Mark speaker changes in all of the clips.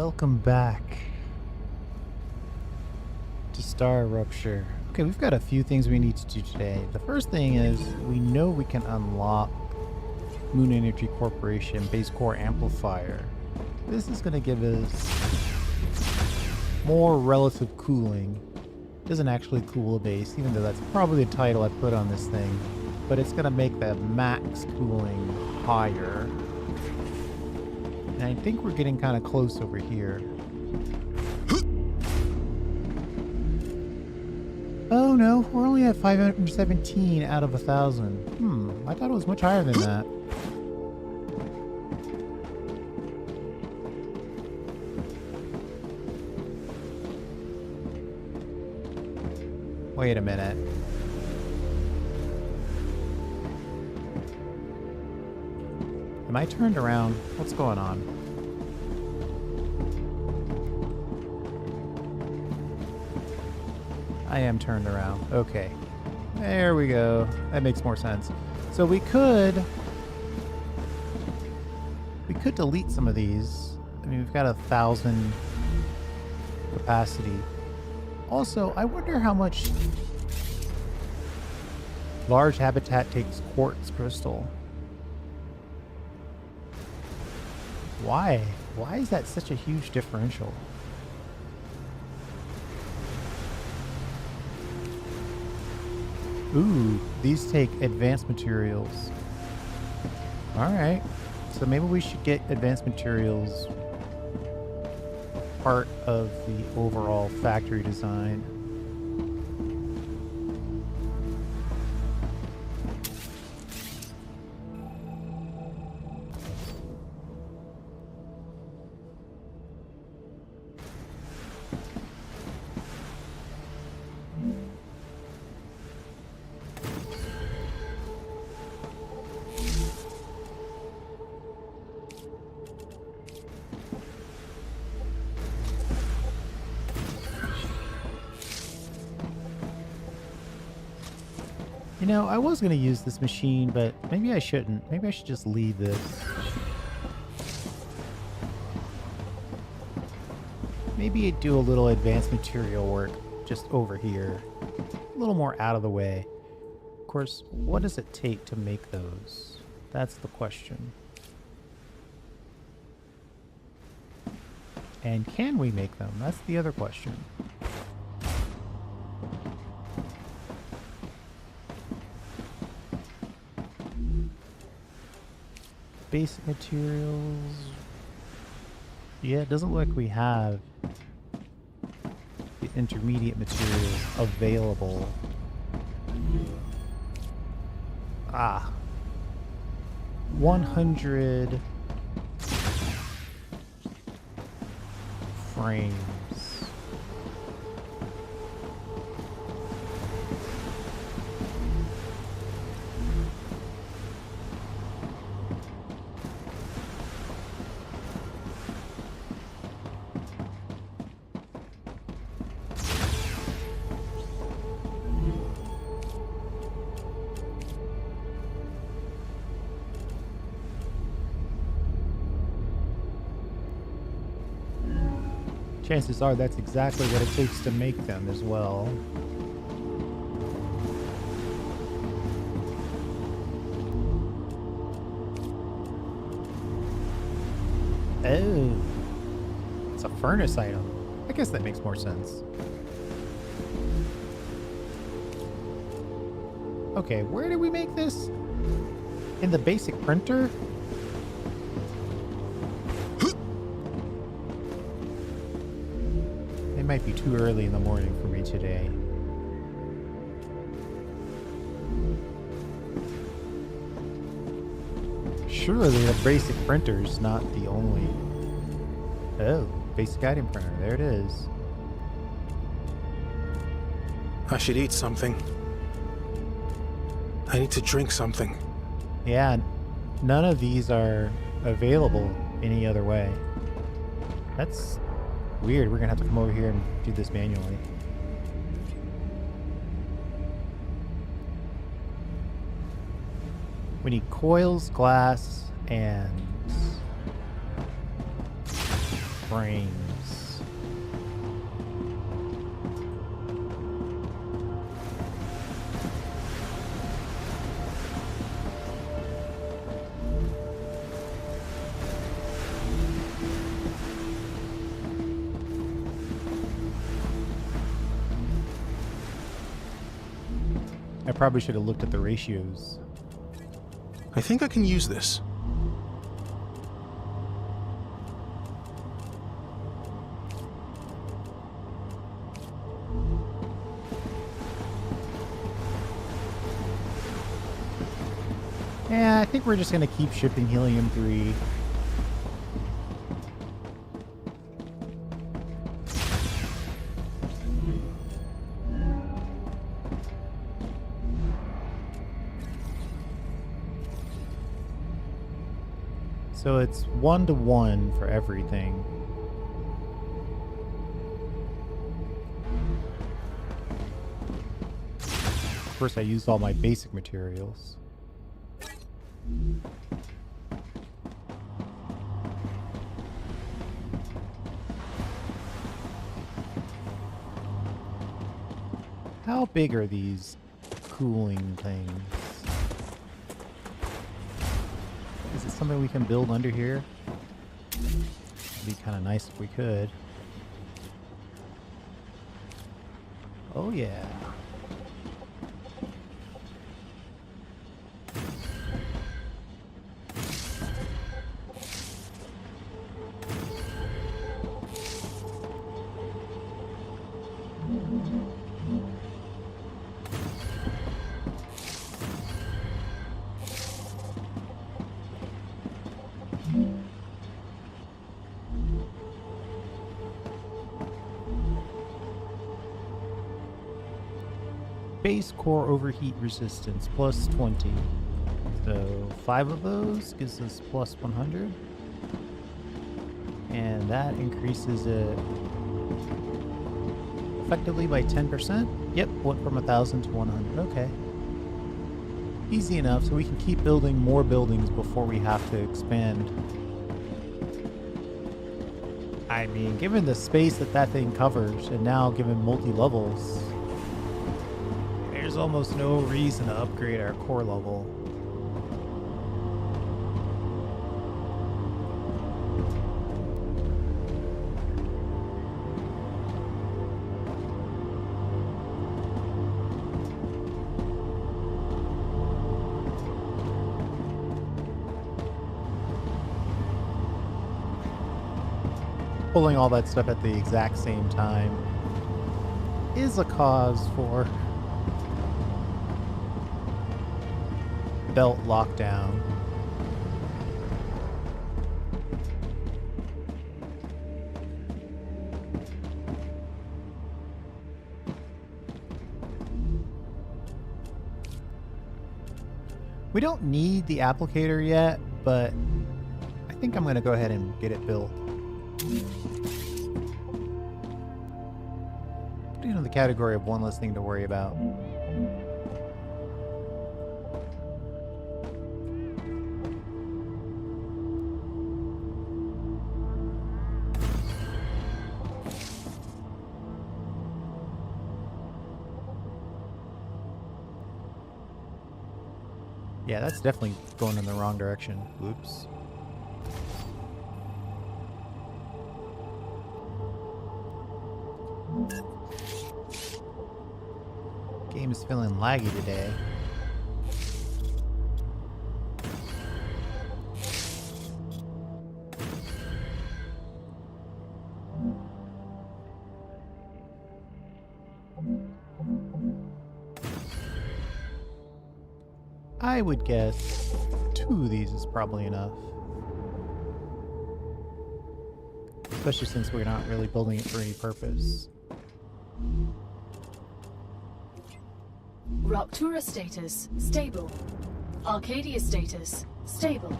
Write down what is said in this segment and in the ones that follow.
Speaker 1: welcome back to StarRupture. Okay, we've got a few things we need to do today. The first thing is we know we can unlock Moon Energy Corporation Base Core Amplifier. This is going to give us more relative cooling. Doesn't actually cool a base, even though that's probably the title I put on this thing. But it's going to make the max cooling higher. And I think we're getting kind of close over here. Oh no, we're only at 517 out of 1,000. I thought it was much higher than that. Wait a minute. Am I turned around? What's going on? I am turned around. Okay. There we go. That makes more sense. So we could delete some of these. I mean, we've got 1,000 capacity. Also, I wonder how much large habitat takes quartz crystal. Why? Why is that such a huge differential? Ooh, these take advanced materials. Alright, so maybe we should get advanced materials part of the overall factory design. You know, I was going to use this machine, but maybe I shouldn't. Maybe I should just leave this. Maybe I'd do a little advanced material work just over here. A little more out of the way. Of course, what does it take to make those? That's the question. And can we make them? That's the other question. Basic materials. Yeah, it doesn't look like we have the intermediate materials available. Ah. 100 frames. Chances are that's exactly what it takes to make them as well. Oh, it's a furnace item. I guess that makes more sense. Okay, where did we make this? In the basic printer? It might be too early in the morning for me today. Surely the basic printer is not the only... Oh, basic item printer. There it is.
Speaker 2: I should eat something. I need to drink something.
Speaker 1: Yeah, none of these are available any other way. That's weird. We're gonna have to come over here and do this manually. We need coils, glass, and frames. I probably should have looked at the ratios.
Speaker 2: I think I can use this.
Speaker 1: Yeah, I think we're just going to keep shipping helium-3. So it's 1-to-1 for everything. First, I used all my basic materials. How big are these cooling things? Is it something we can build under here? It'd be kind of nice if we could. Oh yeah. Base core overheat resistance plus 20. So 5 of those gives us plus 100. And that increases it effectively by 10%. Yep, went from 1,000 to 100. Okay. Easy enough, so we can keep building more buildings before we have to expand. I mean, given the space that that thing covers, and now given multi-levels, there's almost no reason to upgrade our core level. Pulling all that stuff at the exact same time is a cause for belt lockdown. We don't need the applicator yet, but I think I'm going to go ahead and get it built. Put it in the category of one less thing to worry about. Yeah, that's definitely going in the wrong direction. Oops. Game is feeling laggy today. I would guess 2 of these is probably enough. Especially since we're not really building it for any purpose.
Speaker 3: Ruptura status, stable. Arcadia status, stable.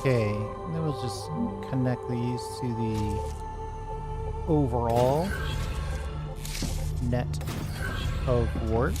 Speaker 1: Okay, and then we'll just connect these to the overall net of warp.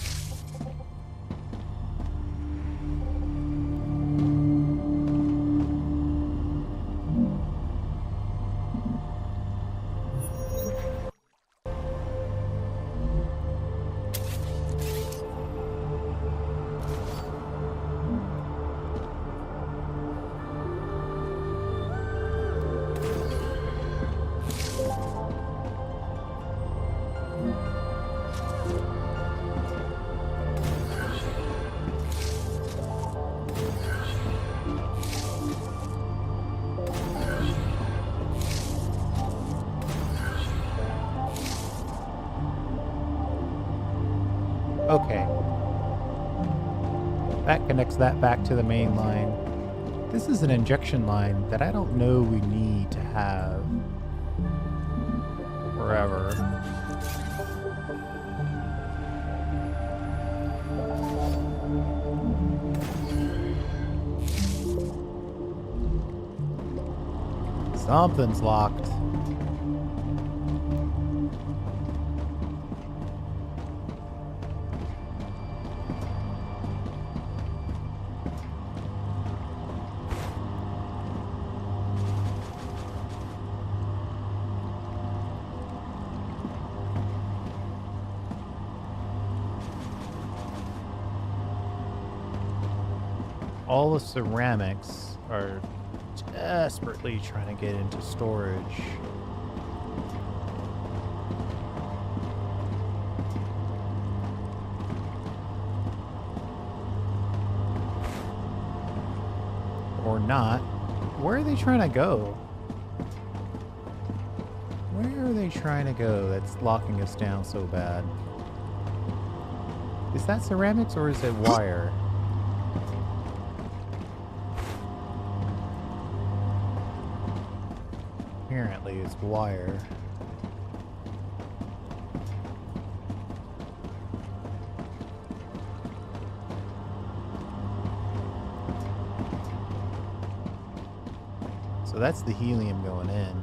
Speaker 1: Okay. That connects that back to the main line. This is an injection line that I don't know we need to have forever. Something's locked. All the ceramics are desperately trying to get into storage. Or not. Where are they trying to go? Where are they trying to go that's locking us down so bad? Is that ceramics or is it wire? Apparently it's wire. So that's the helium going in.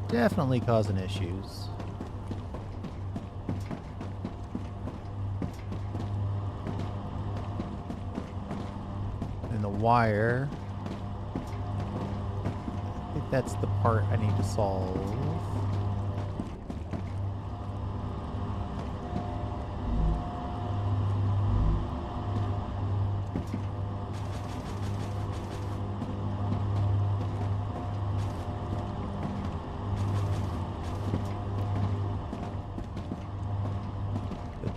Speaker 1: Definitely causing issues. And the wire. I think that's the part I need to solve.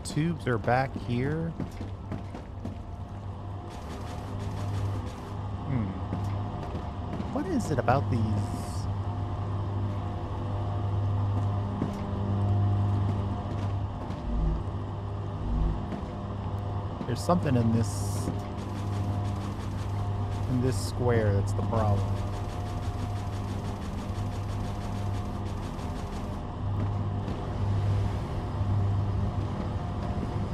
Speaker 1: Tubes are back here. What is it about these? There's something in this square that's the problem.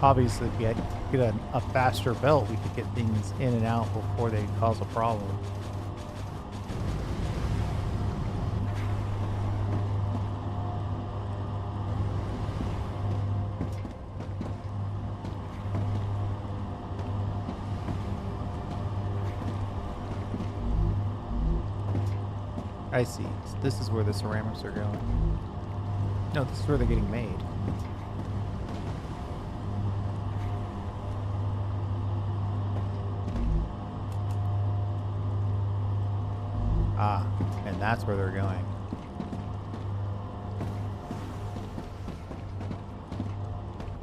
Speaker 1: Obviously, if we had get a faster belt, we could get things in and out before they cause a problem. I see. So this is where the ceramics are going. No, this is where they're getting made. Ah, and that's where they're going.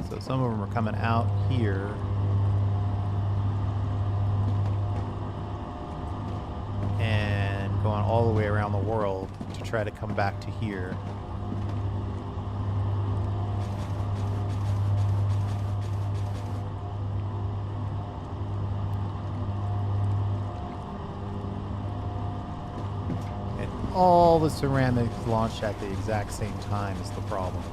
Speaker 1: So some of them are coming out here. And going all the way around the world to try to come back to here. All the ceramics launched at the exact same time is the problem.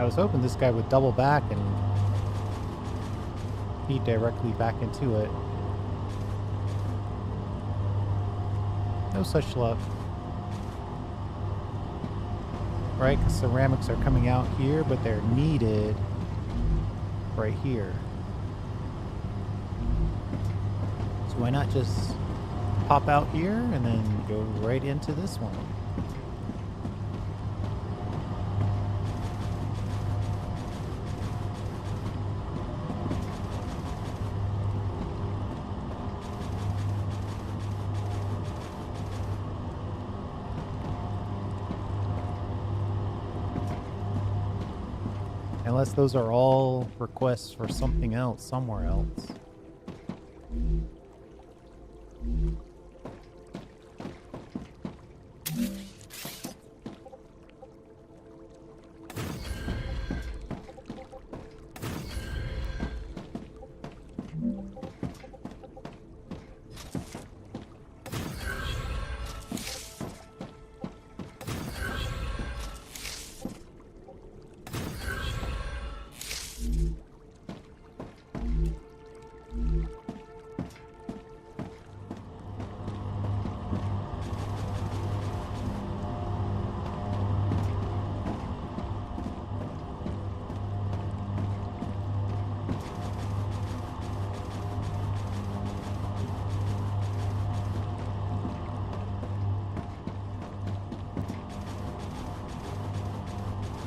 Speaker 1: was hoping this guy would double back and feed directly back into it. No such luck. Right, because ceramics are coming out here, but they're needed right here. So why not just pop out here and then go right into this one? Unless those are all requests for something else, somewhere else.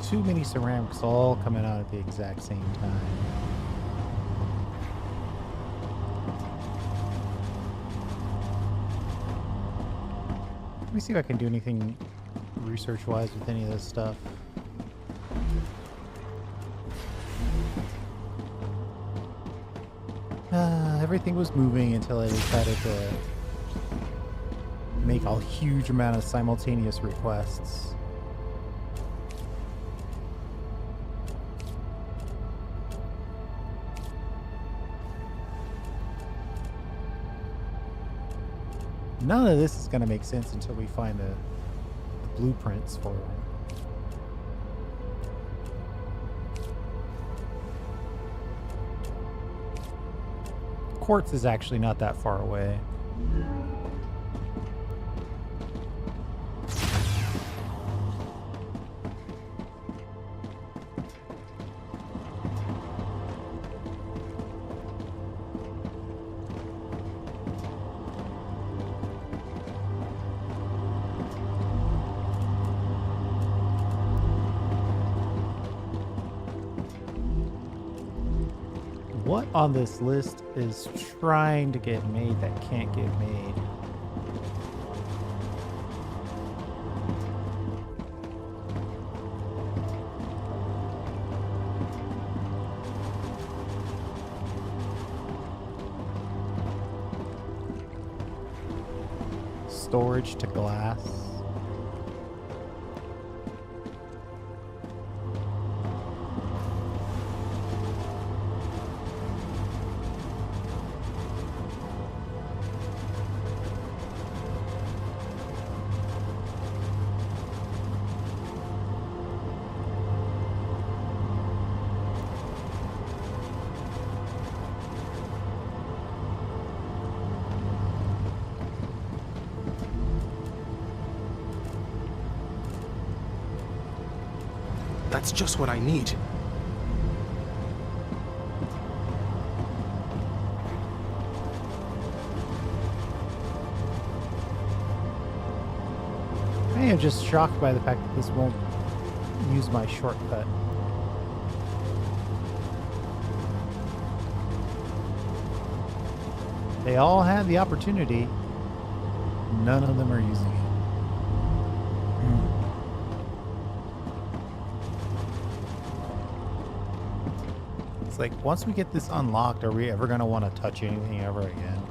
Speaker 1: Too many ceramics all coming out at the exact same time. Let me see if I can do anything research-wise with any of this stuff. Everything was moving until I decided to make a huge amount of simultaneous requests. None of this is going to make sense until we find the blueprints for it. Quartz is actually not that far away. What on this list is trying to get made that can't get made? Storage to glass.
Speaker 2: That's just what I need.
Speaker 1: I am just shocked by the fact that this won't use my shortcut. They all had the opportunity. None of them are using it. It's like, once we get this unlocked, are we ever going to want to touch anything ever again?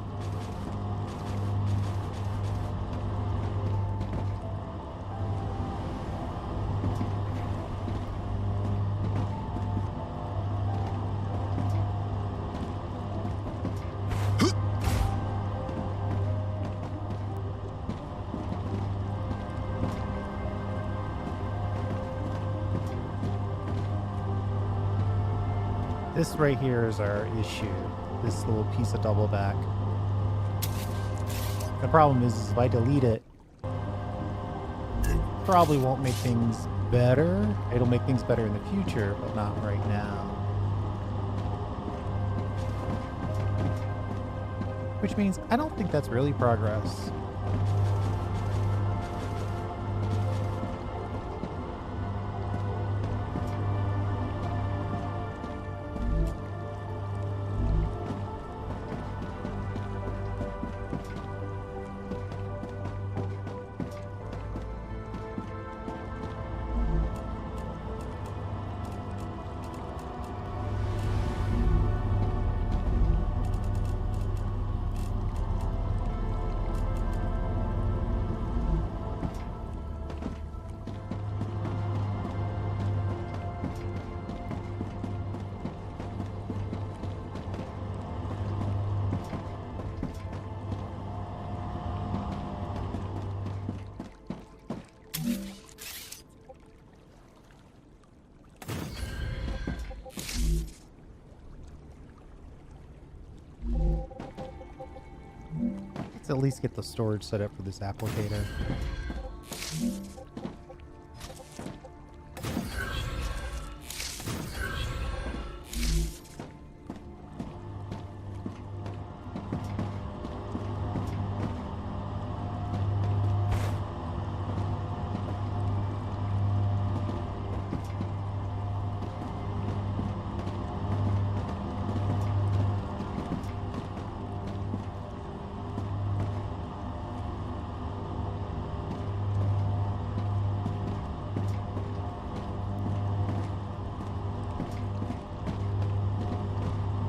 Speaker 1: This right here is our issue. This little piece of double back. The problem is if I delete it, probably won't make things better. It'll make things better in the future, but not right now. Which means I don't think that's really progress. Let's at least get the storage set up for this applicator.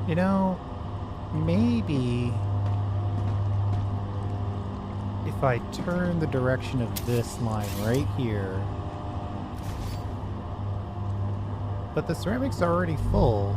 Speaker 1: You know, maybe if I turn the direction of this line right here, but the ceramic's already full.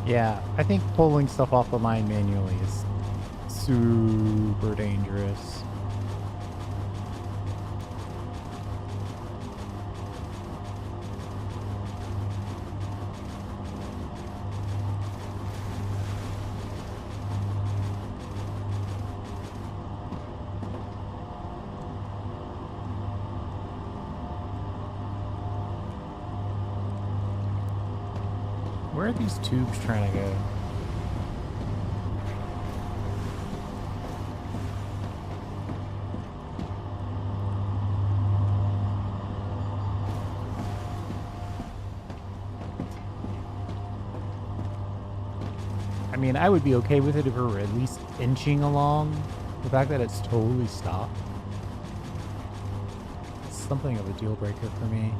Speaker 1: Yeah, I think pulling stuff off the line manually is super dangerous. Where are these tubes trying to go? I mean, I would be okay with it if it were at least inching along. The fact that it's totally stopped, it's something of a deal breaker for me.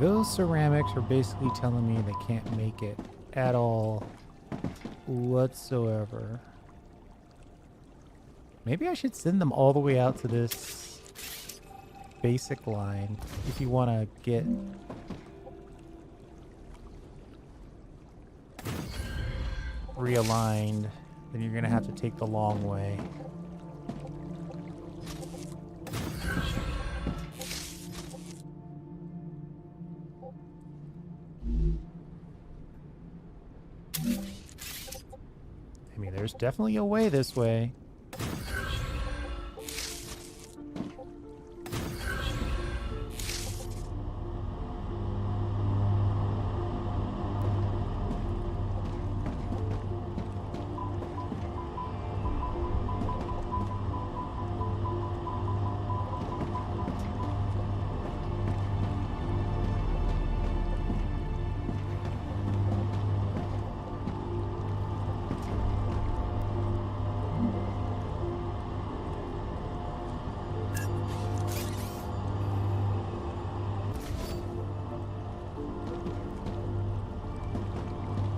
Speaker 1: Those ceramics are basically telling me they can't make it at all whatsoever. Maybe I should send them all the way out to this basic line if you want to get realigned, then you're going to have to take the long way. I mean, there's definitely a way this way.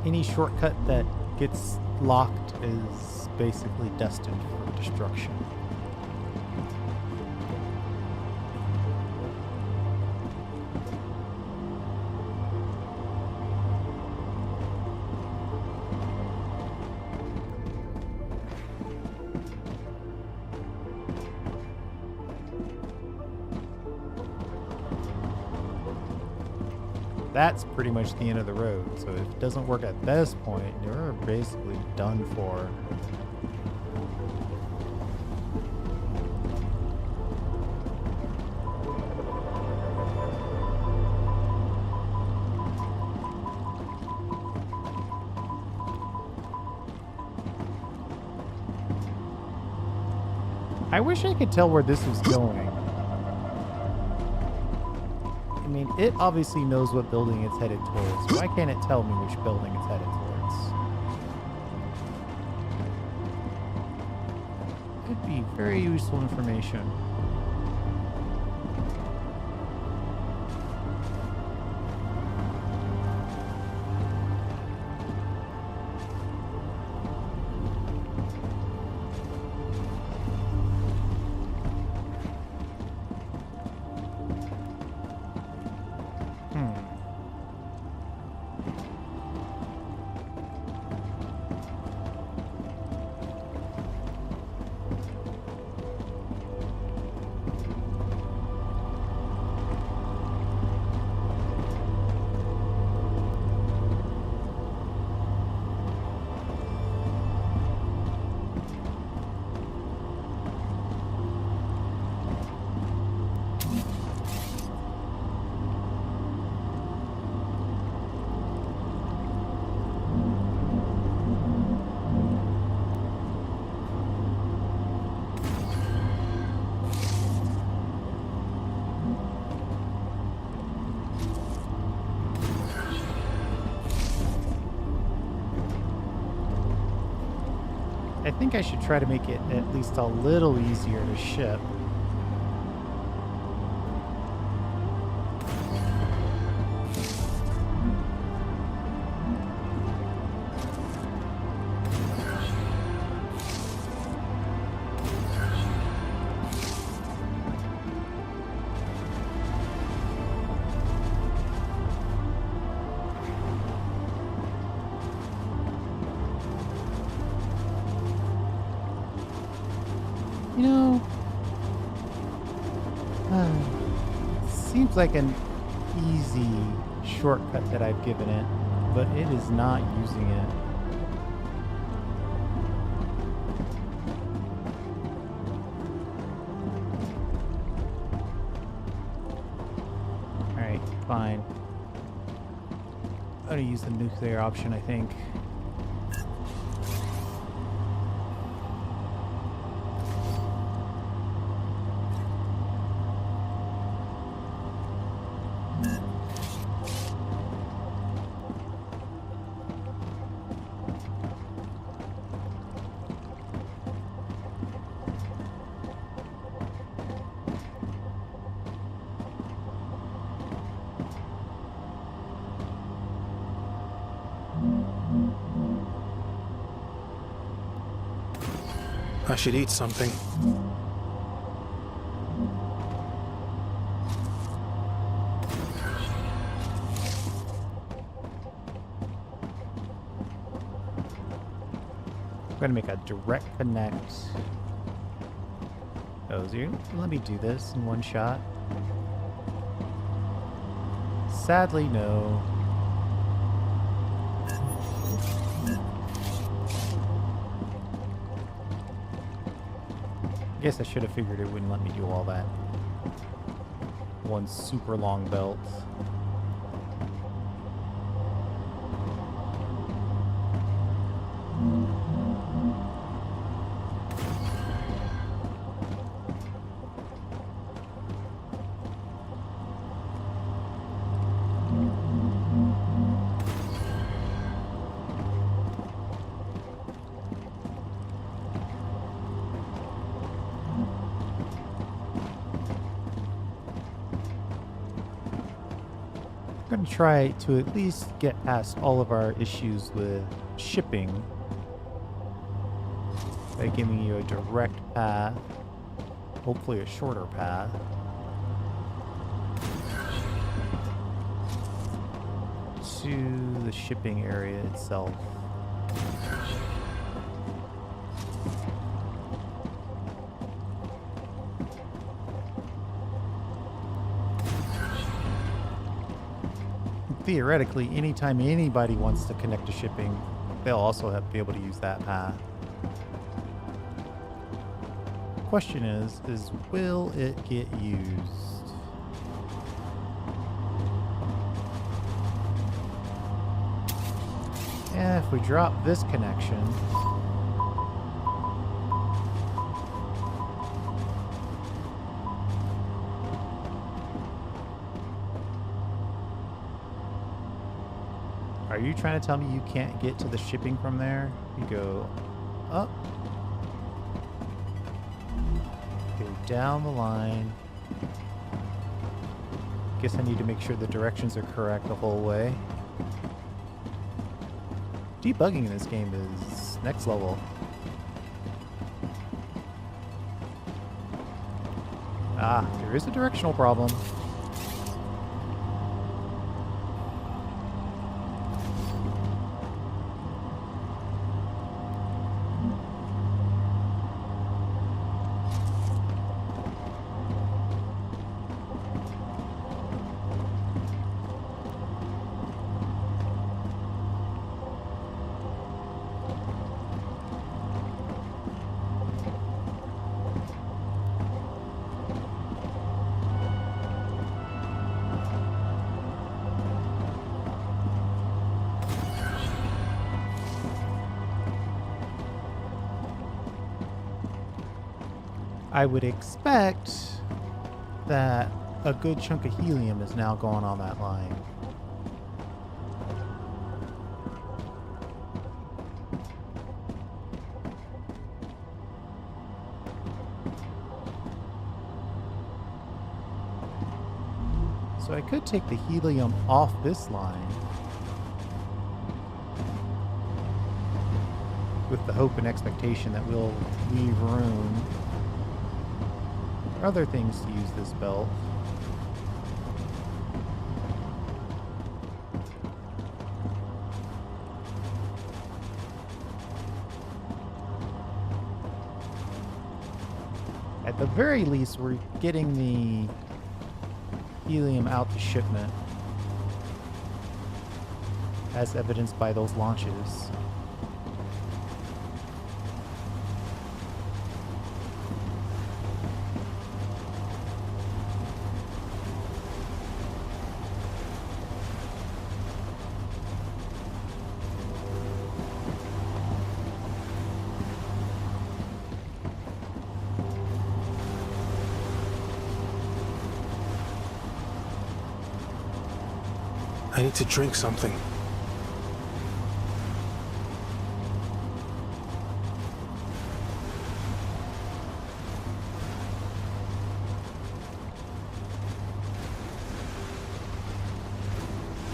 Speaker 1: Any shortcut that gets locked is basically destined for destruction. That's pretty much the end of the road. So if it doesn't work at this point, you're basically done for. I wish I could tell where this was going. I mean, it obviously knows what building it's headed towards. Why can't it tell me which building it's headed towards? Could be very useful information. I think I should try to make it at least a little easier to ship. You know, seems like an easy shortcut that I've given it, but it is not using it. Alright, fine. I'm gonna use the nuclear option, I think.
Speaker 2: I should eat something.
Speaker 1: I'm going to make a direct connect. Oh, so you let me do this in one shot? Sadly, no. I guess I should have figured it wouldn't let me do all that. One super long belt. I'm going to try to at least get past all of our issues with shipping by giving you a direct path, hopefully a shorter path. To the shipping area itself. Theoretically, anytime anybody wants to connect to shipping, they'll also be able to use that path. Question is will it get used? And if we drop this connection, are you trying to tell me you can't get to the shipping from there? You go up, go down the line. Guess I need to make sure the directions are correct the whole way. Debugging in this game is next level. Ah, there is a directional problem. I would expect that a good chunk of helium is now going on that line. So I could take the helium off this line with the hope and expectation that we'll leave room for other things to use this belt. At the very least, we're getting the helium out to shipment, as evidenced by those launches.
Speaker 2: I need to drink something.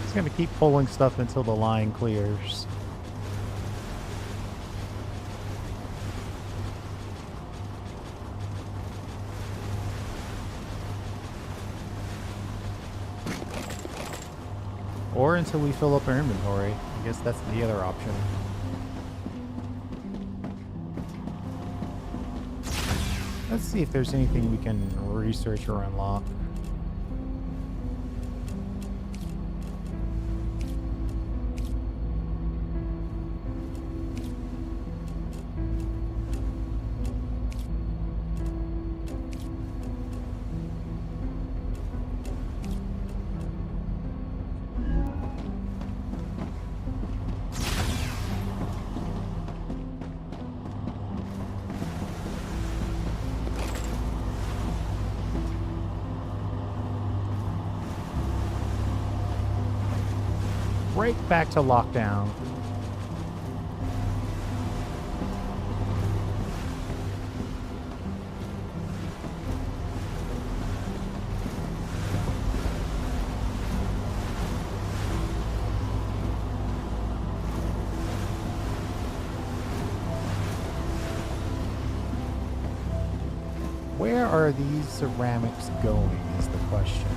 Speaker 1: It's gonna keep pulling stuff until the line clears. Or until we fill up our inventory. I guess that's the other option. Let's see if there's anything we can research or unlock. Right back to lockdown. Where are these ceramics going is the question.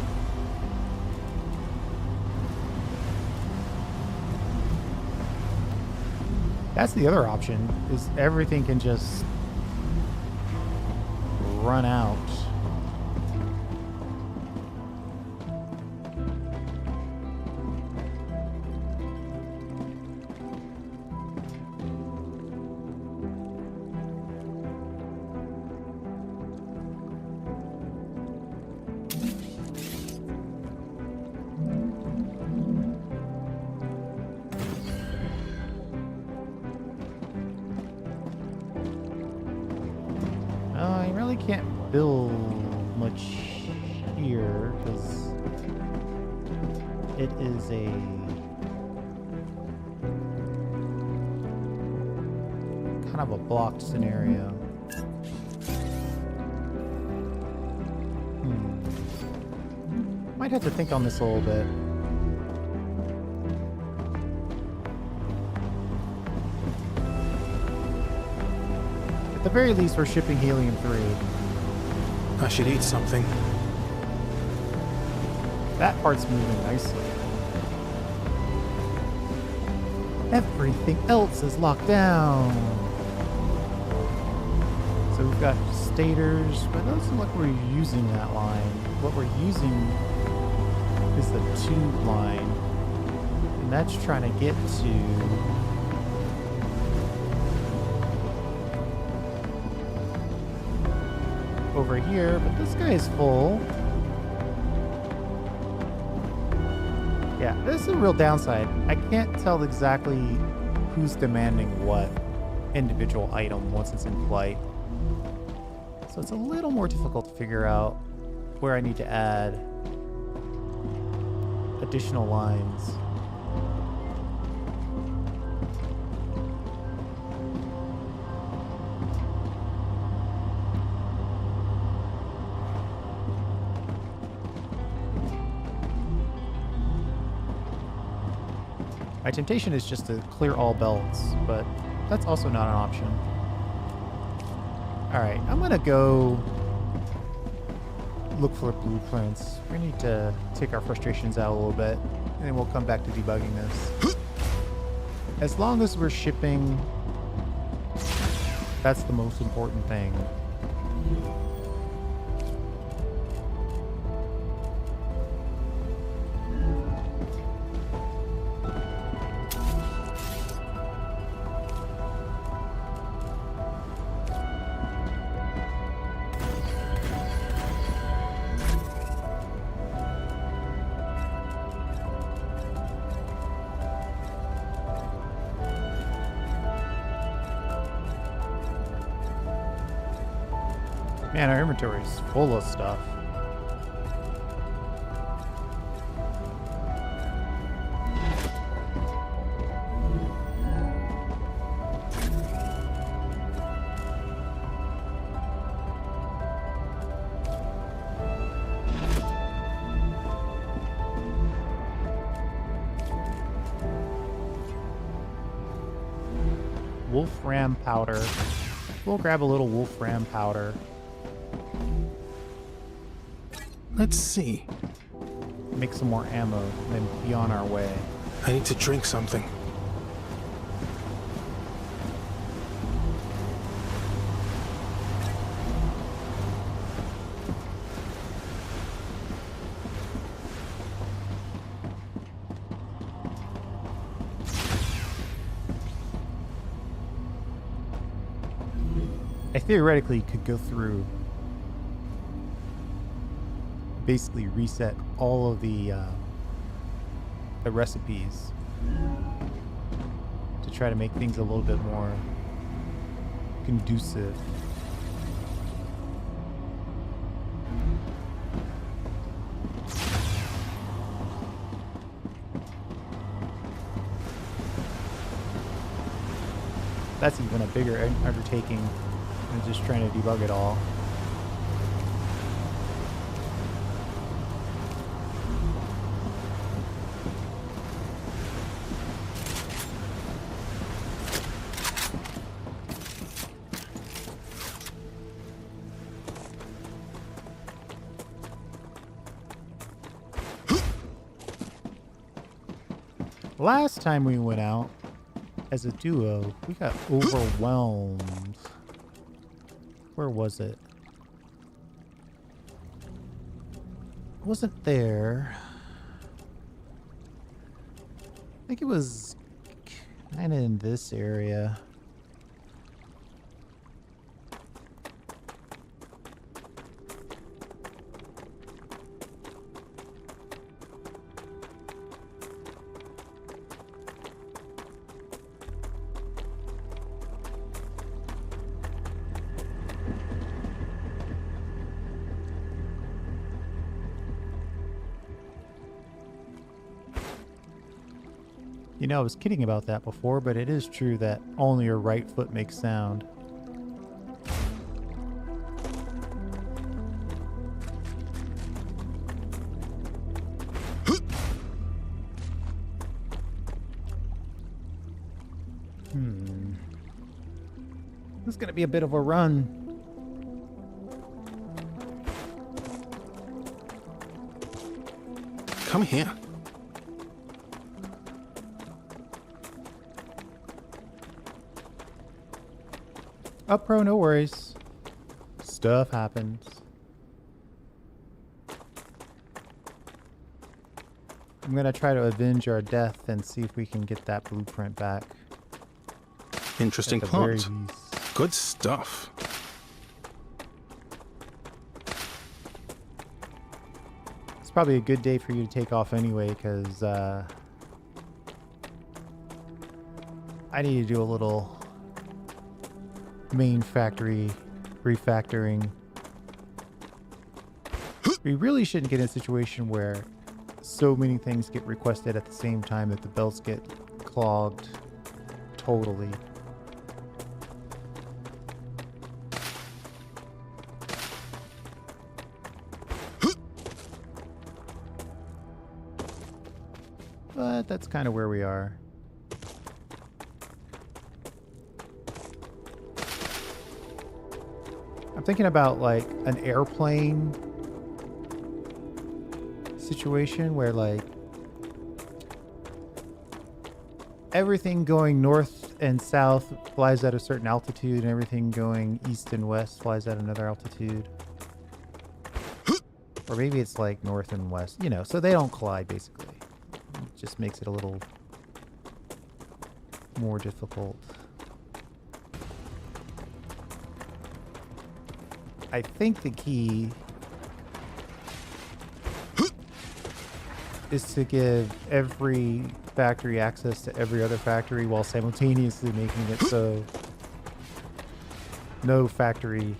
Speaker 1: That's the other option, is everything can just run out. I really can't build much here because it is a kind of a blocked scenario. Might have to think on this a little bit. At the very least, we're shipping helium-3.
Speaker 2: I should eat something.
Speaker 1: That part's moving nicely. Everything else is locked down. So we've got stators, but it doesn't look like we're using that line. What we're using is the tube line, and that's trying to get to over here, but this guy is full. Yeah, this is a real downside. I can't tell exactly who's demanding what individual item once it's in flight. So it's a little more difficult to figure out where I need to add additional lines. My temptation is just to clear all belts, but that's also not an option. Alright, I'm gonna go look for blueprints. We need to take our frustrations out a little bit, and then we'll come back to debugging this. As long as we're shipping, that's the most important thing. Man, our inventory is full of stuff. Wolfram powder. We'll grab a little wolfram powder.
Speaker 2: Let's see.
Speaker 1: make some more ammo, and then be on our way.
Speaker 2: I need to drink something.
Speaker 1: I theoretically could go through, basically reset all of the recipes to try to make things a little bit more conducive. That's even a bigger undertaking than just trying to debug it all. Last time we went out as a duo, we got overwhelmed. Where was it? It wasn't there. I think it was kind of in this area. You know, I was kidding about that before, but it is true that only your right foot makes sound. This is going to be a bit of a run.
Speaker 2: Come here.
Speaker 1: Up pro, no worries. Stuff happens. I'm gonna try to avenge our death and see if we can get that blueprint back.
Speaker 2: Interesting
Speaker 1: At the very
Speaker 2: plot.
Speaker 1: least.
Speaker 2: Good stuff.
Speaker 1: It's probably a good day for you to take off anyway, because I need to do a little main factory refactoring. We really shouldn't get in a situation where so many things get requested at the same time that the belts get clogged totally. But that's kind of where we are. I'm thinking about like an airplane situation where like everything going north and south flies at a certain altitude and everything going east and west flies at another altitude. Or maybe it's like north and west, you know, so they don't collide basically. It just makes it a little more difficult. I think the key is to give every factory access to every other factory while simultaneously making it so no factory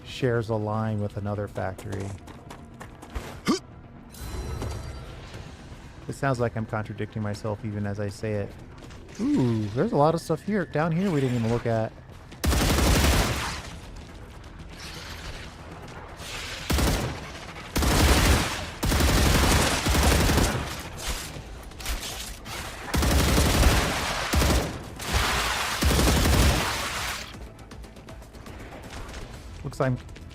Speaker 1: shares a line with another factory. It sounds like I'm contradicting myself even as I say it. Ooh, there's a lot of stuff here down here we didn't even look at.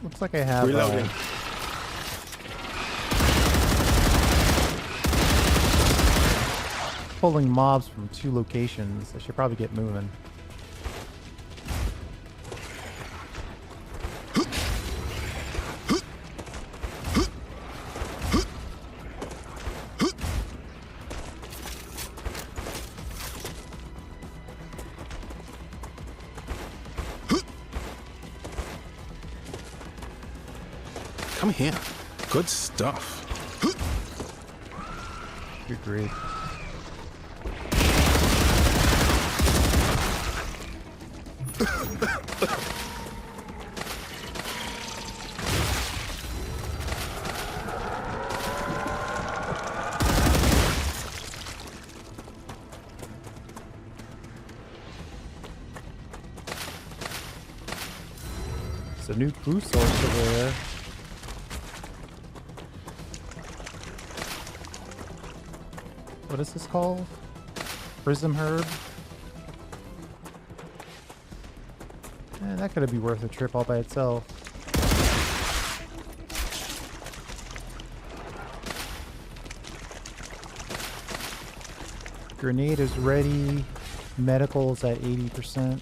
Speaker 1: Looks like I have
Speaker 2: Reloading.
Speaker 1: pulling mobs from 2 locations. I should probably get moving.
Speaker 2: Come here. Good stuff.
Speaker 1: Good grief. It's a new food source over there. What is this called? Prism herb? That could be worth a trip all by itself. Grenade is ready. Medical's at 80%.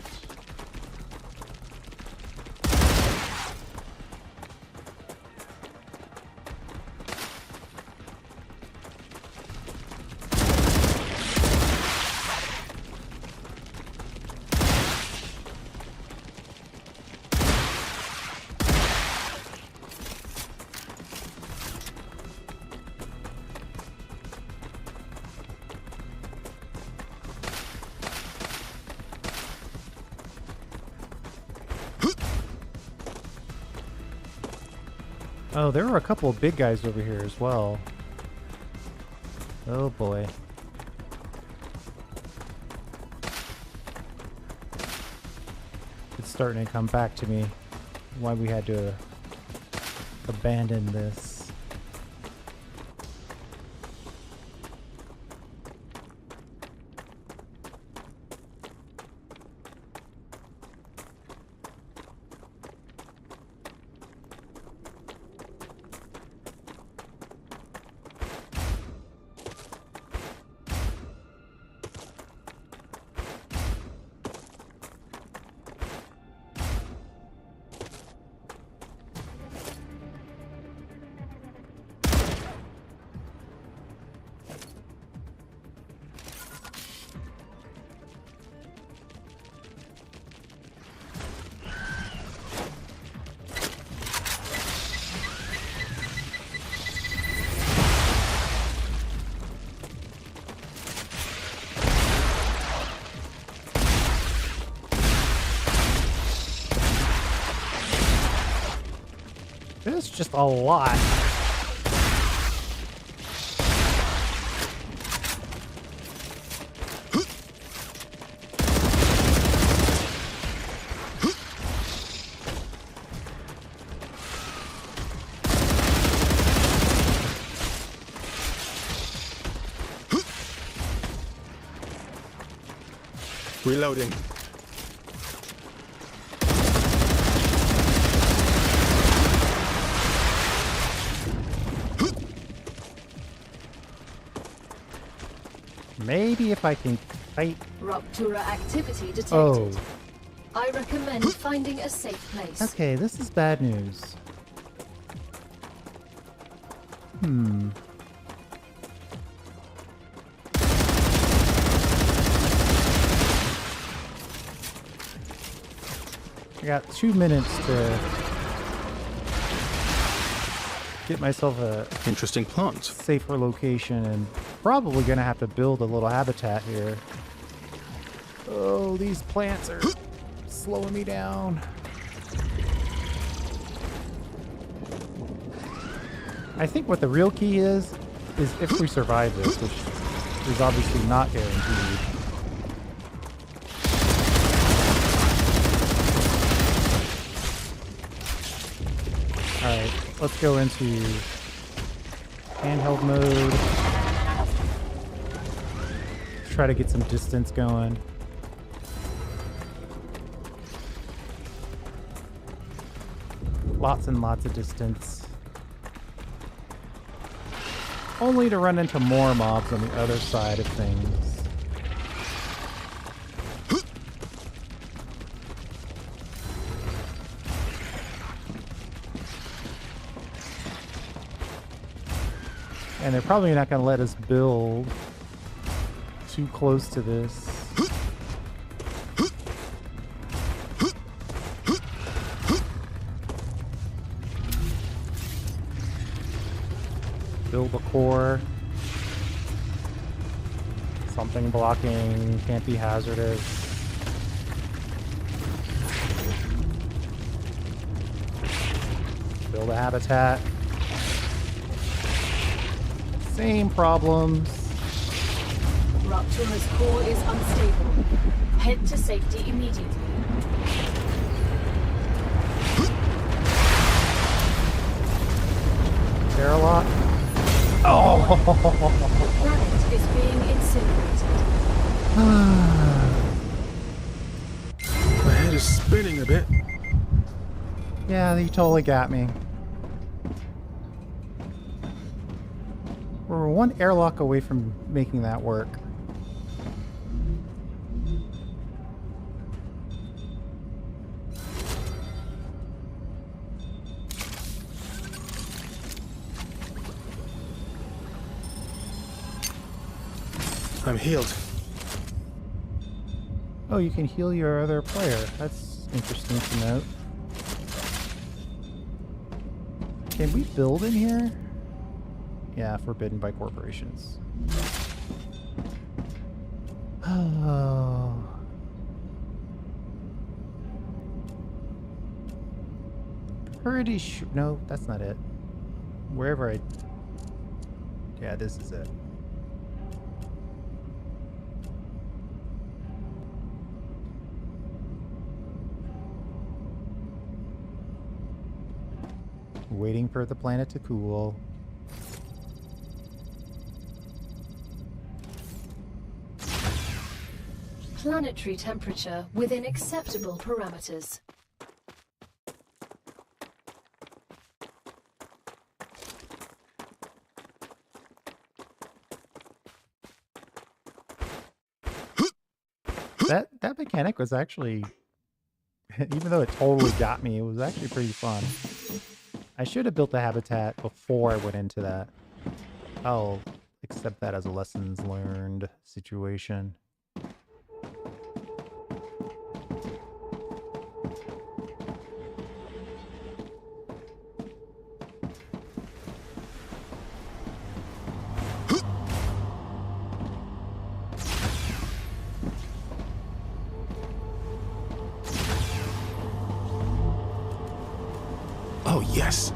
Speaker 1: Oh, there were a couple of big guys over here as well. Oh boy. It's starting to come back to me why we had to abandon this. There's just a lot.
Speaker 2: Reloading.
Speaker 1: Maybe if I can fight.
Speaker 3: Ruptura activity detected.
Speaker 1: Oh.
Speaker 3: I recommend finding a safe place.
Speaker 1: Okay, this is bad news. I got 2 minutes to get myself a
Speaker 2: Interesting plant.
Speaker 1: safer location, and probably gonna have to build a little habitat here. Oh, these plants are slowing me down. I think what the real key is if we survive this, which is obviously not guaranteed. Alright, let's go into handheld mode. Try to get some distance going. Lots and lots of distance. Only to run into more mobs on the other side of things. And they're probably not going to let us build too close to this. Build a core. Something blocking, can't be hazardous. Build a habitat. Same problems.
Speaker 3: Ruptura's core is unstable. Head to safety immediately.
Speaker 1: Airlock. Oh!
Speaker 3: The planet is being incinerated.
Speaker 2: My head is spinning a bit.
Speaker 1: Yeah, you totally got me. We're one airlock away from making that work.
Speaker 2: I'm healed.
Speaker 1: Oh, you can heal your other player. That's interesting to note. Can we build in here? Yeah, forbidden by corporations. Oh. Pretty sure. No, that's not it. Wherever I. Yeah, this is it. Waiting for the planet to cool.
Speaker 3: Planetary temperature within acceptable parameters.
Speaker 1: That mechanic was actually, even though it totally got me, it was actually pretty fun. I should have built the habitat before I went into that. I'll accept that as a lessons learned situation.
Speaker 2: Oh, yes.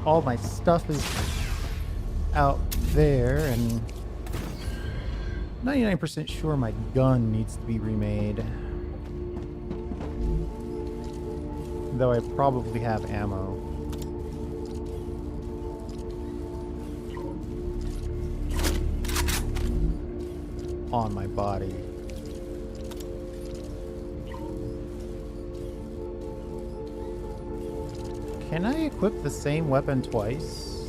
Speaker 1: All my stuff is out there, and 99% sure my gun needs to be remade. Though I probably have ammo. On my body. Can I equip the same weapon twice?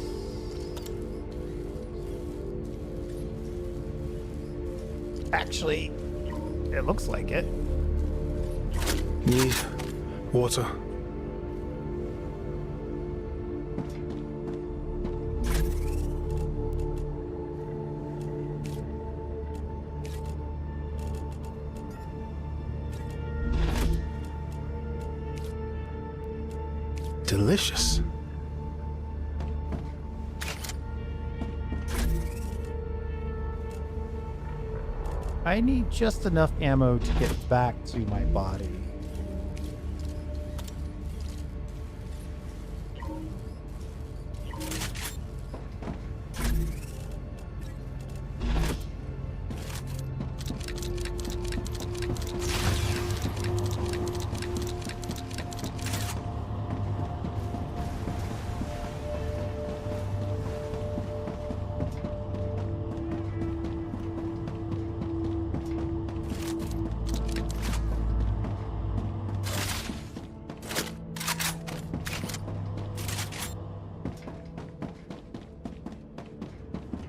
Speaker 1: Actually, it looks like it.
Speaker 2: Need water. Delicious.
Speaker 1: I need just enough ammo to get back to my body.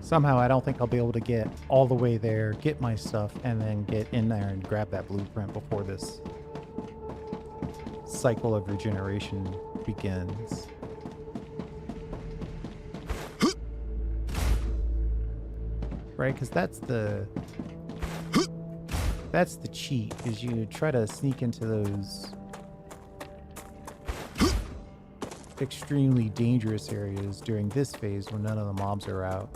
Speaker 1: Somehow I don't think I'll be able to get all the way there, get my stuff, and then get in there and grab that blueprint before this cycle of regeneration begins. right? Because that's the cheat, is you try to sneak into those extremely dangerous areas during this phase when none of the mobs are out.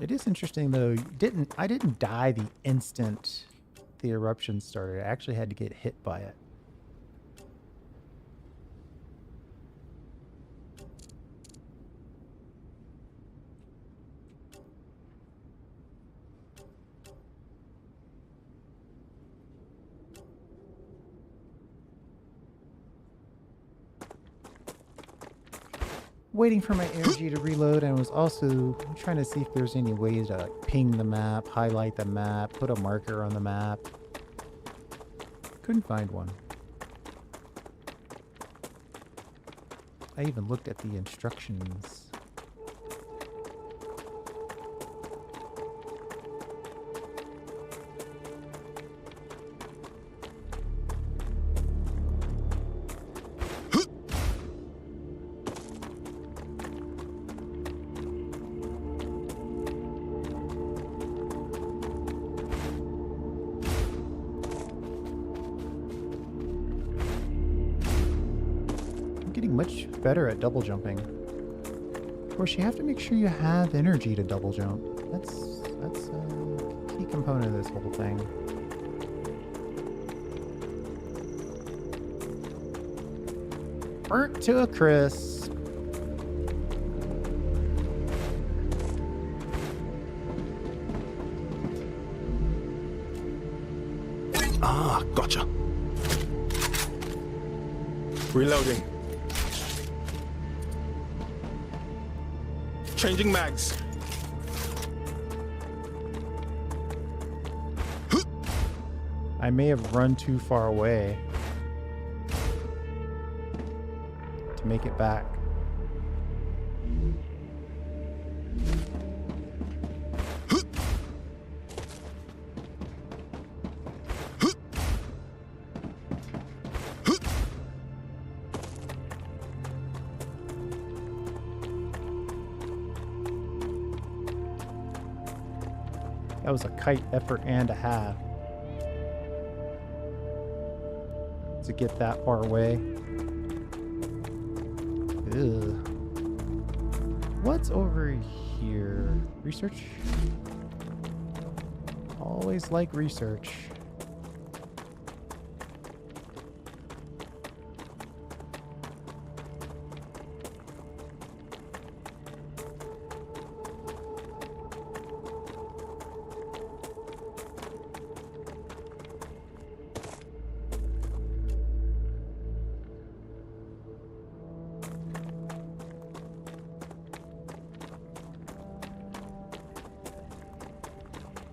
Speaker 1: It is interesting though, I didn't die the instant the eruption started. I actually had to get hit by it. Waiting for my energy to reload, and was also trying to see if there's any ways to like ping the map, highlight the map, put a marker on the map. Couldn't find one. I even looked at the instructions. Much better at double jumping. Of course, you have to make sure you have energy to double jump. That's a key component of this whole thing. Burnt to a crisp.
Speaker 2: Ah, gotcha. Reloading. Changing mags.
Speaker 1: I may have run too far away to make it back. That was a kite effort and a half to get that far away. Ugh. What's over here? Research? Always like research.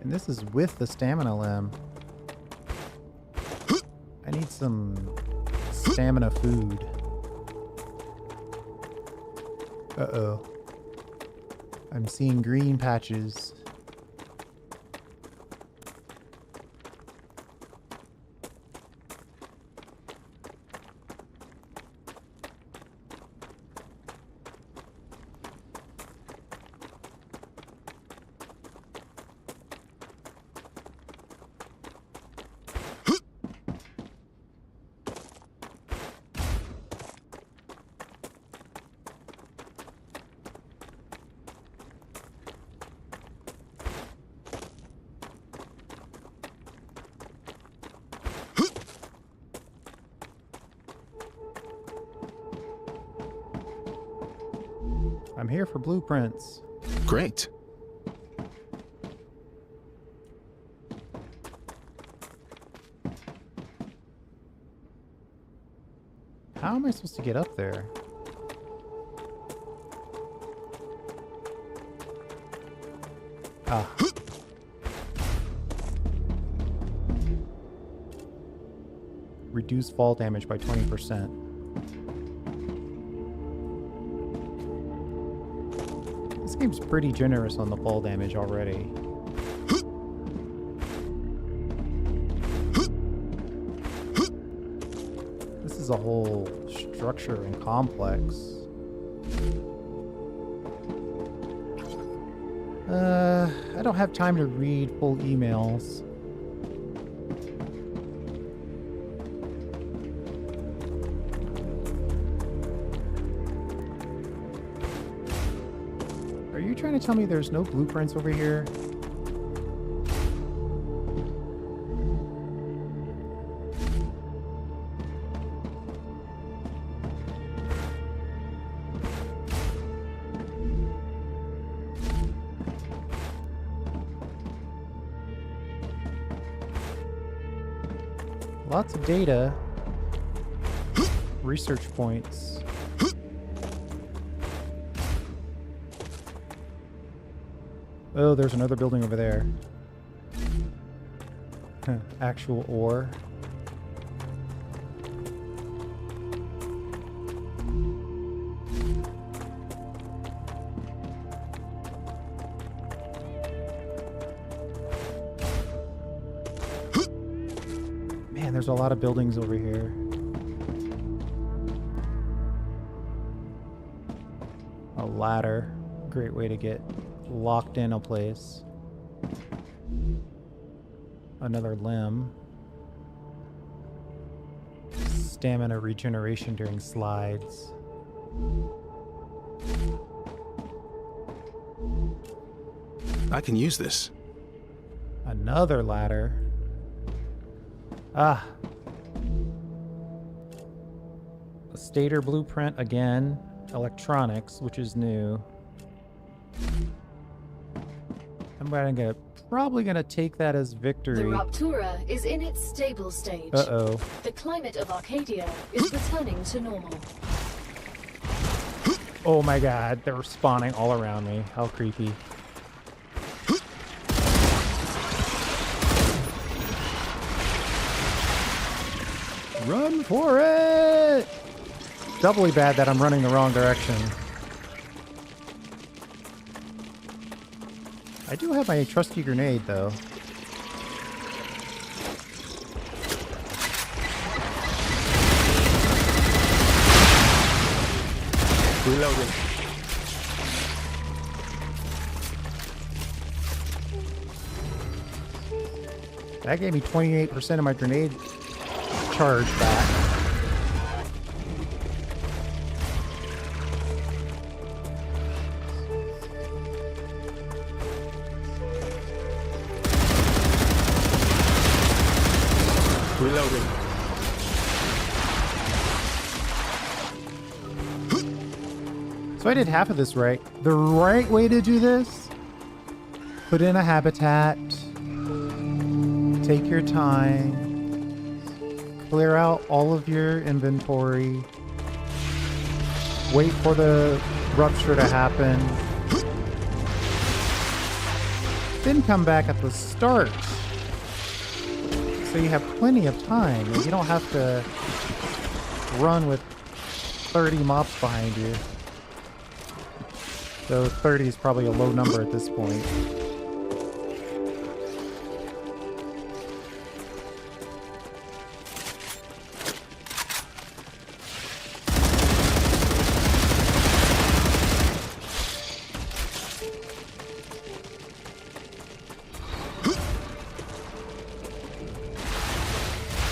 Speaker 1: And this is with the stamina limb. I need some stamina food. Uh-oh. I'm seeing green patches. I'm here for blueprints.
Speaker 2: Great.
Speaker 1: How am I supposed to get up there? Ah. Reduce fall damage by 20%. Seems pretty generous on the fall damage already. This is a whole structure and complex. I don't have time to read full emails. Are you trying to tell me there's no blueprints over here? Lots of data. Research points. Oh, there's another building over there. Actual ore. Man, there's a lot of buildings over here. A ladder. Great way to get locked in a place. Another limb. Stamina regeneration during slides.
Speaker 2: I can use this.
Speaker 1: Another ladder. Ah. A stator blueprint again. Electronics, which is new. I'm probably gonna take that as victory.
Speaker 3: The Ruptura is in its stable stage.
Speaker 1: Uh-oh.
Speaker 3: The climate of Arcadia is returning to normal.
Speaker 1: Oh my god, they're spawning all around me. How creepy. Run for it! Doubly bad that I'm running the wrong direction. I do have my trusty grenade, though.
Speaker 2: Reloading.
Speaker 1: That gave me 28% of my grenade charge back.
Speaker 2: Reloading.
Speaker 1: So I did half of this right. The right way to do this, put in a habitat, take your time, clear out all of your inventory, wait for the rupture to happen, then come back at the start. So you have plenty of time, and you don't have to run with 30 mobs behind you. So 30 is probably a low number at this point.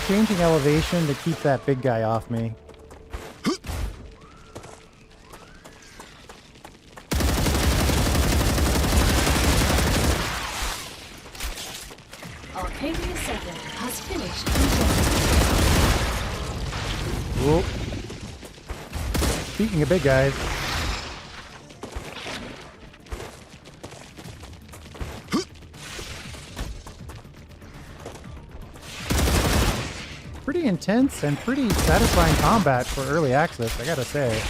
Speaker 1: Changing elevation to keep that big guy off me.
Speaker 3: Arcadia 7 has finished.
Speaker 1: Whoop. Speaking of big guys. Pretty intense and pretty satisfying combat for early access, I gotta say.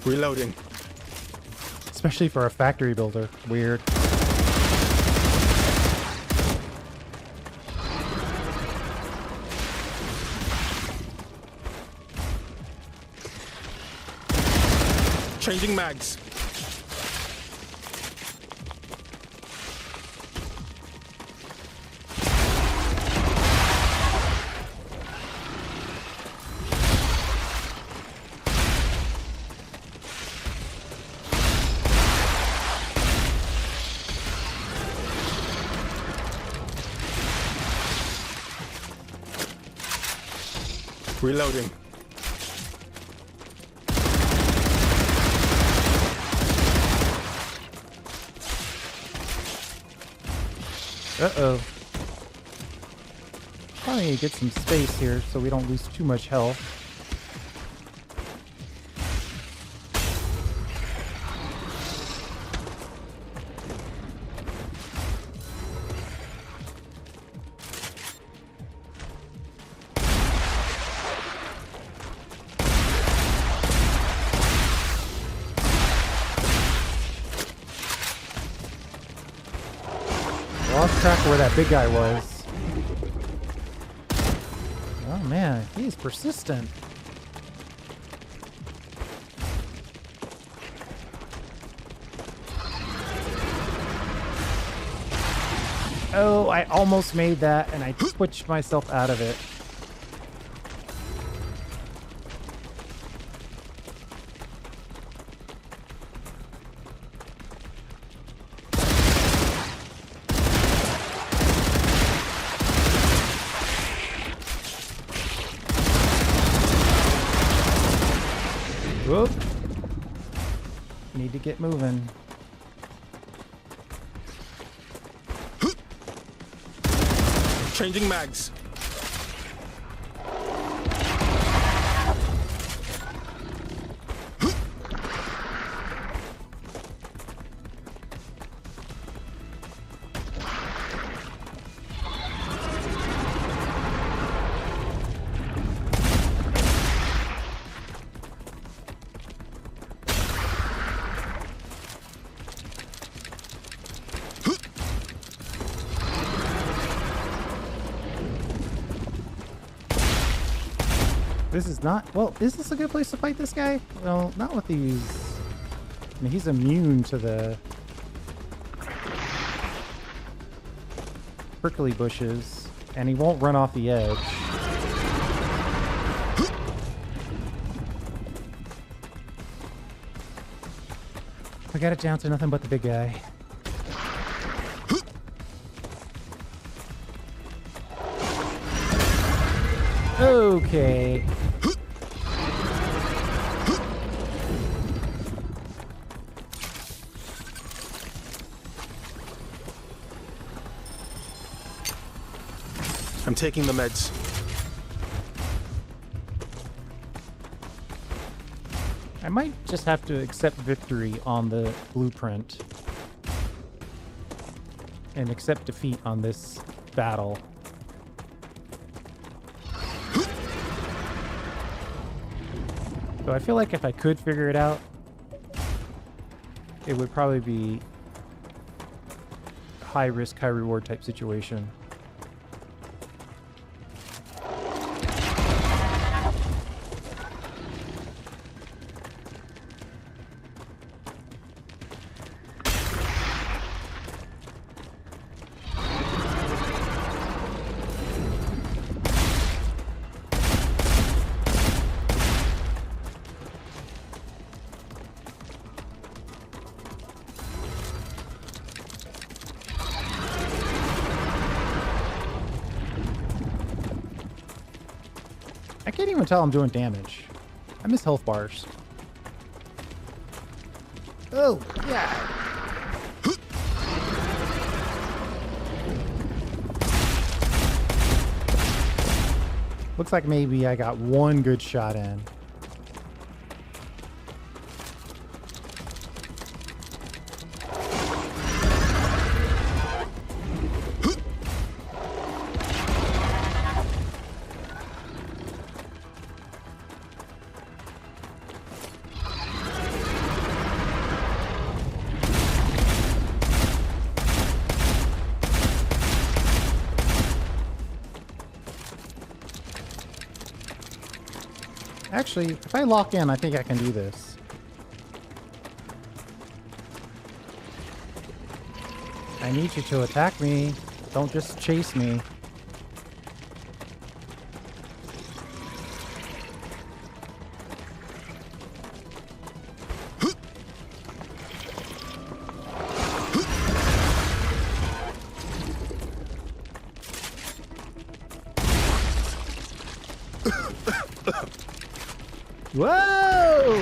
Speaker 2: Reloading.
Speaker 1: Especially for a factory builder. Weird.
Speaker 2: Changing mags. Reloading.
Speaker 1: Uh-oh. Probably need to get some space here so we don't lose too much health. Lost track of where that big guy was. Oh man, he's persistent. Oh, I almost made that and I twitched myself out of it. Whoop. Need to get moving.
Speaker 2: Changing mags.
Speaker 1: This is not... Well, is this a good place to fight this guy? Well, not with these... I mean, he's immune to the... prickly bushes. And he won't run off the edge. I got it down to nothing but the big guy. Okay.
Speaker 2: I'm taking the meds.
Speaker 1: I might just have to accept victory on the blueprint. And accept defeat on this battle. So I feel like if I could figure it out, it would probably be high risk, high reward type situation. I can't even tell I'm doing damage. I miss health bars. Oh, yeah. Looks like maybe I got one good shot in. Actually, if I lock in, I think I can do this. I need you to attack me. Don't just chase me. Whoa!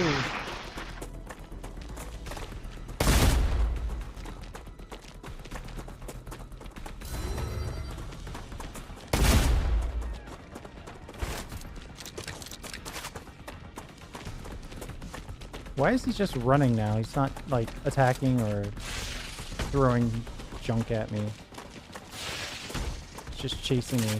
Speaker 1: Why is he just running now? He's not, like, attacking or throwing junk at me. He's just chasing me.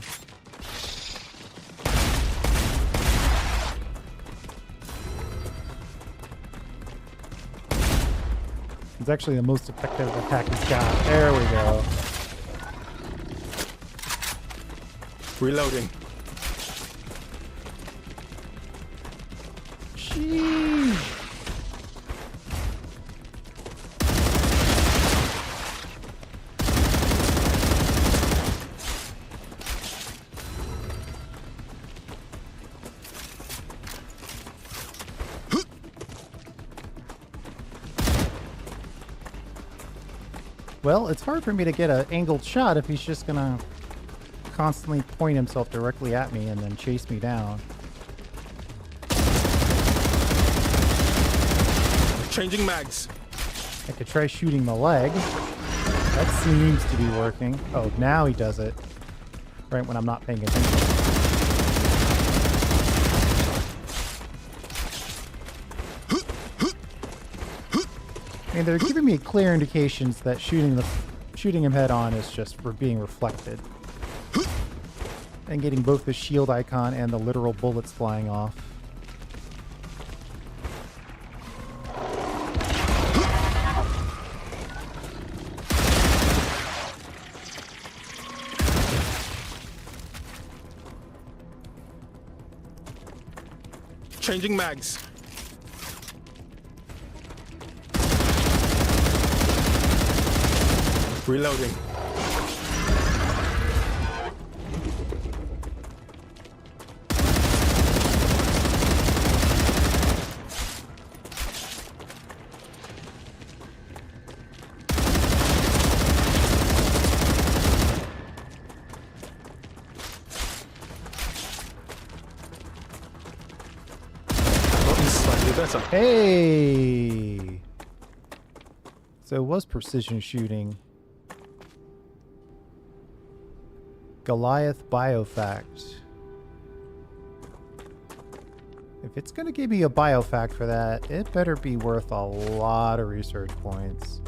Speaker 1: It's actually the most effective attack he's got. There we go.
Speaker 2: Reloading.
Speaker 1: Sheesh. Well, it's hard for me to get an angled shot if he's just gonna constantly point himself directly at me and then chase me down.
Speaker 2: Changing mags.
Speaker 1: I could try shooting the leg. That seems to be working. Oh, now he does it. Right when I'm not paying attention. I mean, they're giving me clear indications that shooting him head on is just for being reflected. And getting both the shield icon and the literal bullets flying off.
Speaker 2: Changing mags. Reloading. Slightly better.
Speaker 1: Hey! So it was precision shooting. Goliath Biofact. If it's going to give me a biofact for that, it better be worth a lot of research points.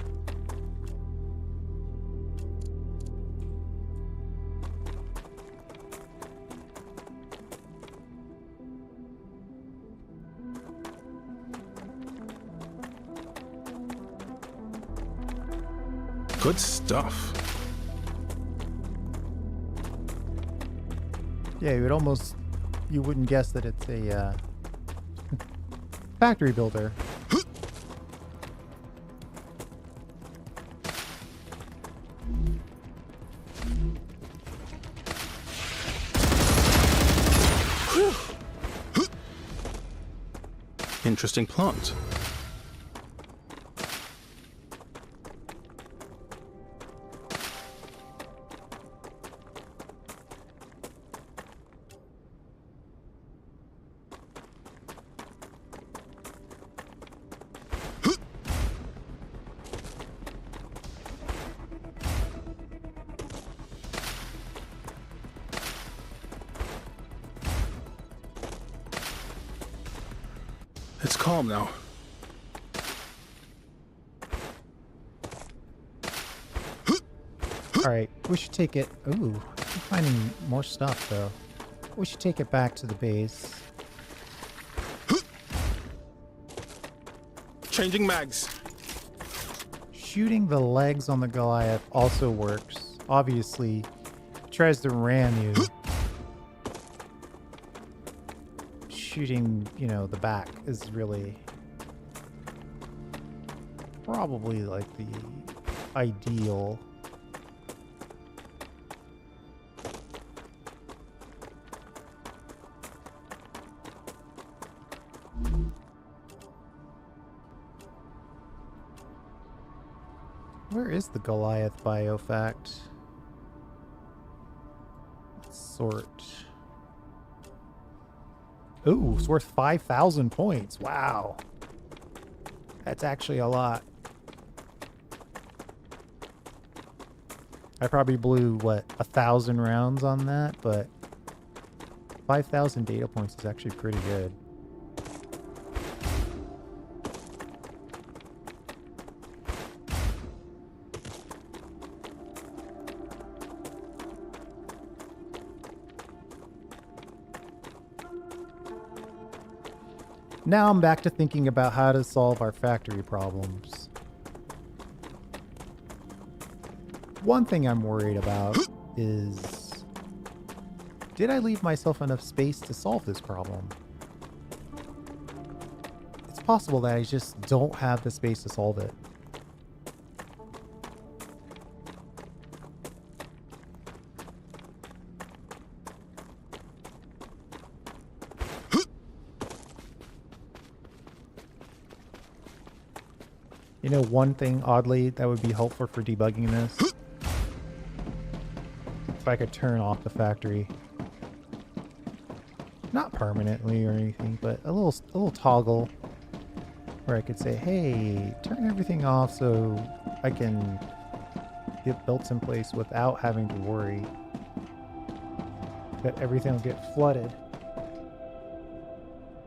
Speaker 2: Good stuff.
Speaker 1: Yeah, you wouldn't guess that it's a factory builder.
Speaker 2: Interesting plant. It's calm now.
Speaker 1: Alright, we should take it... Ooh, I'm finding more stuff, though. We should take it back to the base.
Speaker 2: Changing mags.
Speaker 1: Shooting the legs on the Goliath also works. Obviously, it tries to ram you. Shooting, you know, the back is really probably like the ideal. Where is the Goliath biofact? Let's sort. Ooh, it's worth 5,000 points. Wow. That's actually a lot. I probably blew, what, 1,000 rounds on that, but 5,000 data points is actually pretty good. Now I'm back to thinking about how to solve our factory problems. One thing I'm worried about is, did I leave myself enough space to solve this problem? It's possible that I just don't have the space to solve it. You know, one thing, oddly, that would be helpful for debugging this? If I could turn off the factory. Not permanently or anything, but a little toggle where I could say, hey, turn everything off so I can get built in place without having to worry that everything will get flooded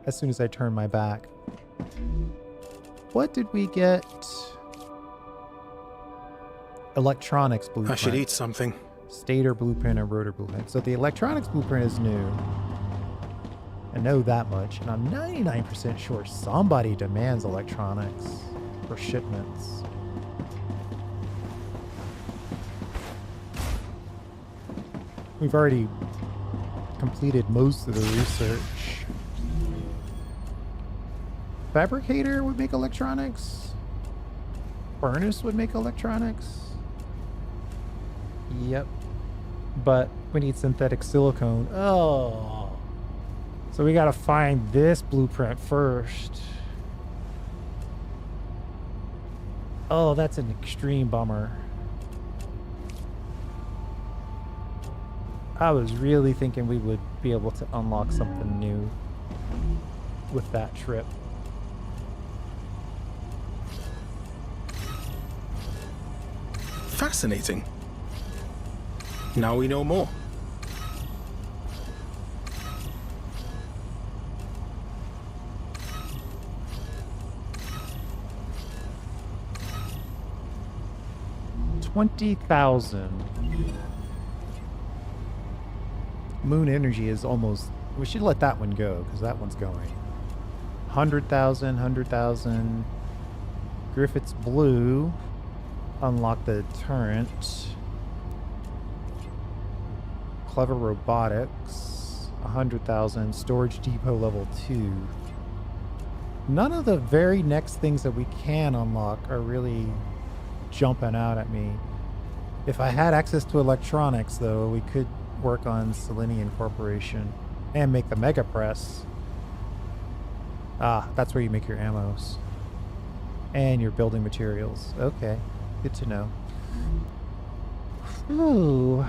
Speaker 1: as soon as I turn my back. What did we get? Electronics blueprint.
Speaker 2: I should eat something.
Speaker 1: Stator blueprint and rotor blueprint. So the electronics blueprint is new. I know that much. And I'm 99% sure somebody demands electronics for shipments. We've already completed most of the research. Fabricator would make electronics. Furnace would make electronics. Yep. But we need synthetic silicone. Oh. So we gotta find this blueprint first. Oh, that's an extreme bummer. I was really thinking we would be able to unlock something new with that trip.
Speaker 2: Fascinating. Now we know more. $20,000. Moon energy is almost... We should let that one go, because that one's going. 100,000, 100,000. Griffith's blue. Unlock the turret. Clever robotics. 100,000. Storage depot level 2. None of the very next things that we can unlock are really jumping out at me. If I had access to electronics, though, we could work on Selenium Corporation and make the Mega Press. Ah, that's where you make your ammos. And your building materials. Okay. Good to know. Ooh.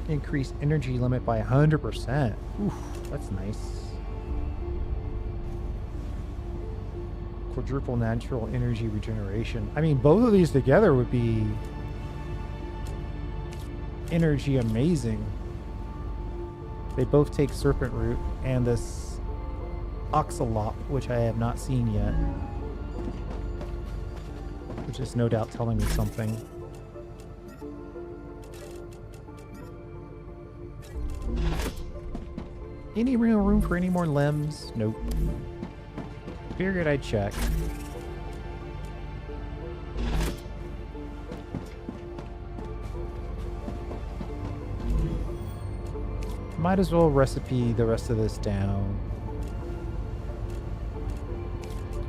Speaker 2: Increase energy limit by 100%. Oof, that's nice. Quadruple natural energy regeneration. I mean, both of these together would be energy amazing. They both take serpent root and this oxalop, which I have not seen yet, which is no doubt telling me something. Any real room for any more limbs? Nope. Figured I'd check. Might as well recipe the rest of this down.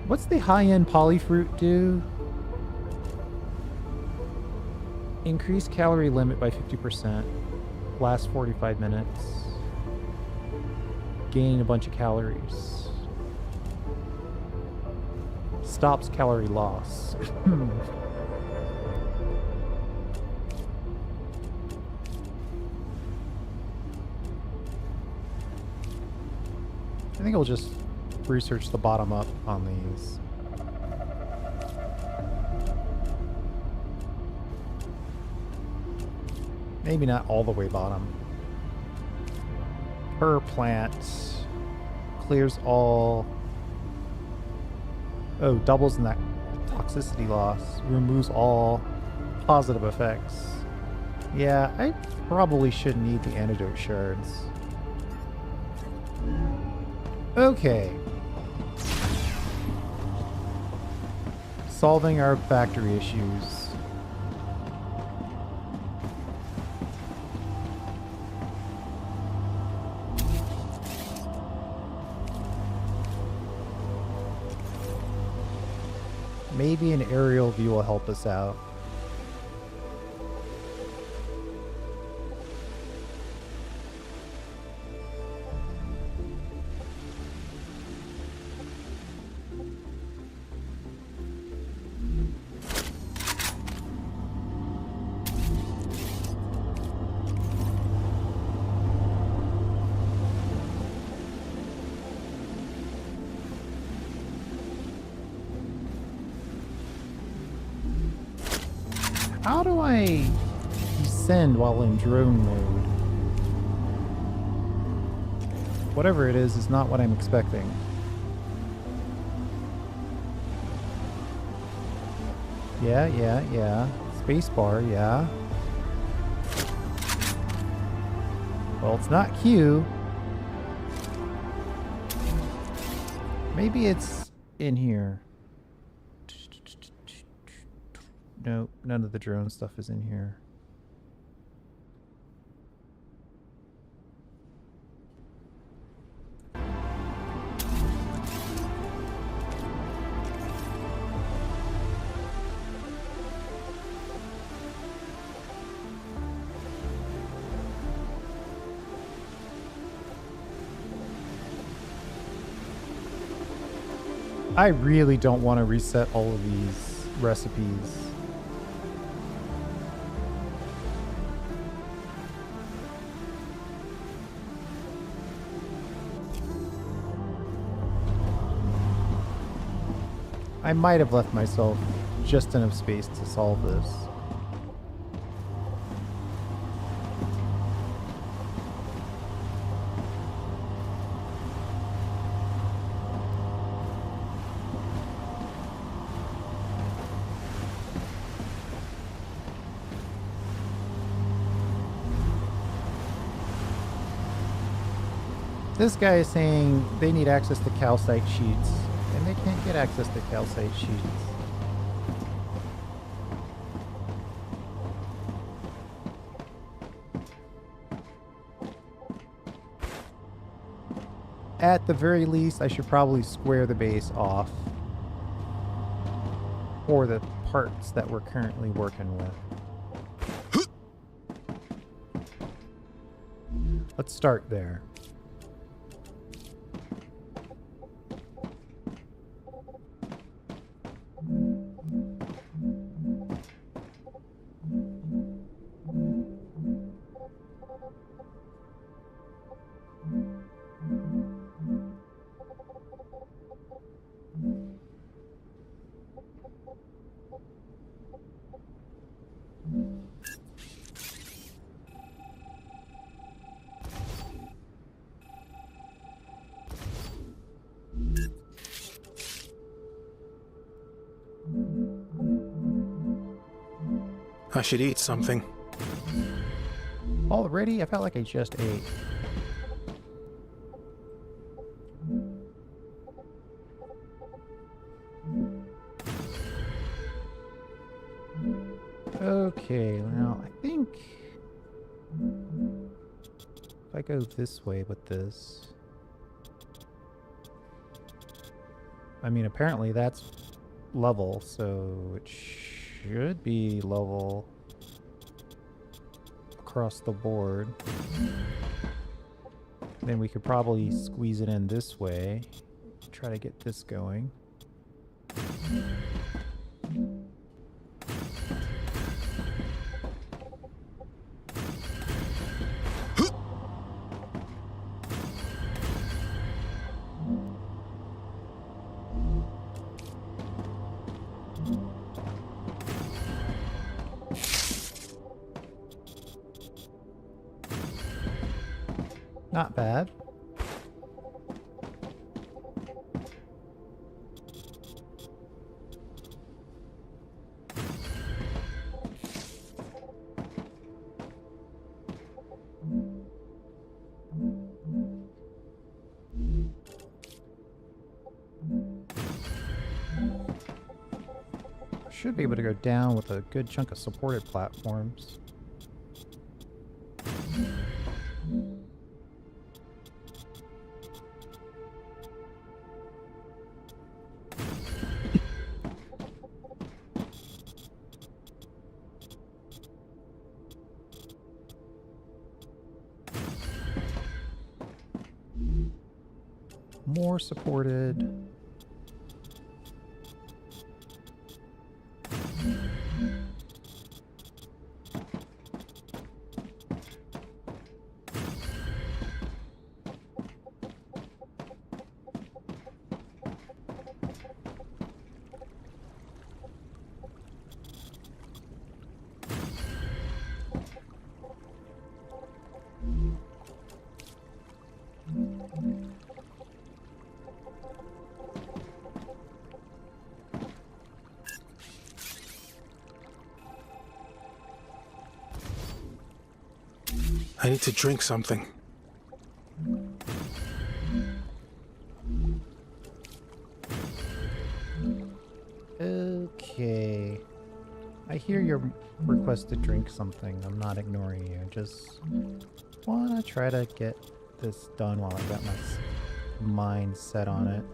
Speaker 2: What's the high-end polyfruit do? Increase calorie limit by 50%. Last 45 minutes. Gain a bunch of calories. Stops calorie loss. I think I'll just research the bottom up on these. Maybe not all the way bottom. Per plant. Clears all. Oh, doubles in that toxicity loss. Removes all positive effects. Yeah, I probably shouldn't need the antidote shards. Okay. Solving our factory issues. Maybe an aerial view will help us out. How do I descend while in drone mode? Whatever it is not what I'm expecting. Yeah. Spacebar, yeah. Well, it's not Q. Maybe it's in here. Nope, none of the drone stuff is in here. I really don't want to reset all of these recipes. I might have left myself just enough space to solve this. This guy is saying they need access to calcite sheets, and they can't get access to calcite sheets. At the very least, I should probably square the base off for the parts that we're currently working with. Let's start there.
Speaker 4: I should eat something.
Speaker 2: Already? I felt like I just ate. Okay, well, I think if I go this way with this, I mean, apparently that's level, so it should be level across the board. Then we could probably squeeze it in this way. Try to get this going. Not bad. Should be able to go down with a good chunk of supported platforms. More supported.
Speaker 4: I need to drink something.
Speaker 2: Okay. I hear your request to drink something. I'm not ignoring you. Just want to try to get this done while I got my mind set on it.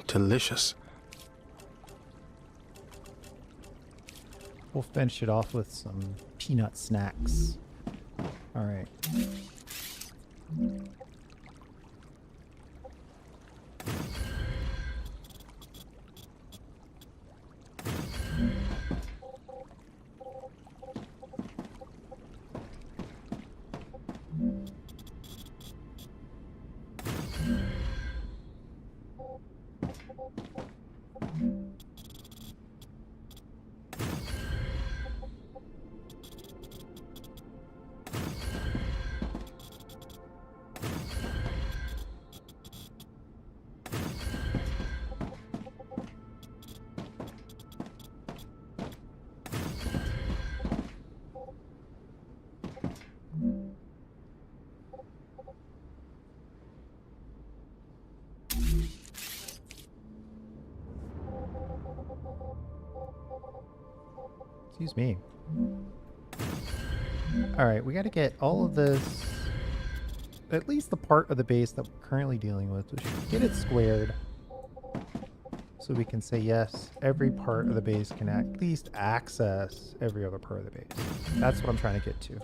Speaker 4: Delicious.
Speaker 2: We'll finish it off with some peanut snacks. All right. Excuse me. Alright, we got to get all of this, at least the part of the base that we're currently dealing with. We should get it squared so we can say yes, every part of the base can at least access every other part of the base. That's what I'm trying to get to.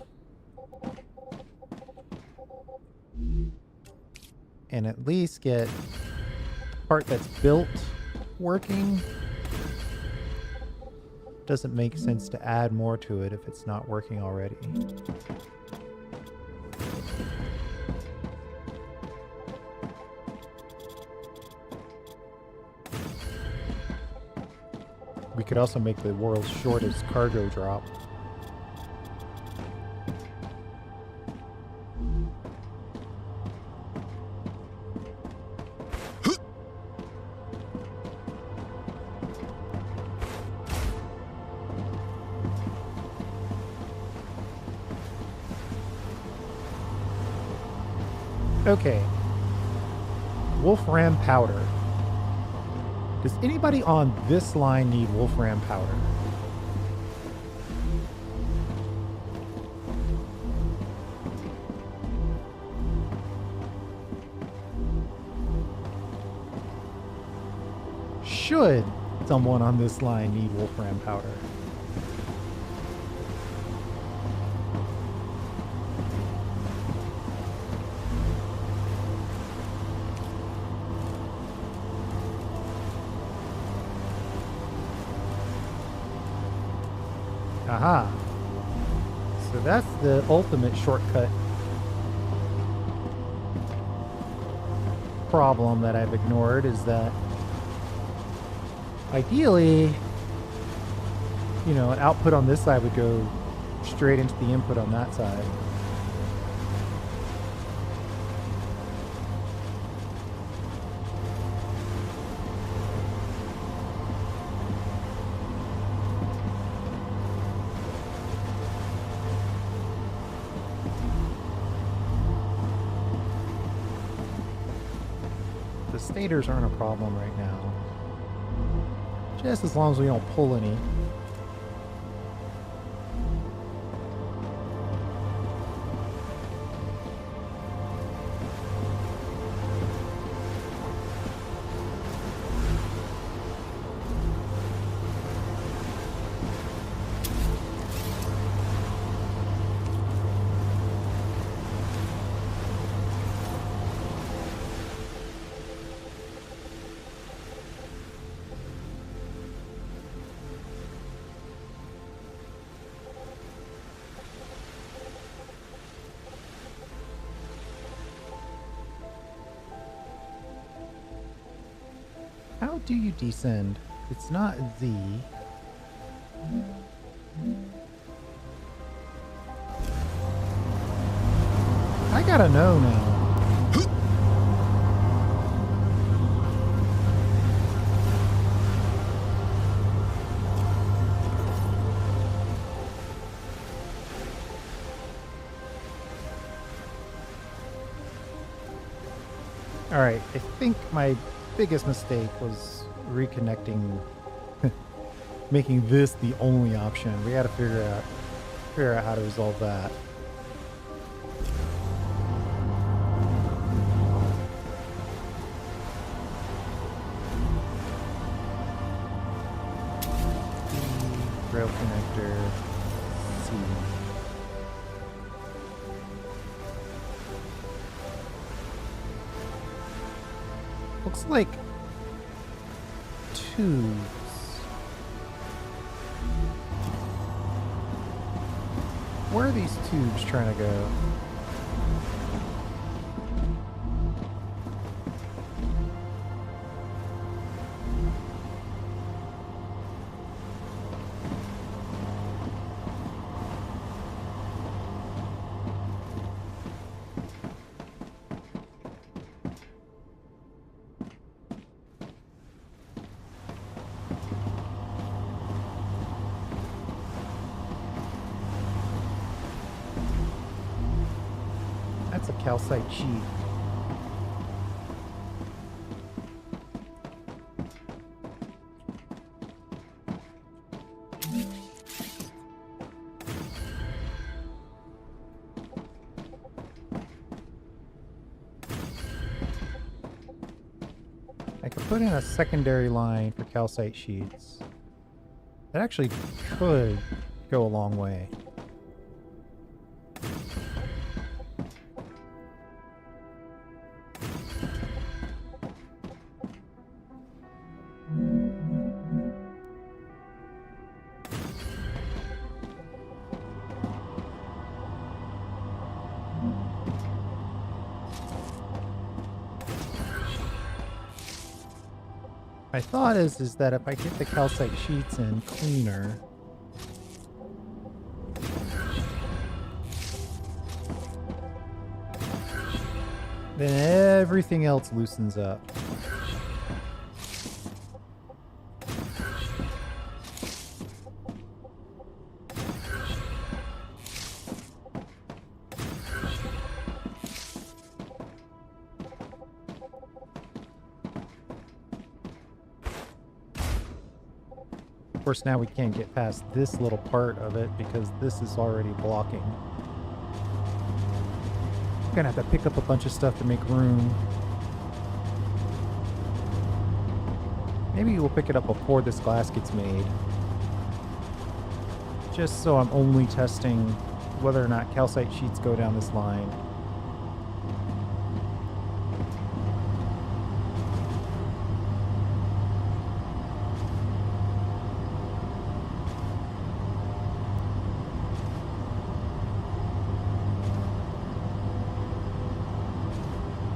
Speaker 2: And at least get the part that's built working. Doesn't make sense to add more to it if it's not working already. We could also make the world's shortest cargo drop. Okay. Wolfram powder. Does anybody on this line need wolfram powder? Should someone on this line need wolfram powder? Aha. So that's the ultimate shortcut problem that I've ignored, is that ideally, you know, an output on this side would go straight into the input on that side. The stators aren't a problem right now. Just as long as we don't pull any. How do you descend? It's not Z. I gotta know now. Alright, I think my biggest mistake was reconnecting, making this the only option. We gotta figure out how to resolve that. Rail connector, C. Looks like tubes. Where are these tubes trying to go? That's a calcite sheet. I could put in a secondary line for calcite sheets. That actually could go a long way. My thought is that if I get the calcite sheets in cleaner, then everything else loosens up. Of course, now we can't get past this little part of it because this is already blocking. I'm gonna have to pick up a bunch of stuff to make room. Maybe we'll pick it up before this glass gets made. Just so I'm only testing whether or not calcite sheets go down this line.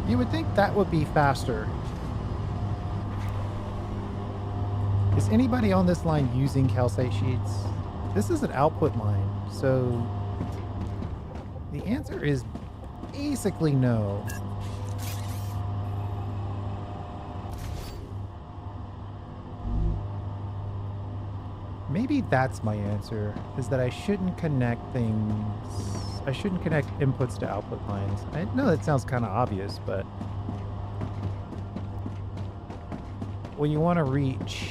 Speaker 2: You would think that would be faster. Is anybody on this line using calcite sheets? This is an output line, so the answer is basically no. Maybe that's my answer, is that I shouldn't connect things. I shouldn't connect inputs to output lines. I know that sounds kind of obvious, but when you want to reach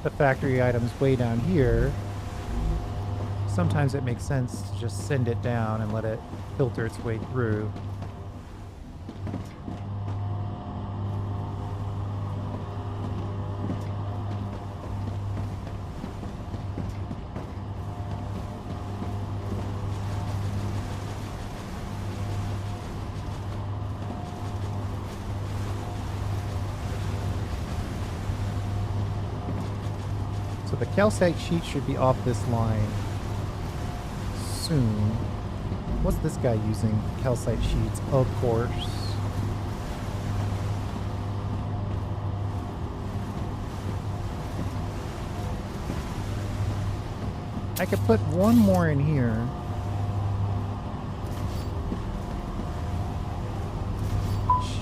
Speaker 2: the factory items way down here, sometimes it makes sense to just send it down and let it filter its way through. So the calcite sheet should be off this line soon. What's this guy using? Calcite sheets, of course. I could put one more in here.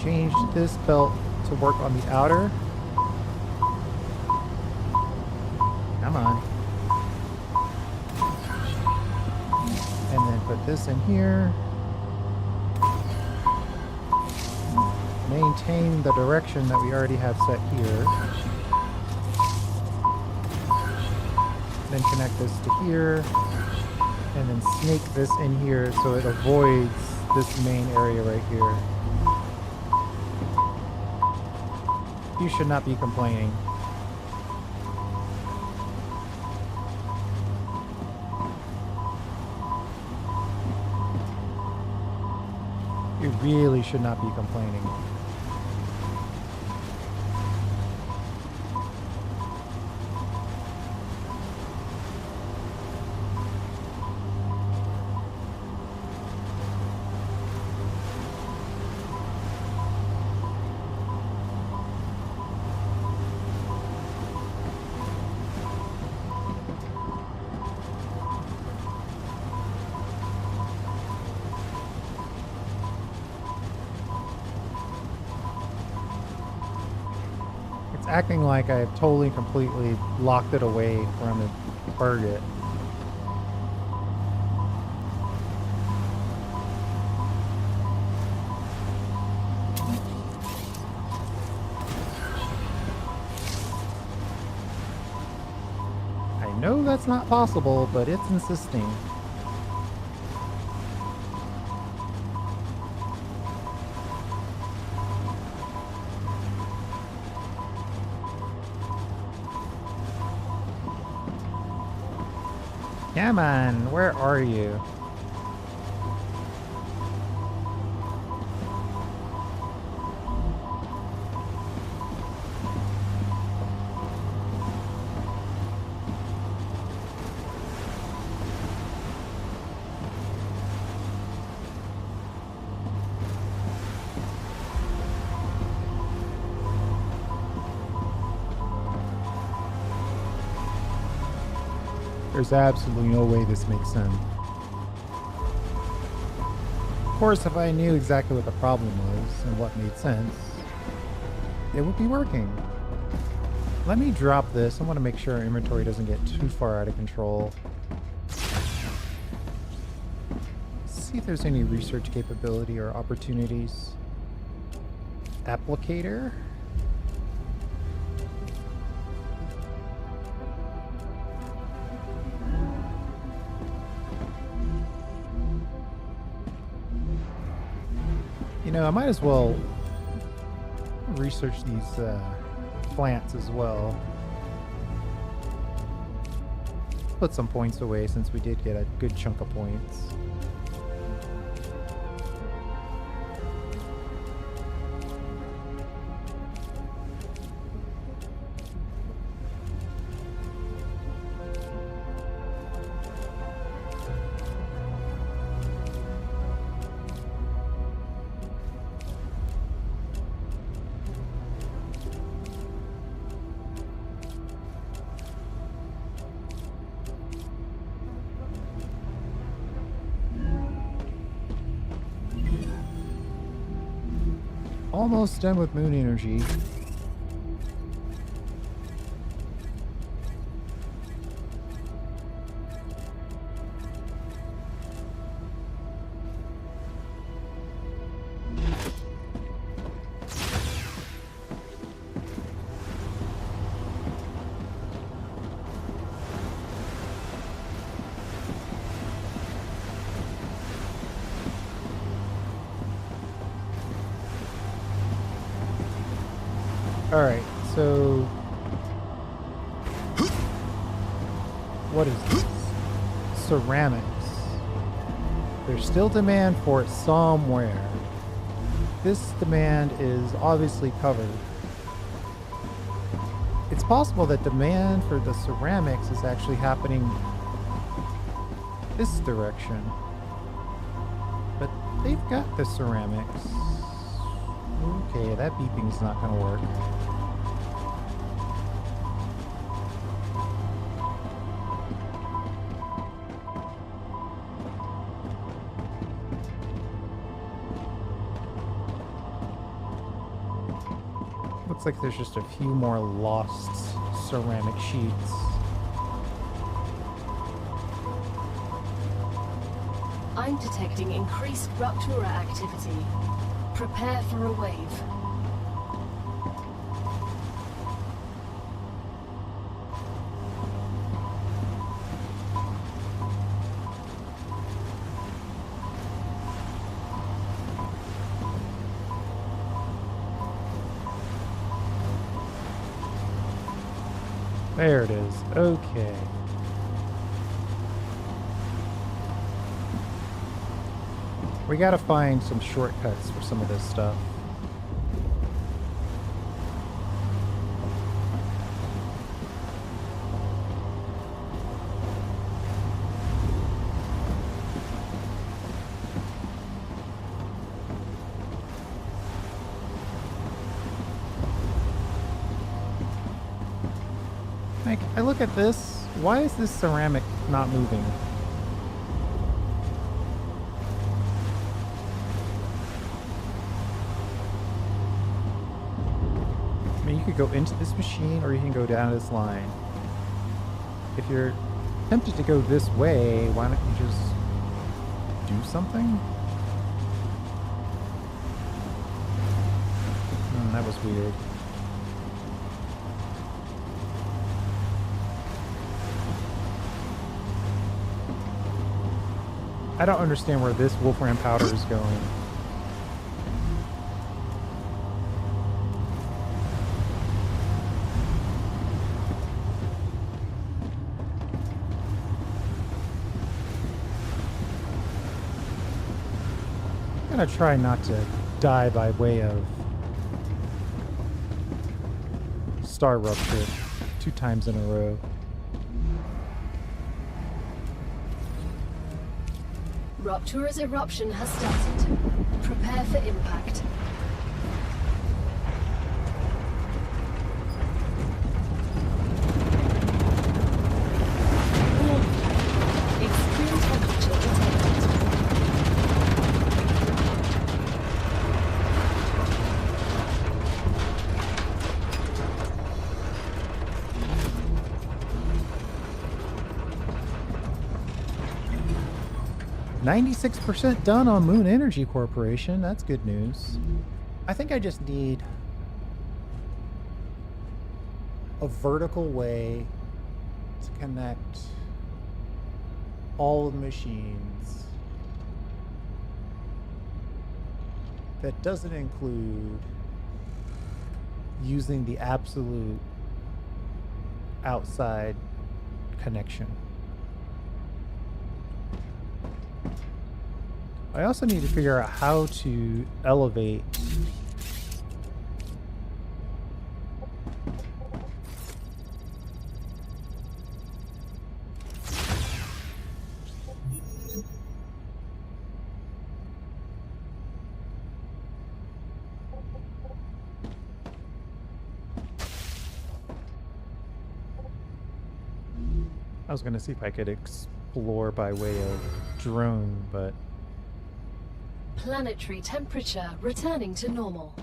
Speaker 2: Change this belt to work on the outer. Come on. And then put this in here. Maintain the direction that we already have set here. Then connect this to here. And then snake this in here so it avoids this main area right here. You should not be complaining. You really should not be complaining. Acting like I've totally, completely locked it away from the target. I know that's not possible, but it's insisting. Come on, where are you? There's absolutely no way this makes sense. Of course, if I knew exactly what the problem was and what made sense, it would be working. Let me drop this. I want to make sure our inventory doesn't get too far out of control. See if there's any research capability or opportunities. Applicator. You know, I might as well research these plants as well. Put some points away since we did get a good chunk of points. Almost done with moon energy. Alright, so what is this? Ceramics. There's still demand for it somewhere. This demand is obviously covered. It's possible that demand for the ceramics is actually happening this direction. But they've got the ceramics. Okay, that beeping's not gonna work. Looks like there's just a few more lost ceramic sheets.
Speaker 3: I'm detecting increased Ruptura activity. Prepare for a wave.
Speaker 2: There it is. Okay. We gotta find some shortcuts for some of this stuff. Like, I look at this. Why is this ceramic not moving? I mean, you could go into this machine or you can go down this line. If you're tempted to go this way, why don't you just do something? That was weird. I don't understand where this wolfram powder is going. I'm gonna try not to die by way of StarRupture 2 times in a row.
Speaker 3: Ruptura's eruption has started. Prepare for impact. Extreme temperature detected.
Speaker 2: %done on Moon Energy Corporation. That's good news. I think I just need a vertical way to connect all of the machines that doesn't include using the absolute outside connection. I also need to figure out how to elevate I was going to see if I could explore by way of drone, but
Speaker 3: Planetary temperature returning to normal.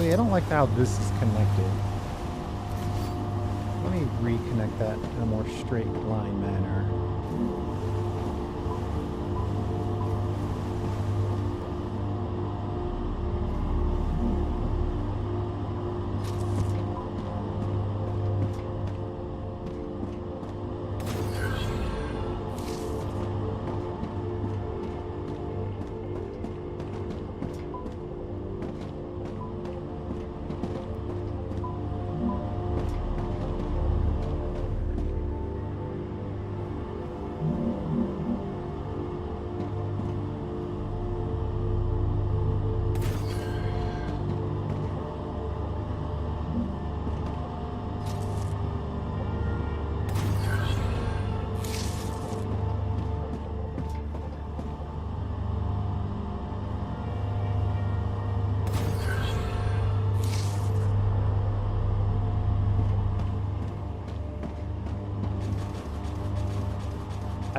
Speaker 2: actually I don't like how this is connected. Let me reconnect that in a more straight line manner.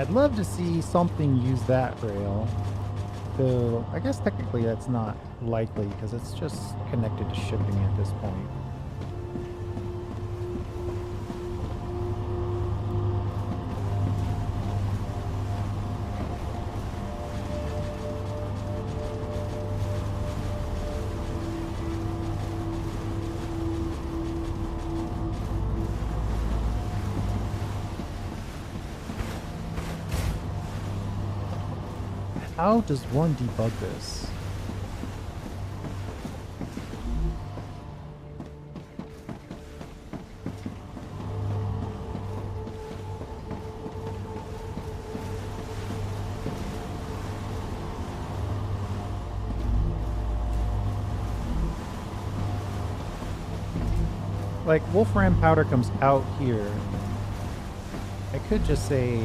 Speaker 2: I'd love to see something use that rail, though I guess technically that's not likely because it's just connected to shipping at this point. How does one debug this? Like, wolfram powder comes out here. I could just say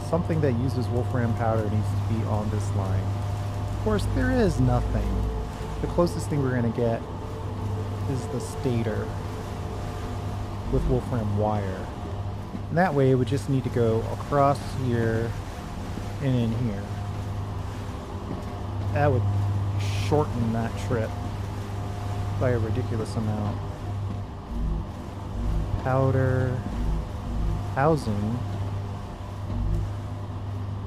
Speaker 2: something that uses wolfram powder needs to be on this line. Of course, there is nothing. The closest thing we're going to get is the stator with wolfram wire. And that way it would just need to go across here and in here. That would shorten that trip by a ridiculous amount. Powder housing.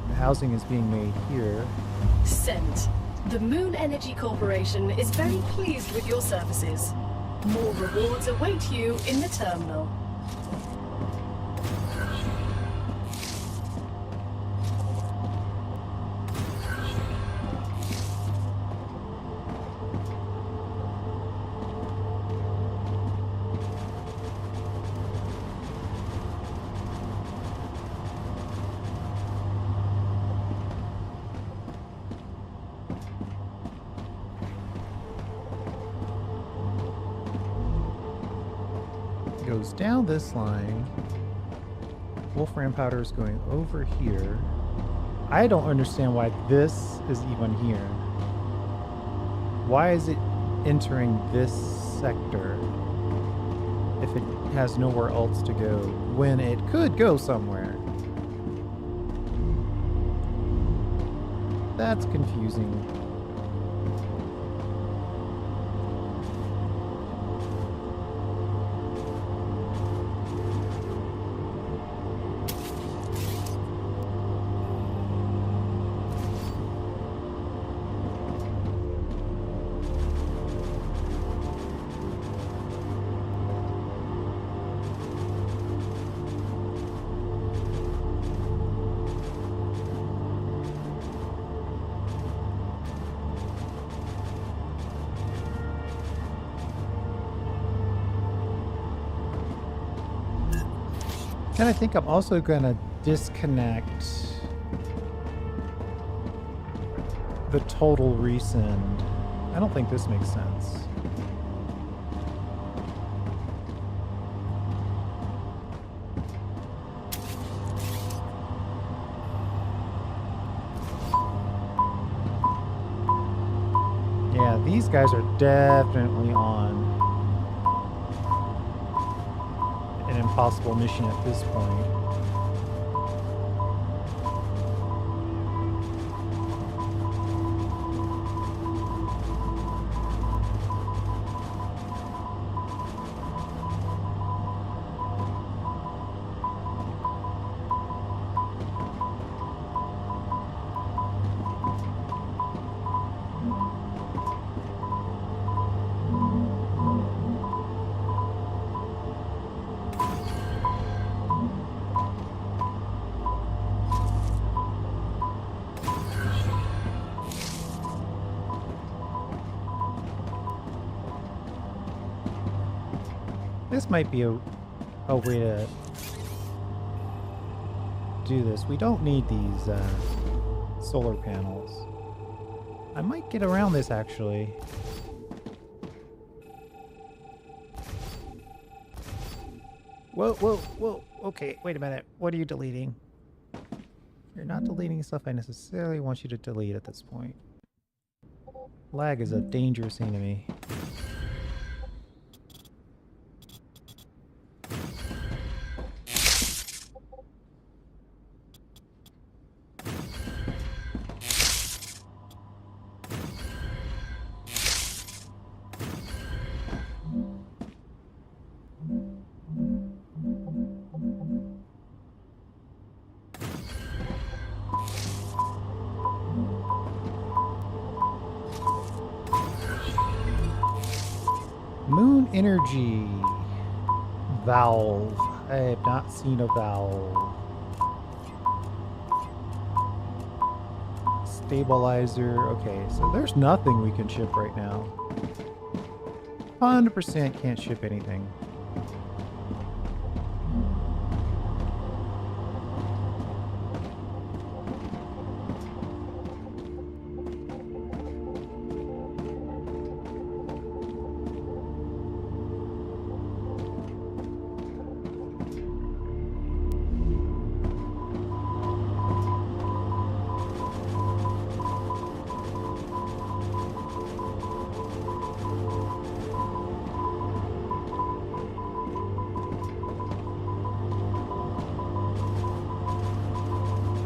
Speaker 2: The housing is being made here.
Speaker 3: Sent. The Moon Energy Corporation is very pleased with your services. More rewards await you in the terminal.
Speaker 2: goes down this line. Wolfram powder is going over here. I don't understand why this is even here. Why is it entering this sector if it has nowhere else to go when it could go somewhere? That's confusing. And I think I'm also going to disconnect the total resend. I don't think this makes sense. Yeah, these guys are definitely on an impossible mission at this point. This might be a way to do this. We don't need these solar panels. I might get around this actually. Whoa, whoa, whoa. Okay, wait a minute. What are you deleting? You're not deleting stuff I necessarily want you to delete at this point. Lag is a dangerous enemy. Moon energy valve. I have not seen a valve. Stabilizer. Okay, so there's nothing we can ship right now. 100% can't ship anything.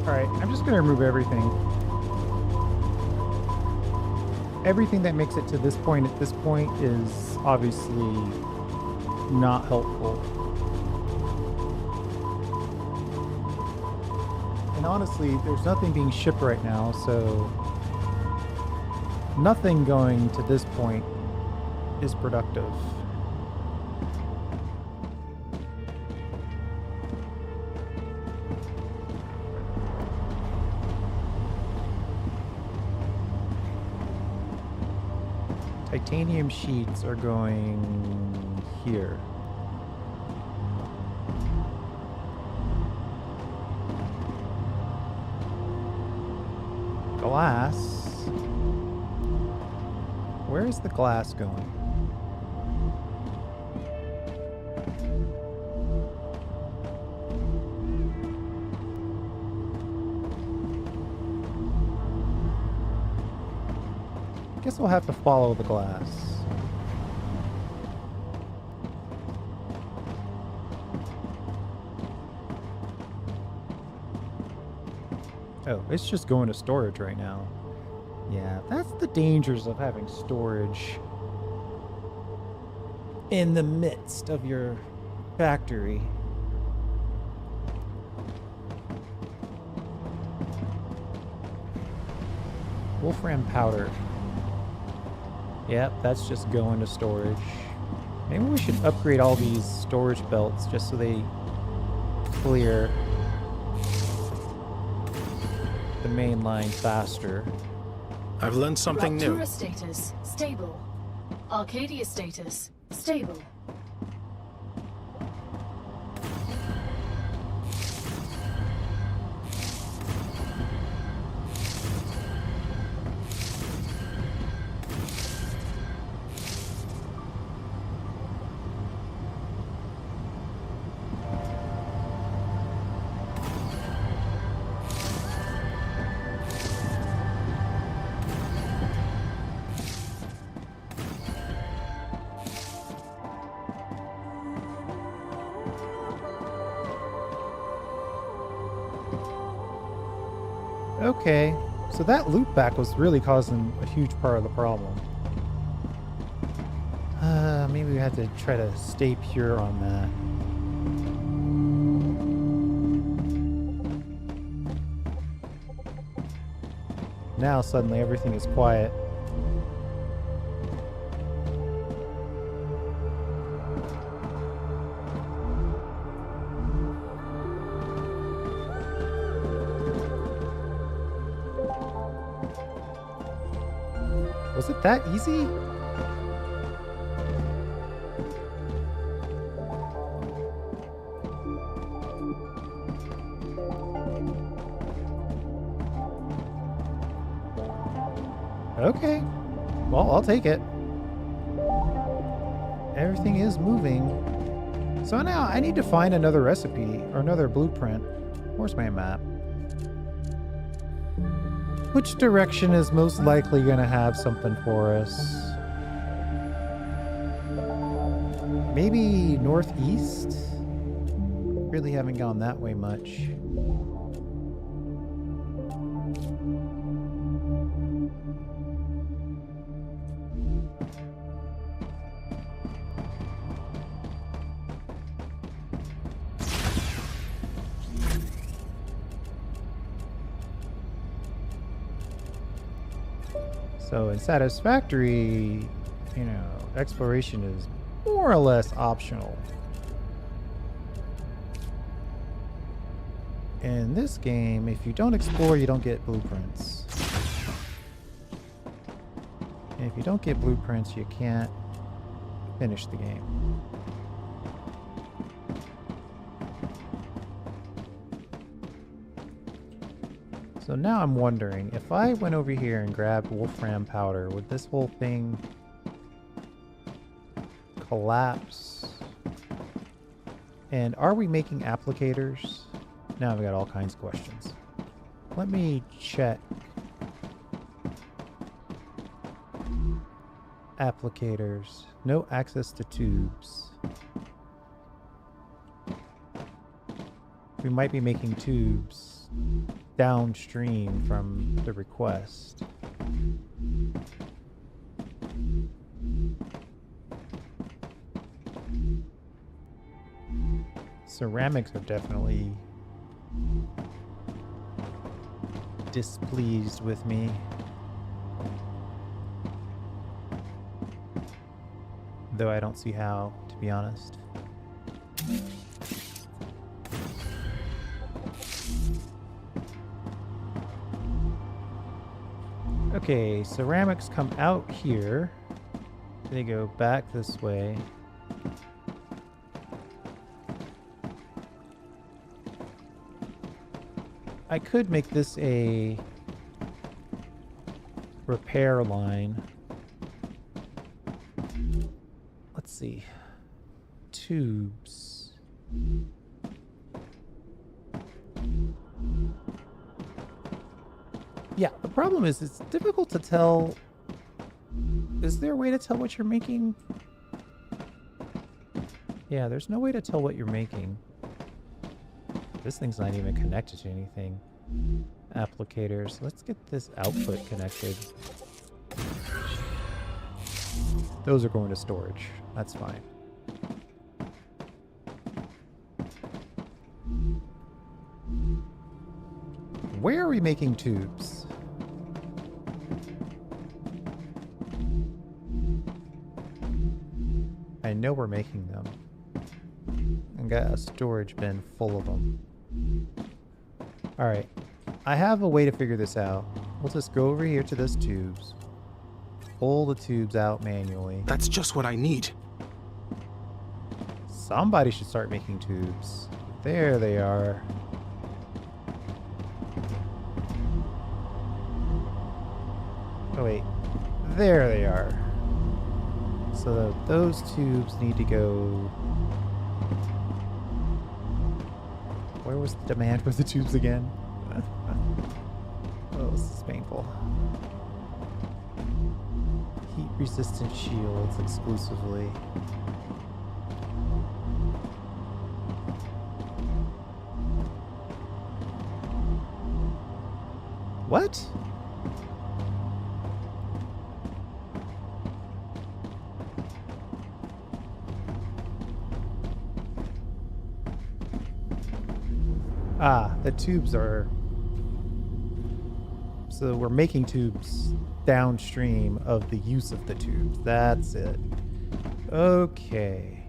Speaker 2: Alright, I'm just going to remove everything. Everything that makes it to this point at this point is obviously not helpful. And honestly, there's nothing being shipped right now, so nothing going to this point is productive. Titanium sheets are going here. Glass. Where is the glass going? Guess we'll have to follow the glass. Oh, it's just going to storage right now. Yeah, that's the dangers of having storage in the midst of your factory. Wolfram powder. Yep, that's just going to storage. Maybe we should upgrade all these storage belts just so they clear the main line faster.
Speaker 4: I've learned something new.
Speaker 3: Ruptura status stable. Arcadia status stable.
Speaker 2: Okay, so that loopback was really causing a huge part of the problem. Maybe we have to try to stay pure on that. Now suddenly everything is quiet. Was it that easy? Okay. Well, I'll take it. Everything is moving. So now I need to find another recipe or another blueprint. Where's my map? Which direction is most likely going to have something for us? Maybe northeast? Really haven't gone that way much. So in Satisfactory, you know, exploration is more or less optional. In this game, if you don't explore, you don't get blueprints. And if you don't get blueprints, you can't finish the game. So now I'm wondering, if I went over here and grabbed Wolfram powder, would this whole thing collapse? And are we making applicators? Now I've got all kinds of questions. Let me check. Applicators. No access to tubes. We might be making tubes downstream from the request. Ceramics are definitely displeased with me. Though I don't see how, to be honest. Okay, ceramics come out here. They go back this way. I could make this a repair line. Let's see. Tubes. Yeah, the problem is it's difficult to tell Is there a way to tell what you're making? Yeah, there's no way to tell what you're making. This thing's not even connected to anything. Applicators. Let's get this output connected. Those are going to storage. That's fine. Where are we making tubes? I know we're making them. I got a storage bin full of them. Alright. I have a way to figure this out. We'll just go over here to those tubes. Pull the tubes out manually.
Speaker 4: That's just what I need.
Speaker 2: Somebody should start making tubes. There they are. Oh wait. There they are. So those tubes need to go... Where was the demand for the tubes again? Oh, this is painful. Heat-resistant shields exclusively. What? Ah, the tubes are... So we're making tubes downstream of the use of the tubes. That's it. Okay.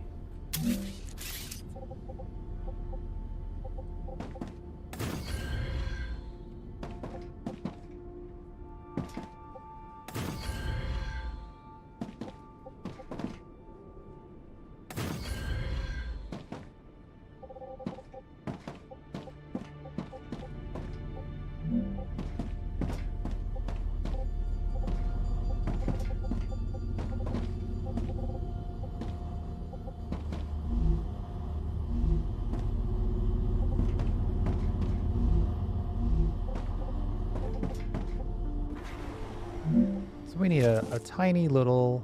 Speaker 2: So we need a tiny little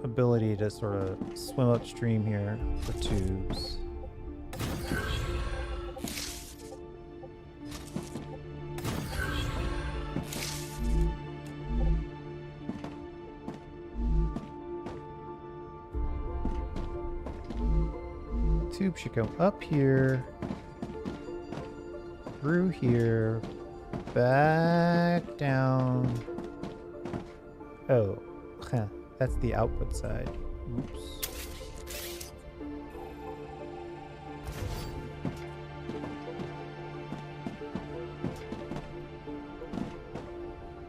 Speaker 2: ability to sort of swim upstream here for tubes. Tube should go up here, through here, back down. Oh, huh, that's the output side. Oops.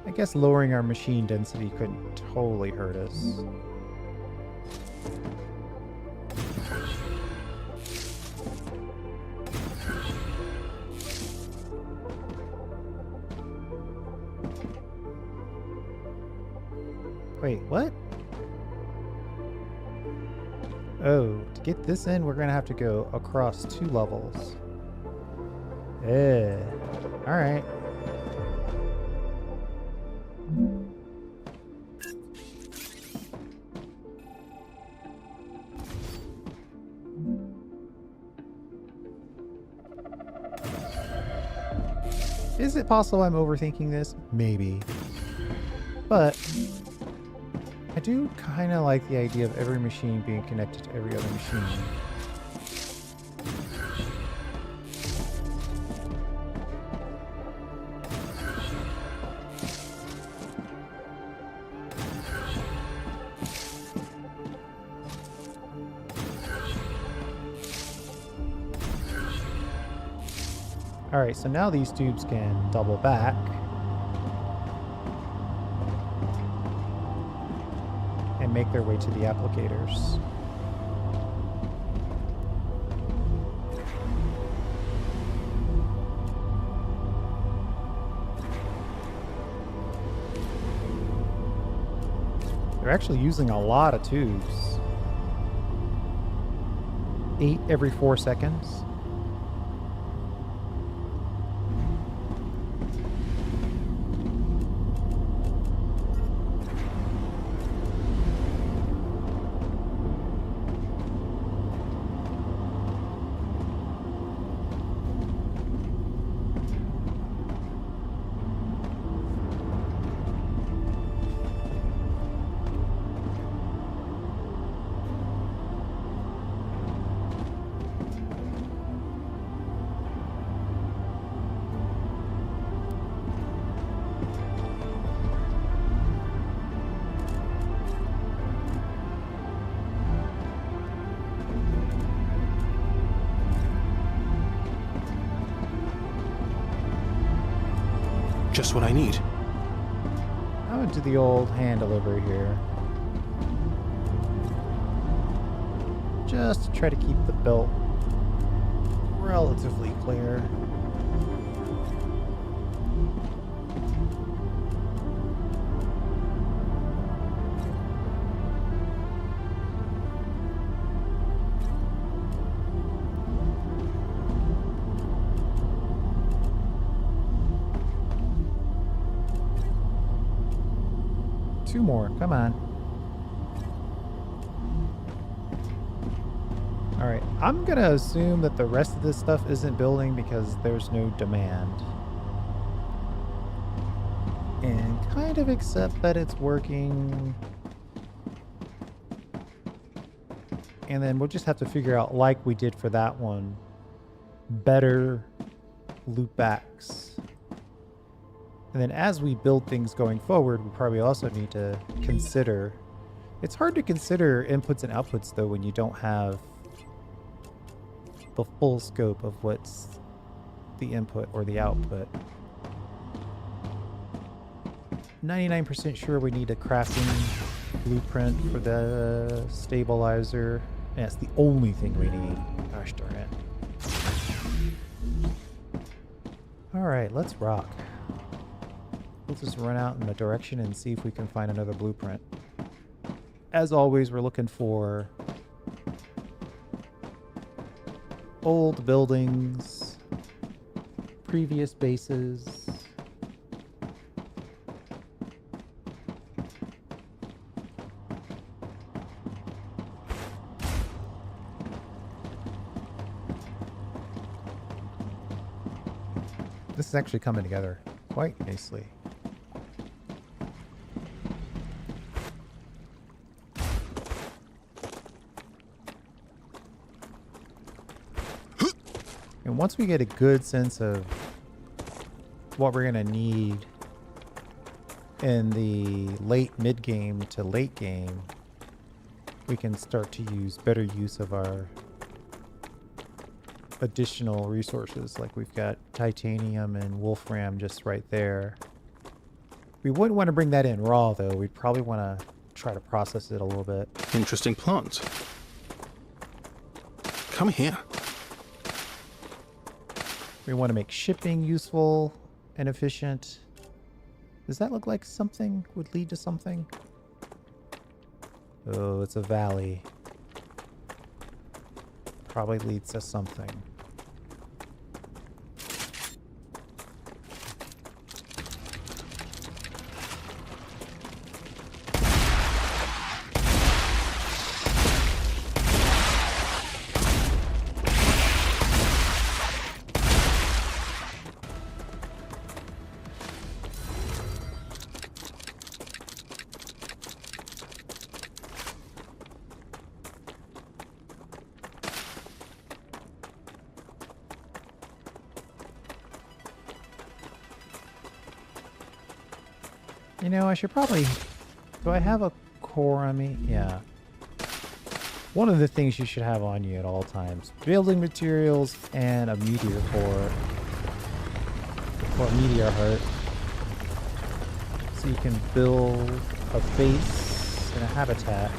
Speaker 2: I guess lowering our machine density couldn't totally hurt us. Wait, what? Oh, to get this in, we're gonna have to go across 2 levels. Alright. Is it possible I'm overthinking this? Maybe. But I do kind of like the idea of every machine being connected to every other machine. Alright, so now these tubes can double back. And make their way to the applicators. They're actually using a lot of tubes. 8 every 4 seconds.
Speaker 4: Just what I need.
Speaker 2: I went to the old hand delivery here. Just to try to keep the belt relatively clear. Two more, come on. Alright, I'm gonna assume that the rest of this stuff isn't building because there's no demand. And kind of accept that it's working. And then we'll just have to figure out, like we did for that one, better loopbacks. And then as we build things going forward, we probably also need to consider... It's hard to consider inputs and outputs, though, when you don't have the full scope of what's the input or the output. 99% sure we need a crafting blueprint for the stabilizer. And that's the only thing we need. Gosh darn it. Alright, let's rock. We'll just run out in a direction and see if we can find another blueprint. As always, we're looking for old buildings, previous bases. This is actually coming together quite nicely. And once we get a good sense of what we're going to need in the late mid-game to late game, we can start to use better use of our additional resources. Like we've got titanium and wolfram just right there. We wouldn't want to bring that in raw, though. We'd probably want to try to process it a little bit.
Speaker 4: Interesting plant. Come here.
Speaker 2: We want to make shipping useful and efficient. Does that look like something would lead to something? Oh, it's a valley. Probably leads to something. You know, I should probably... Do I have a core on me? Yeah. One of the things you should have on you at all times. Building materials and a meteor core. Or a meteor heart. So you can build a base and a habitat.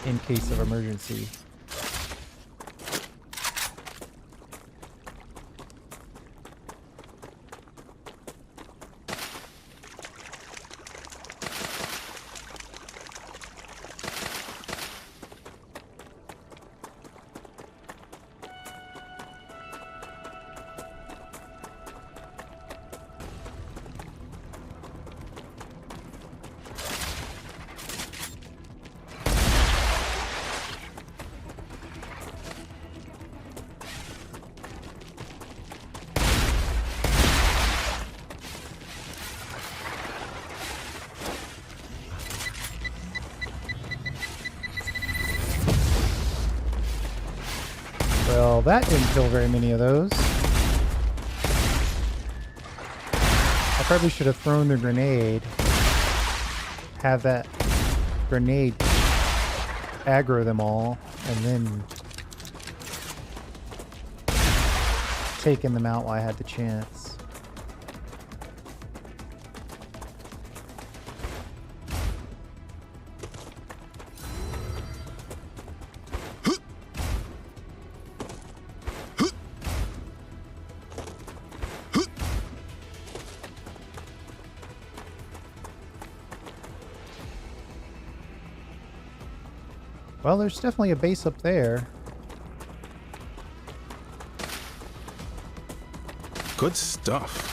Speaker 2: In case of emergency. Well, that didn't kill very many of those. I probably should have thrown the grenade. Have that grenade aggro them all, and then taken them out while I had the chance. Well, there's definitely a base up there.
Speaker 4: Good stuff.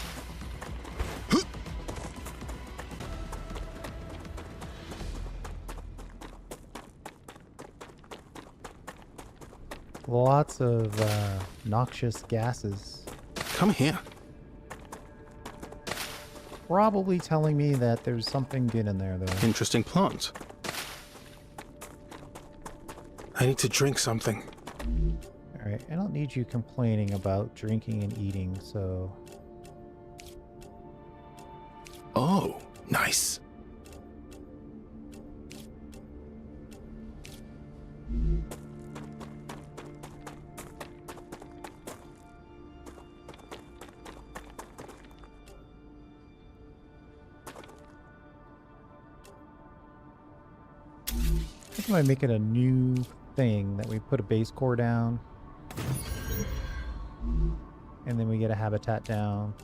Speaker 2: Lots of noxious gases.
Speaker 4: Come here.
Speaker 2: Probably telling me that there's something good in there, though.
Speaker 4: Interesting plant. I need to drink something.
Speaker 2: Alright, I don't need you complaining about drinking and eating, so...
Speaker 4: Oh, nice.
Speaker 2: I think I might make it a new thing that we put a base core down. And then we get a habitat down.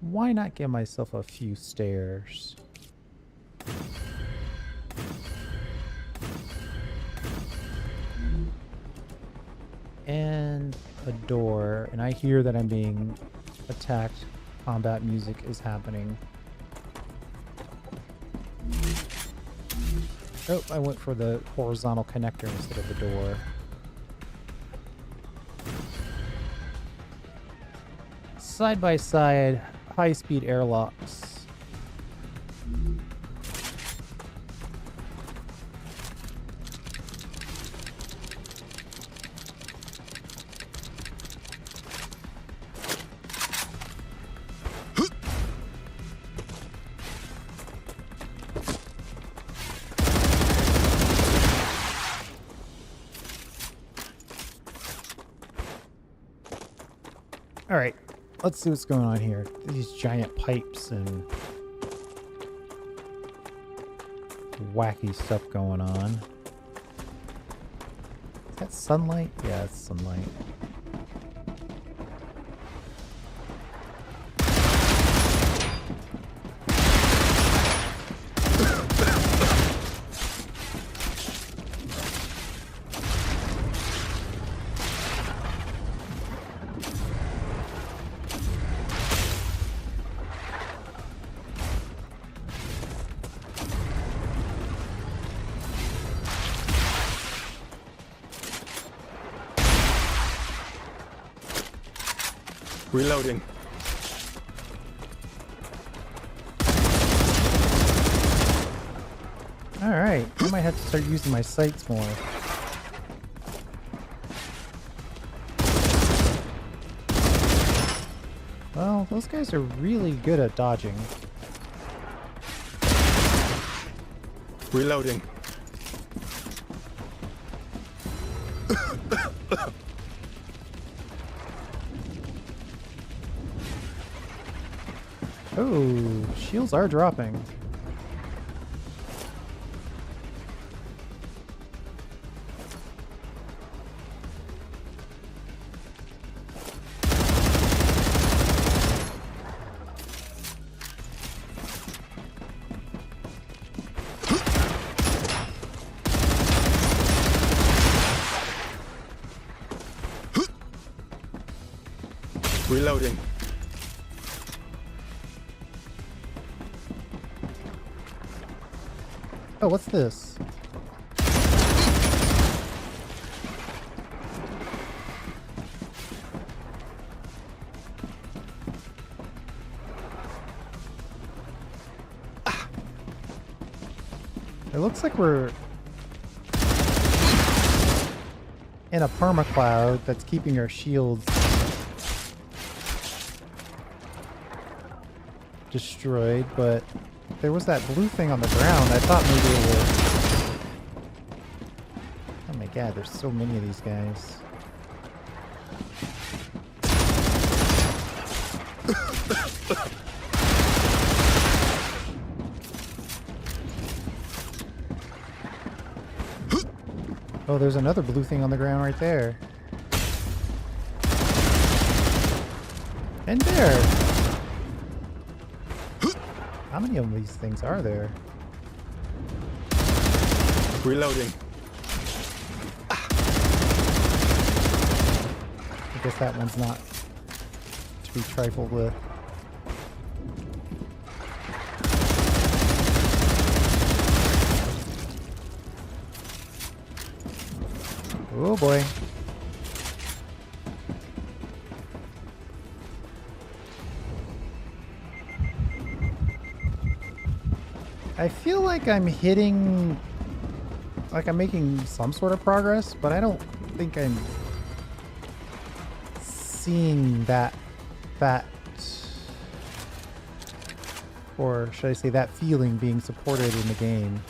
Speaker 2: Why not give myself a few stairs? And a door, and I hear that I'm being attacked. Combat music is happening. Oh, I went for the horizontal connector instead of the door. Side by side, high-speed airlocks. All right, let's see what's going on here. These giant pipes and wacky stuff going on. Is that sunlight? Yeah, it's sunlight.
Speaker 4: Reloading.
Speaker 2: Alright, I might have to start using my sights more. Well, those guys are really good at dodging.
Speaker 4: Reloading.
Speaker 2: Oh, shields are dropping.
Speaker 4: Reloading.
Speaker 2: Oh, what's this? It looks like we're in a permacloud that's keeping our shields destroyed, but there was that blue thing on the ground. I thought maybe it would... Oh my god, there's so many of these guys. Oh, there's another blue thing on the ground right there. And there! How many of these things are there?
Speaker 4: Reloading.
Speaker 2: I guess that one's not to be trifled with. Oh boy. I feel like I'm hitting, like I'm making some sort of progress, but I don't think I'm seeing that, or should I say that feeling being supported in the game.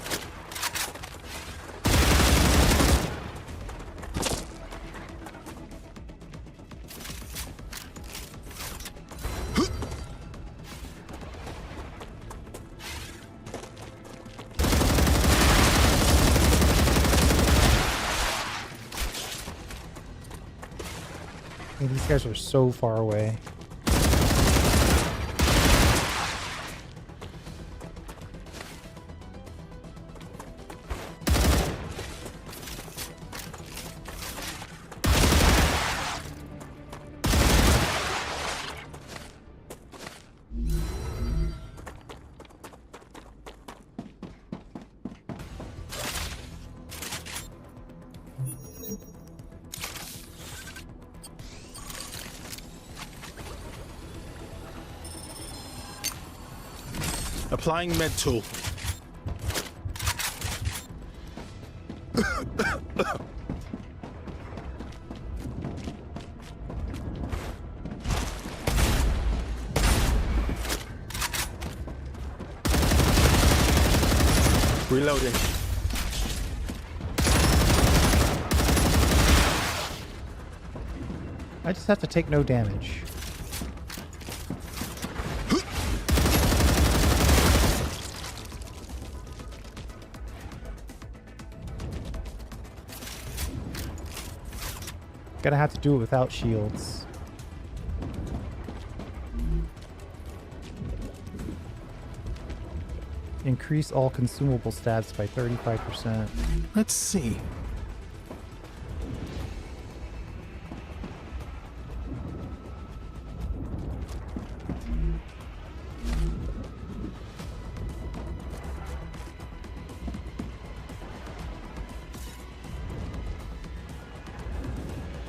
Speaker 2: These guys are so far away.
Speaker 4: Applying med tool. Reloading.
Speaker 2: I just have to take no damage. Gonna have to do it without shields. Increase all consumable stats by 35%.
Speaker 4: Let's see.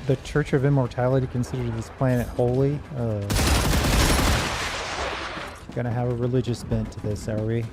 Speaker 2: The Church of Immortality considered this planet holy. Gonna have a religious bent to this, are we?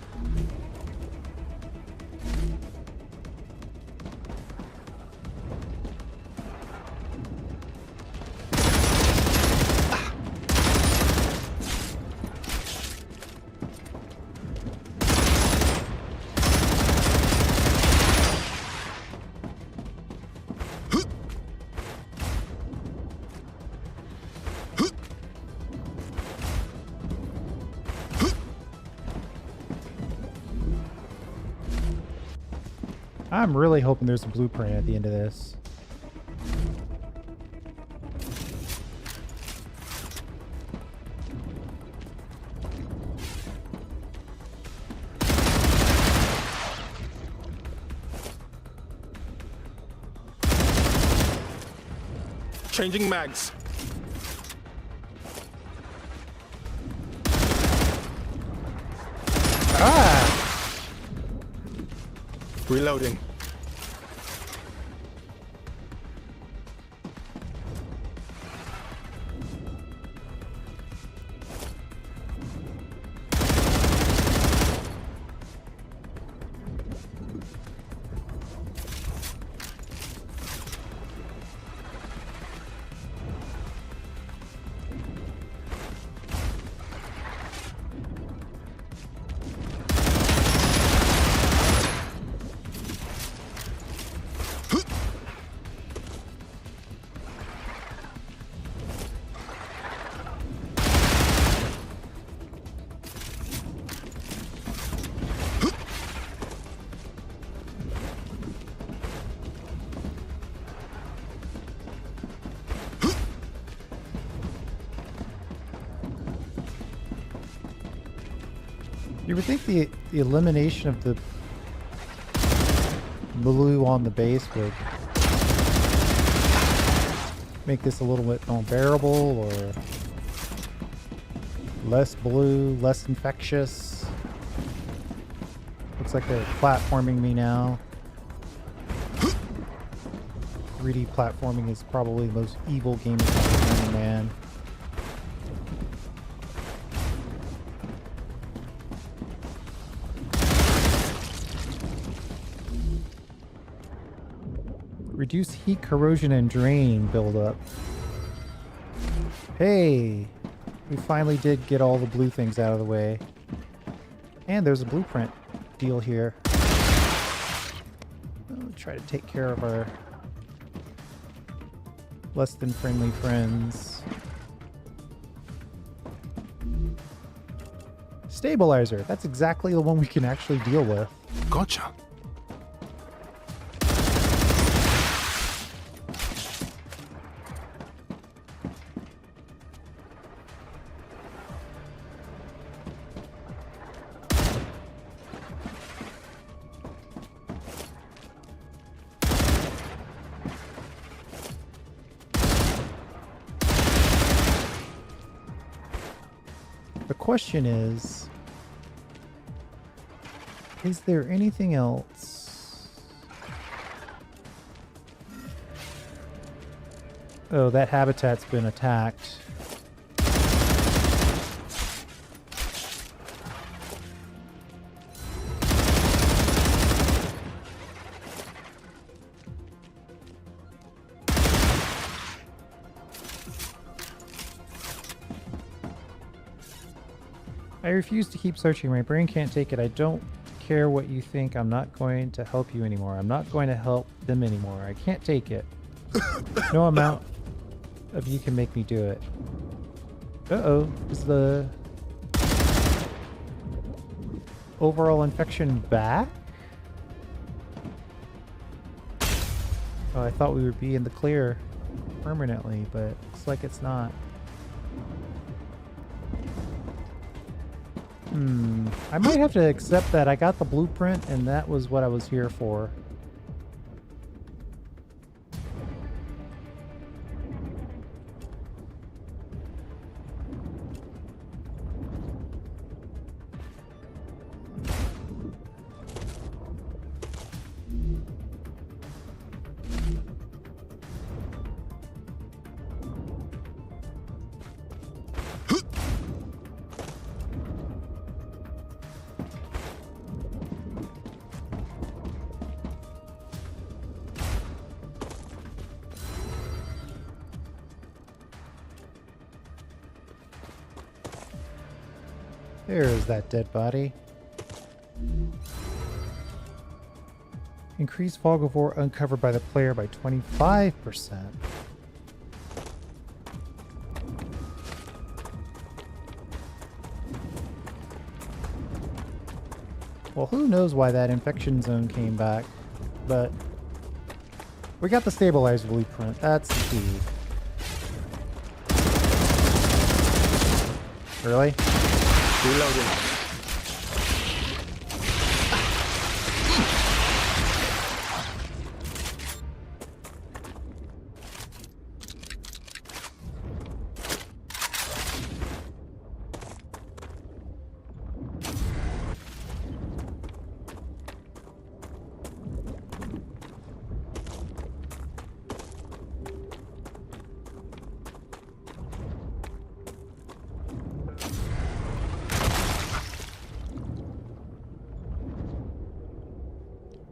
Speaker 2: I'm really hoping there's a blueprint at the end of this.
Speaker 4: Changing mags.
Speaker 2: Ah!
Speaker 4: Reloading.
Speaker 2: You would think the elimination of the blue on the base would make this a little bit more bearable, or less blue, less infectious. Looks like they're platforming me now. 3D platforming is probably the most evil game I've ever seen, man. Reduce heat, corrosion, and drain buildup. Hey! We finally did get all the blue things out of the way. And there's a blueprint deal here. We'll try to take care of our less than friendly friends. Stabilizer. That's exactly the one we can actually deal with.
Speaker 4: Gotcha.
Speaker 2: The question is there anything else? Oh, that habitat's been attacked. I refuse to keep searching. My brain can't take it. I don't care what you think. I'm not going to help you anymore. I'm not going to help them anymore. I can't take it. No amount of you can make me do it. Uh-oh. Is the overall infection back? Oh, I thought we would be in the clear permanently, but looks like it's not. I might have to accept that I got the blueprint and that was what I was here for. There is that dead body. Increase fog of war uncovered by the player by 25%. Well, who knows why that infection zone came back, but we got the stabilized blueprint. That's the key. Really?
Speaker 4: Reloading.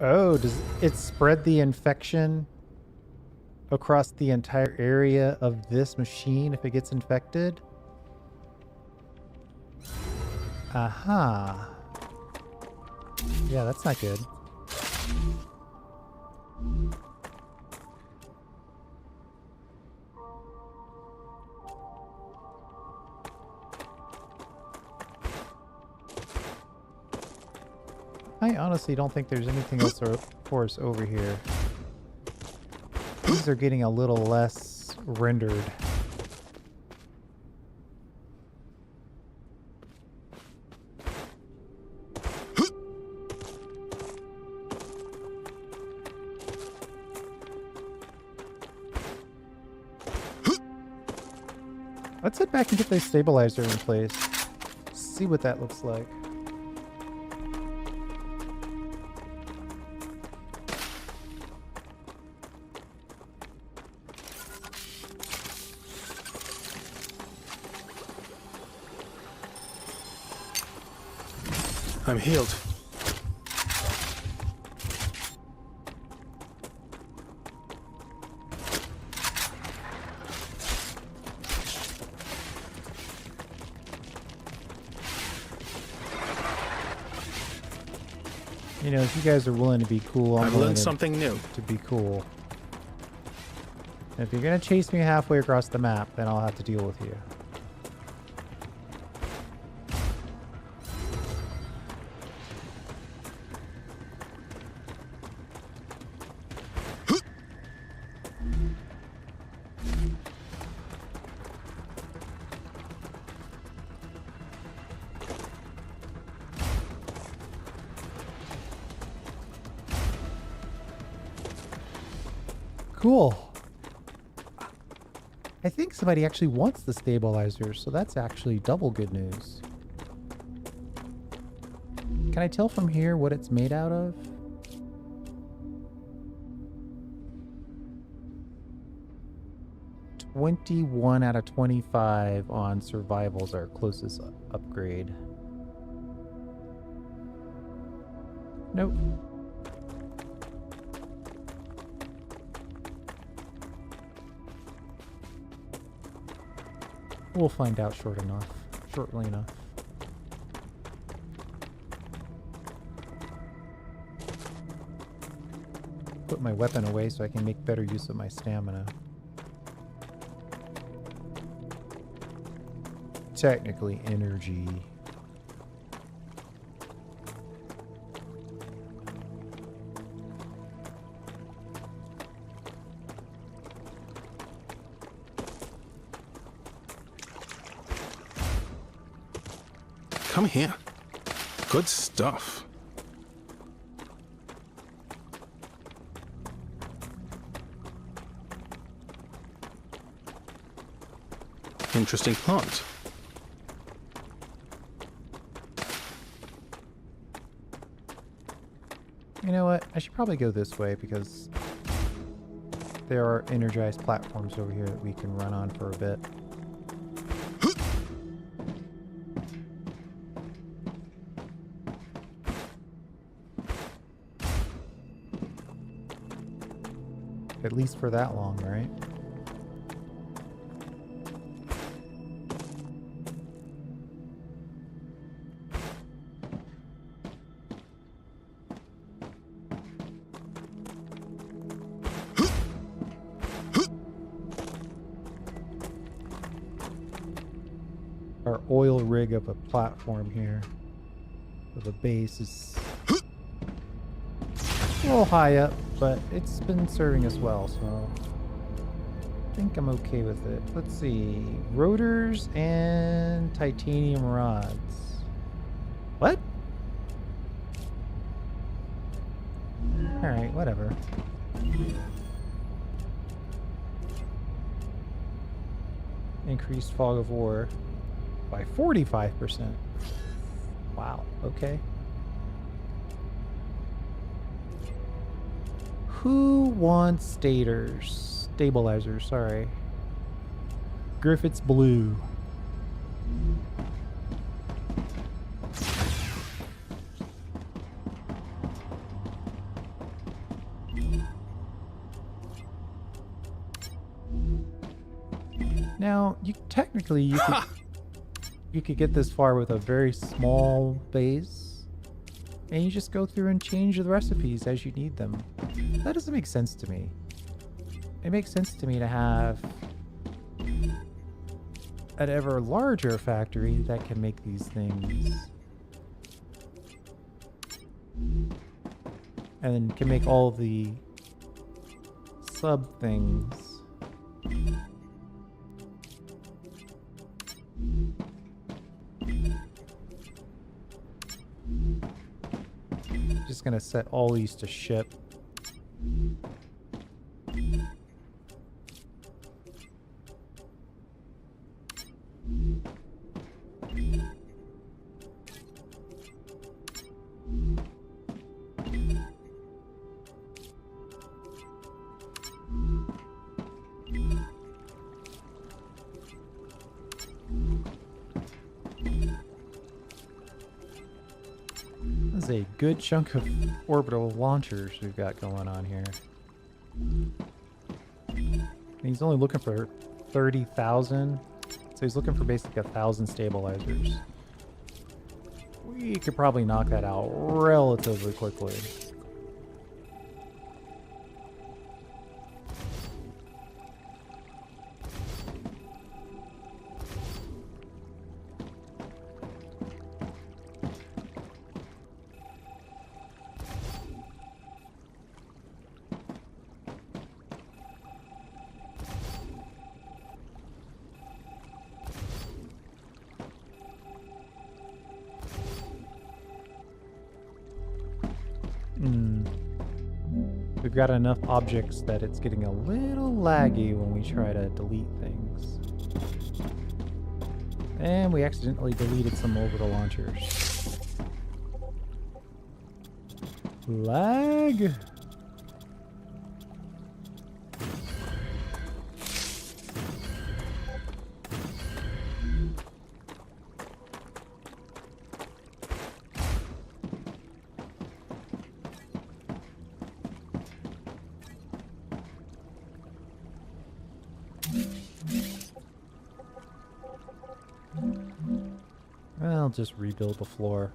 Speaker 2: Oh, does it spread the infection across the entire area of this machine if it gets infected? Aha. Yeah, that's not good. I honestly don't think there's anything else for us over here. These are getting a little less rendered. Let's head back and get the stabilizer in place. See what that looks like.
Speaker 4: I'm healed.
Speaker 2: You know, if you guys are willing to be cool, I'm
Speaker 4: I've
Speaker 2: willing
Speaker 4: learned something new.
Speaker 2: to be cool. And if you're gonna chase me halfway across the map, then I'll have to deal with you. Cool. I think somebody actually wants the stabilizer, so that's actually double good news. Can I tell from here what it's made out of? "21 out of 25 on survival's our closest upgrade." Nope. We'll find out shortly enough. Put my weapon away so I can make better use of my stamina. Technically energy.
Speaker 4: Come here. Good stuff. Interesting plant.
Speaker 2: You know what? I should probably go this way because there are energized platforms over here that we can run on for a bit. At least for that long, right? Our oil rig of a platform here with a base is a little high up, but it's been serving us well, so I think I'm okay with it. Let's see. Rotors and titanium rods. What? Alright, whatever. Increased fog of war by 45%. Wow, okay. Who wants stabilizers, sorry. Griffith's blue. Now, you could get this far with a very small base, and you just go through and change the recipes as you need them. That doesn't make sense to me. It makes sense to me to have an ever larger factory that can make these things. And then can make all the sub things. Just gonna set all these to ship. a good chunk of orbital launchers we've got going on here. And he's only looking for 30,000. So he's looking for basically 1,000 stabilizers. We could probably knock that out relatively quickly. We've got enough objects that it's getting a little laggy when we try to delete things. And we accidentally deleted some orbital launchers. Lag? I'll just rebuild the floor.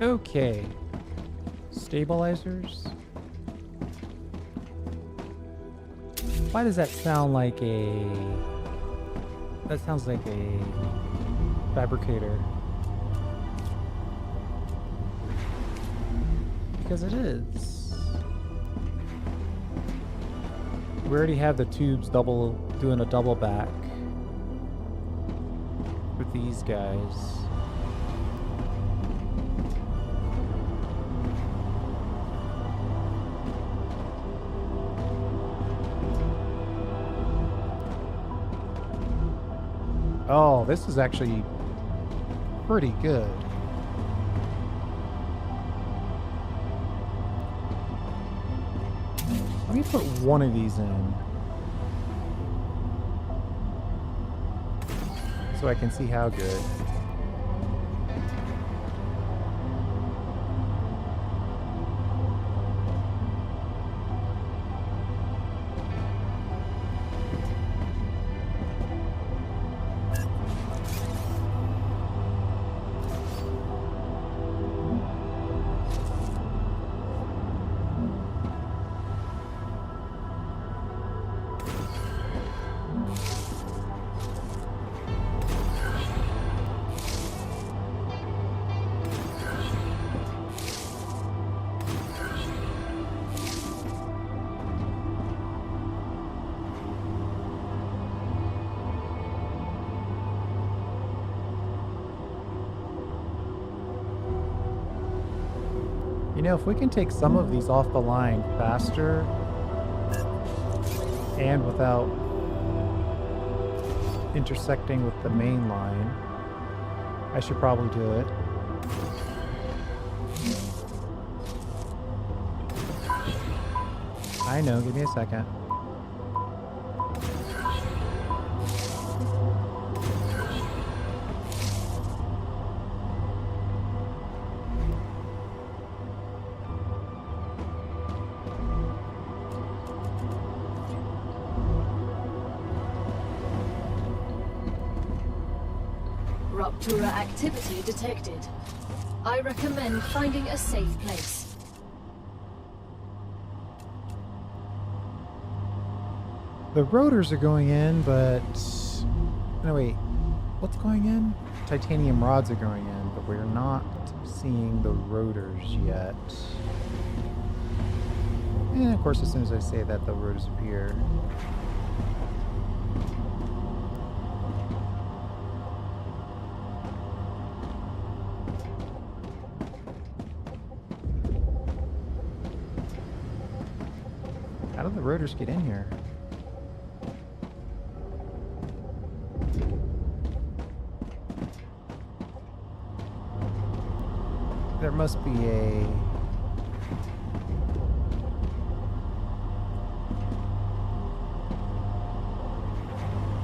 Speaker 2: Okay. Stabilizers. Why does that sound like a... That sounds like a fabricator. Because it is. We already have the tubes doing a double back with these guys. Oh, this is actually pretty good. Let me put one of these in so I can see how good. You know, if we can take some of these off the line faster and without intersecting with the main line, I should probably do it. I know, give me a second.
Speaker 3: Ruptura activity detected. I recommend finding a safe place.
Speaker 2: The rotors are going in, but... No, wait. What's going in? Titanium rods are going in, but we're not seeing the rotors yet. And of course, as soon as I say that, they'll disappear. How did the rotors get in here? There must be a...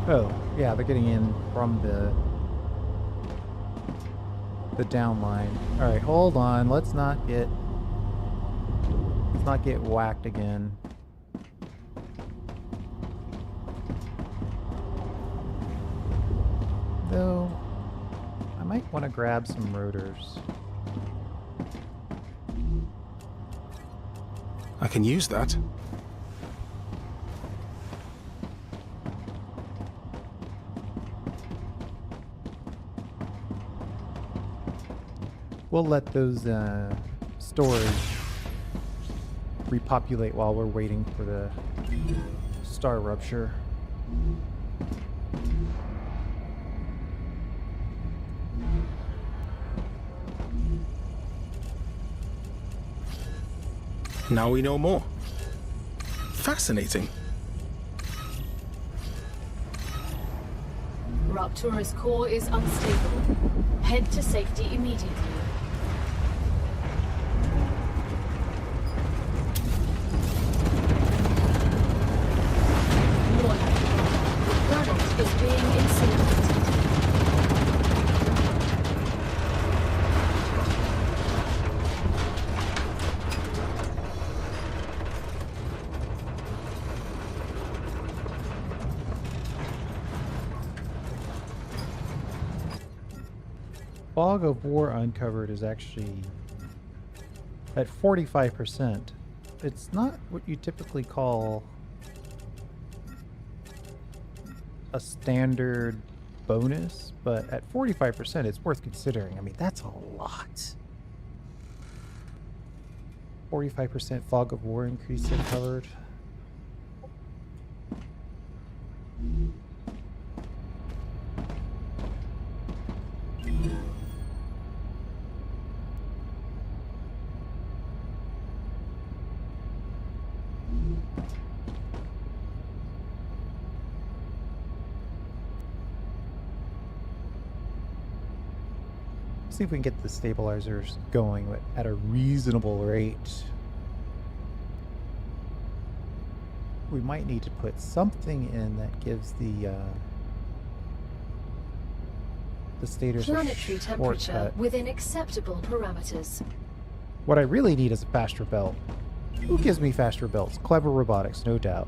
Speaker 2: Oh, yeah, they're getting in from the down line. All right, hold on. Let's not get whacked again. Though, I might want to grab some rotors.
Speaker 4: I can use that.
Speaker 2: We'll let those storage repopulate while we're waiting for the StarRupture.
Speaker 4: Now we know more. Fascinating.
Speaker 3: Ruptura's core is unstable. Head to safety immediately. Warning. The planet is being incinerated.
Speaker 2: Fog of War uncovered is actually at 45%. It's not what you typically call a standard bonus, but at 45% it's worth considering. I mean, that's a lot. 45% Fog of War increase uncovered. See if we can get the stabilizers going at a reasonable rate. We might need to put something in that gives the stators
Speaker 3: Planetary
Speaker 2: a
Speaker 3: temperature
Speaker 2: shortcut.
Speaker 3: within acceptable parameters.
Speaker 2: What I really need is a faster belt. Who gives me faster belts? Clever Robotics, no doubt.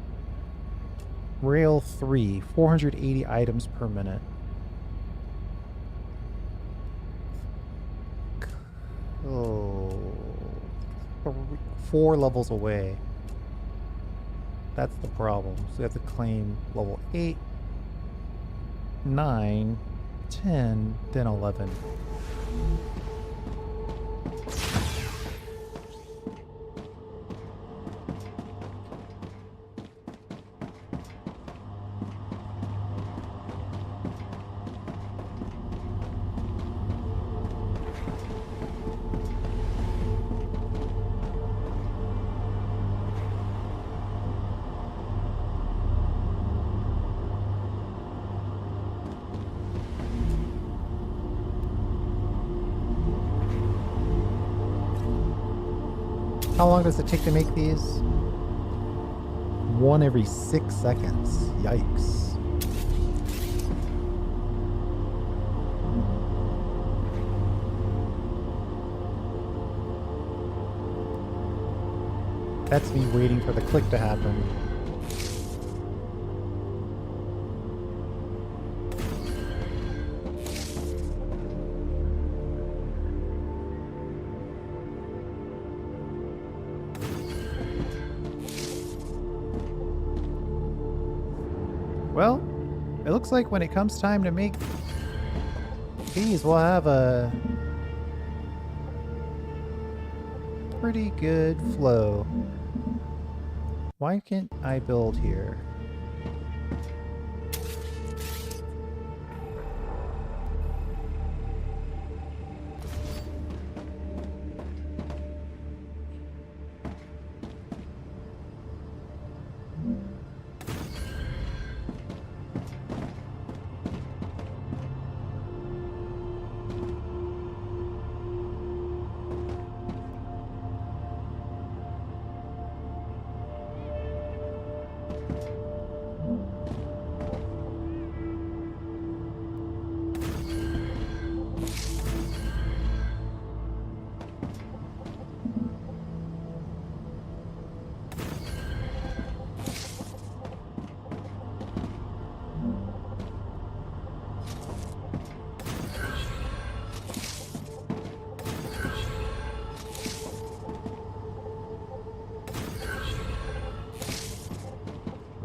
Speaker 2: Rail 3, 480 items per minute. Oh, 4 levels away. That's the problem. So we have to claim level 8, 9, 10, then 11. How long does it take to make these? 1 every 6 seconds. Yikes. That's me waiting for the click to happen. Well, it looks like when it comes time to make these, we'll have a pretty good flow. Why can't I build here?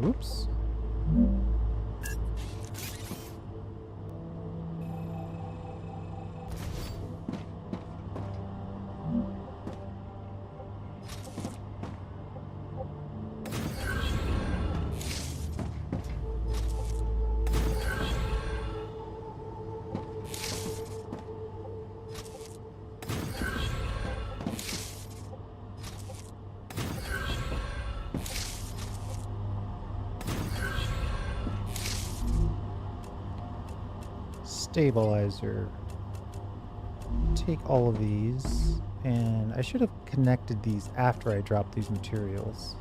Speaker 2: Oops. Stabilizer. Take all of these, and I should have connected these after I dropped these materials.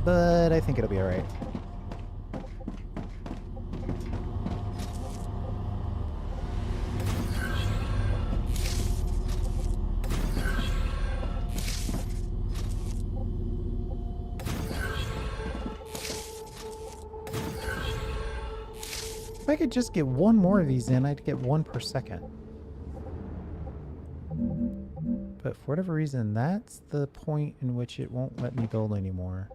Speaker 2: But I think it'll be alright. If I could just get one more of these in, I'd get one per second. But for whatever reason, that's the point in which it won't let me build anymore.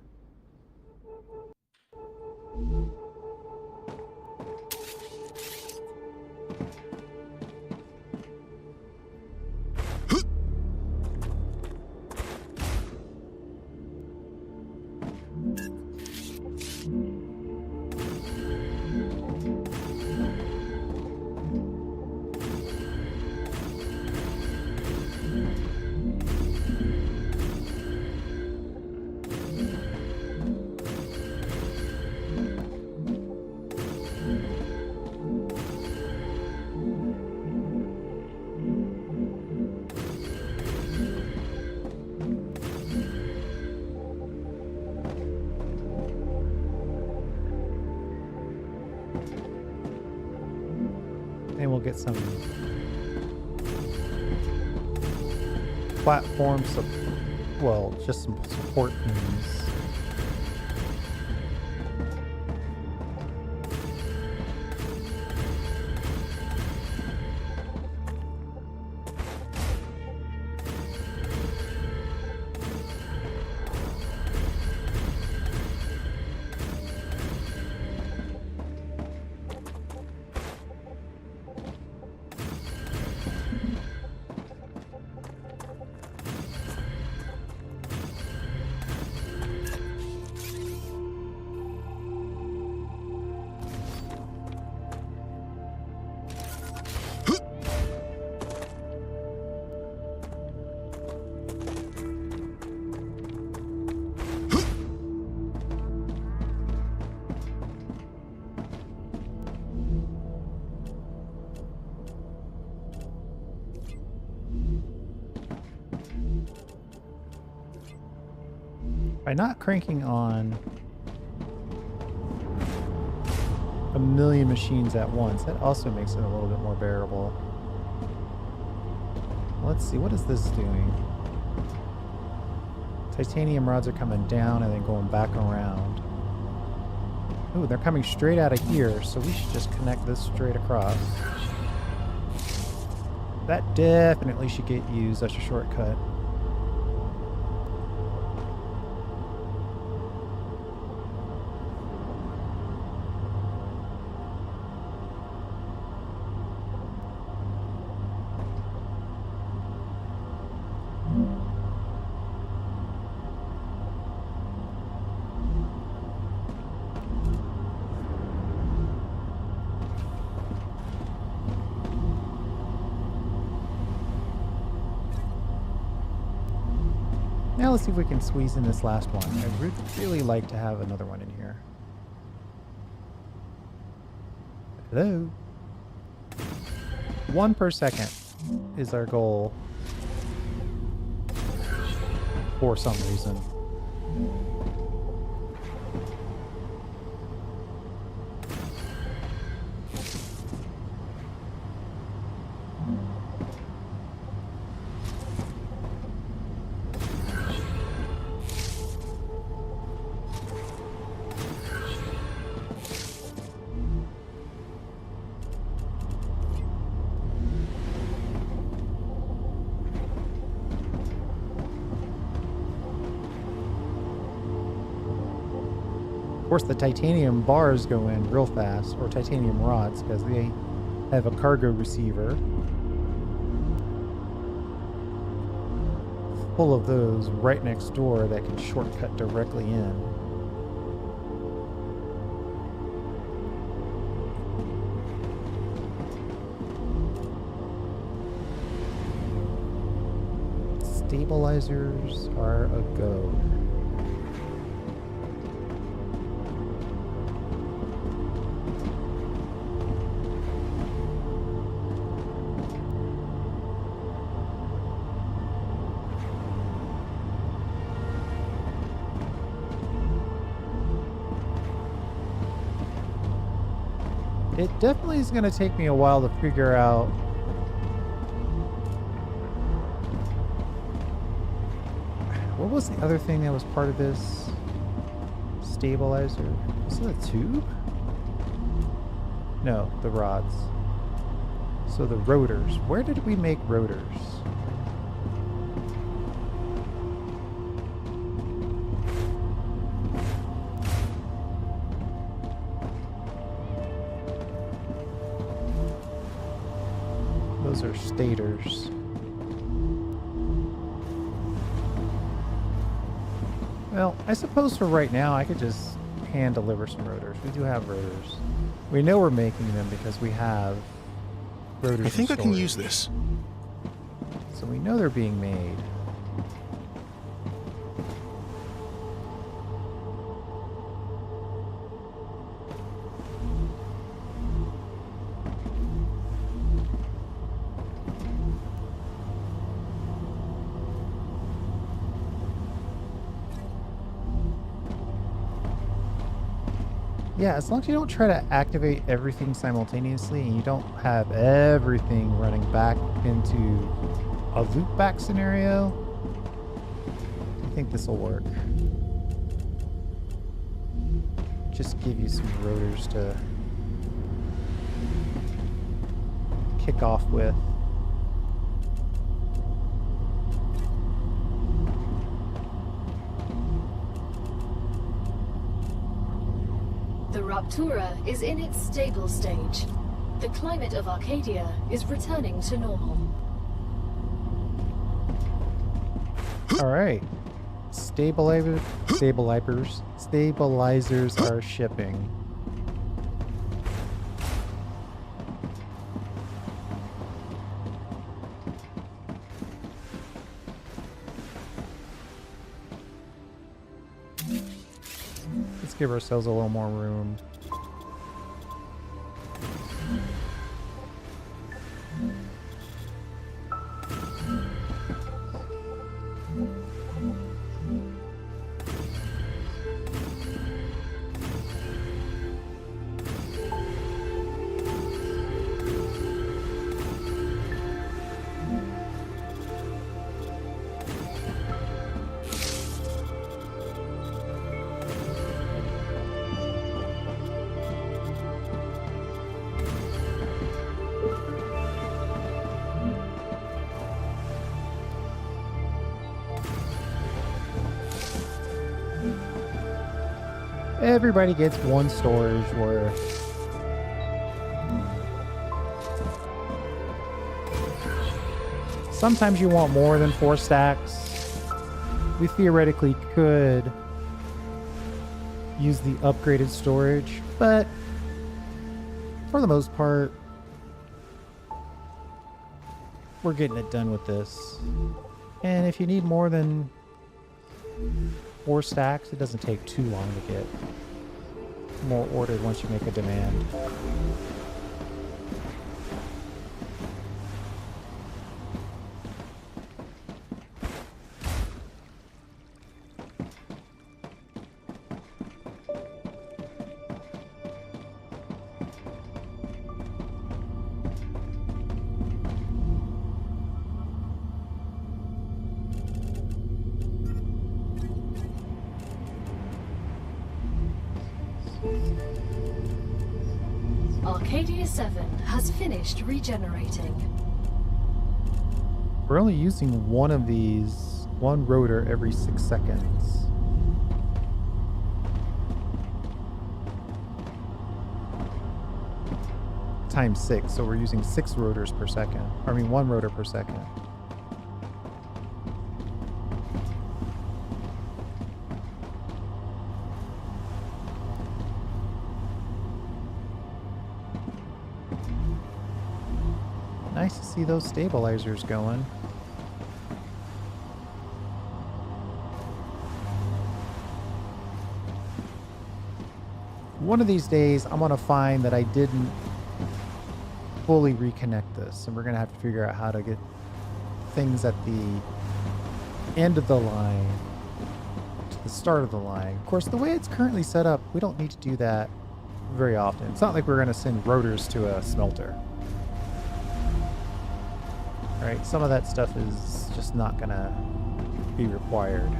Speaker 2: And we'll get some platform, well, just some support beams. By not cranking on a million machines at once, that also makes it a little bit more bearable. Let's see, what is this doing? Titanium rods are coming down and then going back around. Ooh, they're coming straight out of here, so we should just connect this straight across. That definitely should get used as a shortcut. now let's see if we can squeeze in this last one. I would really like to have another one in here. Hello? 1 per second is our goal. For some reason. Of course, the titanium bars go in real fast, or titanium rods, because they have a cargo receiver full of those right next door that can shortcut directly in. Stabilizers are a go. It definitely is going to take me a while to figure out what was the other thing that was part of this stabilizer? Was it a tube? No, the rods. So the rotors. Where did we make rotors? Those are stators. Well, I suppose for right now I could just hand deliver some rotors. We do have rotors. We know we're making them because we have rotors.
Speaker 4: I think
Speaker 2: in
Speaker 4: I can
Speaker 2: storage.
Speaker 4: use this.
Speaker 2: So we know they're being made. Yeah, as long as you don't try to activate everything simultaneously and you don't have everything running back into a loopback scenario, I think this will work. Just give you some rotors to kick off with.
Speaker 3: The Ruptura is in its stable stage. The climate of Arcadia is returning to normal.
Speaker 2: All right. Stabilizers are shipping. Let's give ourselves a little more room. Everybody gets one storage worth. Sometimes you want more than 4 stacks. We theoretically could use the upgraded storage, but for the most part, we're getting it done with this. And if you need more than 4 stacks. It doesn't take too long to get more ordered once you make a demand.
Speaker 3: Arcadia 7 has finished regenerating.
Speaker 2: We're only using one of these, one rotor every 6 seconds. Times 6, so we're using 6 rotors per second. I mean, 1 rotor per second. Nice to see those stabilizers going. One of these days, I'm going to find that I didn't fully reconnect this, and we're going to have to figure out how to get things at the end of the line to the start of the line. Of course, the way it's currently set up, we don't need to do that very often. It's not like we're going to send rotors to a smelter. Right, some of that stuff is just not gonna be required.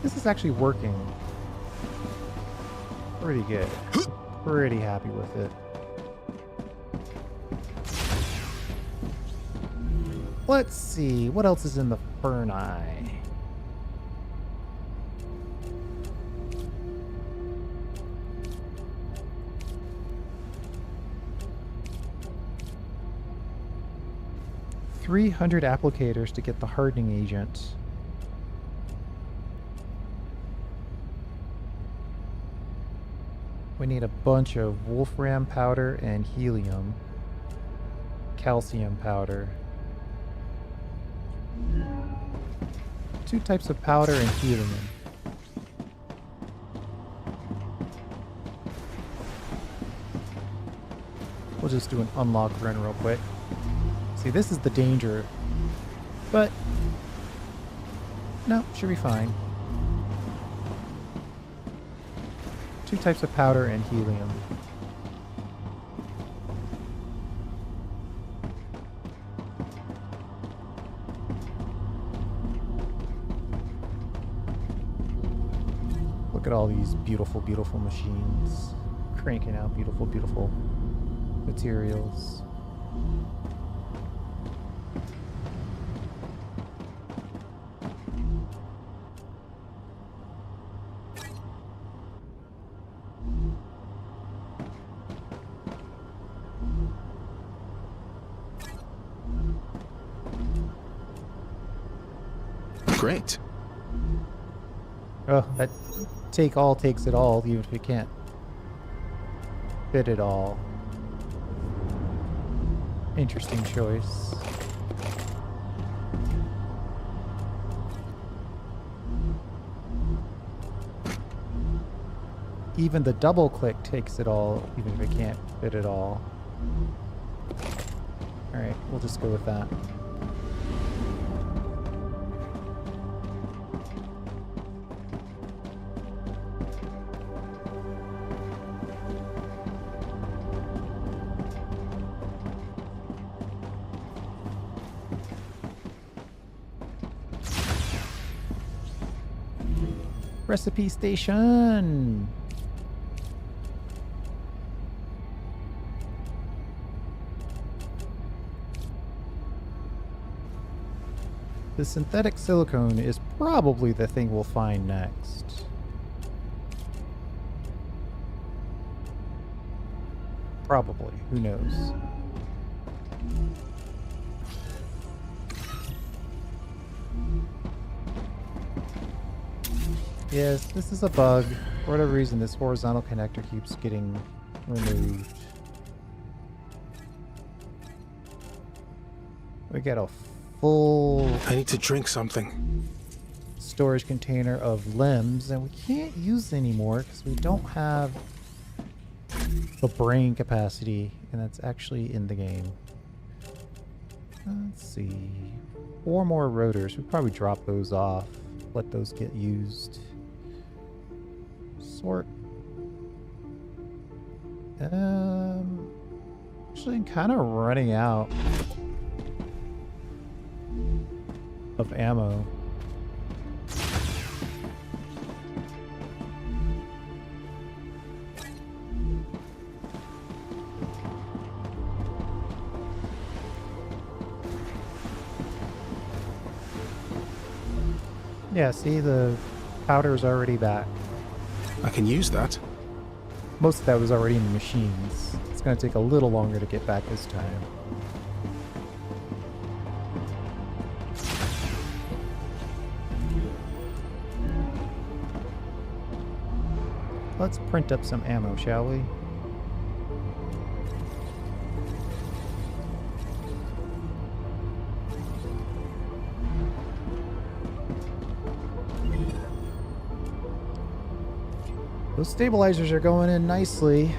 Speaker 2: This is actually working pretty good. Pretty happy with it. Let's see, what else is in the Ferni? $300 applicators to get the hardening agent. We need a bunch of wolfram powder and helium. Calcium powder. 2 types of powder and helium. We'll just do an unlock run real quick. See, this is the danger, but no, should be fine. 2 types of powder and helium. Look at all these beautiful, beautiful machines cranking out beautiful, beautiful materials.
Speaker 4: Great.
Speaker 2: Oh, that takes it all, even if you can't fit it all. Interesting choice. Even the double click takes it all, even if it can't fit it all. Alright, we'll just go with that. Recipe station. The synthetic silicone is probably the thing we'll find next. Probably. Who knows? Yes, this is a bug. For whatever reason, this horizontal connector keeps getting removed. We got a full
Speaker 4: I need to drink something.
Speaker 2: storage container of limbs, and we can't use it anymore because we don't have the brain capacity, and that's actually in the game. Let's see. 4 more rotors. We probably drop those off. Let those get used. Sort. Actually, I'm kind of running out of ammo. Yeah, see, the powder's already back.
Speaker 4: I can use that.
Speaker 2: Most of that was already in the machines. It's going to take a little longer to get back this time. Let's print up some ammo, shall we? Those stabilizers are going in nicely.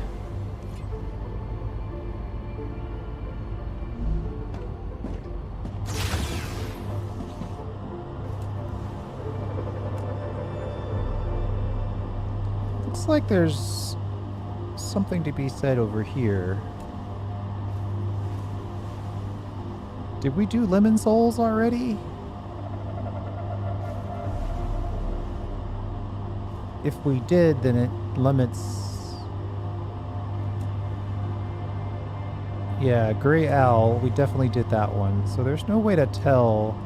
Speaker 2: Looks like there's something to be said over here. Did we do lemon souls already? If we did, then it limits... Yeah, Gray Owl, we definitely did that one. So there's no way to tell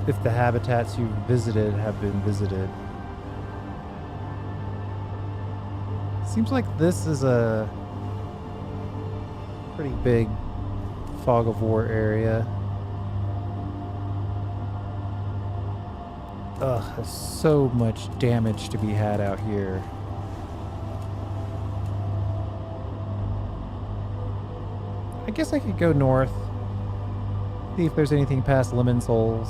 Speaker 2: if the habitats you visited have been visited. Seems like this is a pretty big fog of war area. Ugh, there's so much damage to be had out here. I guess I could go north, see if there's anything past Lemon Souls.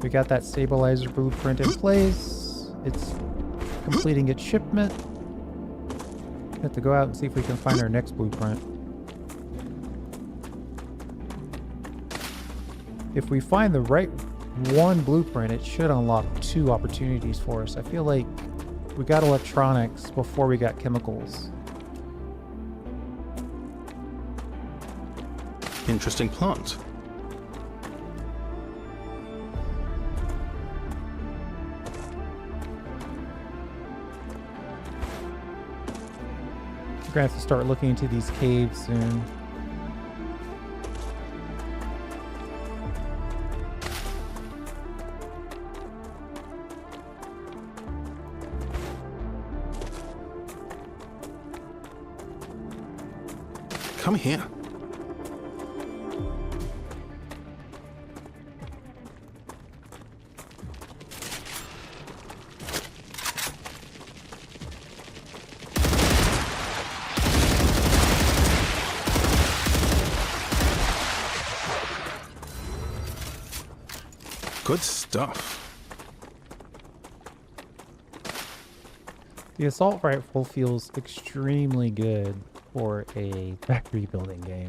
Speaker 2: We got that stabilizer blueprint in place. It's completing its shipment. Have to go out and see if we can find our next blueprint. If we find the right one blueprint, it should unlock 2 opportunities for us. I feel like we got electronics before we got chemicals.
Speaker 4: Interesting plant.
Speaker 2: We're gonna have to start looking into these caves soon.
Speaker 4: Come here. Good stuff.
Speaker 2: The assault rifle feels extremely good for a factory building game.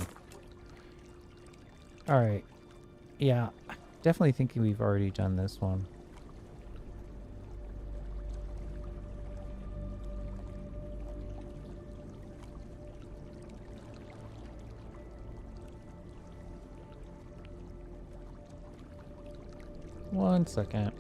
Speaker 2: Alright. Yeah, definitely thinking we've already done this one. One second.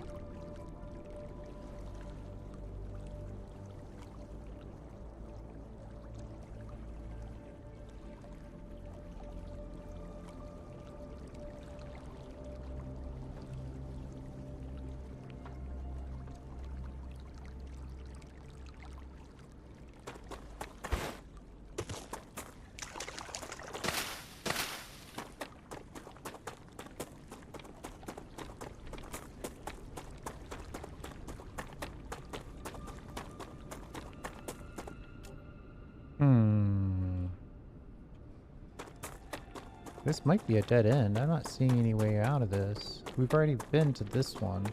Speaker 2: This might be a dead end. I'm not seeing any way out of this. We've already been to this one.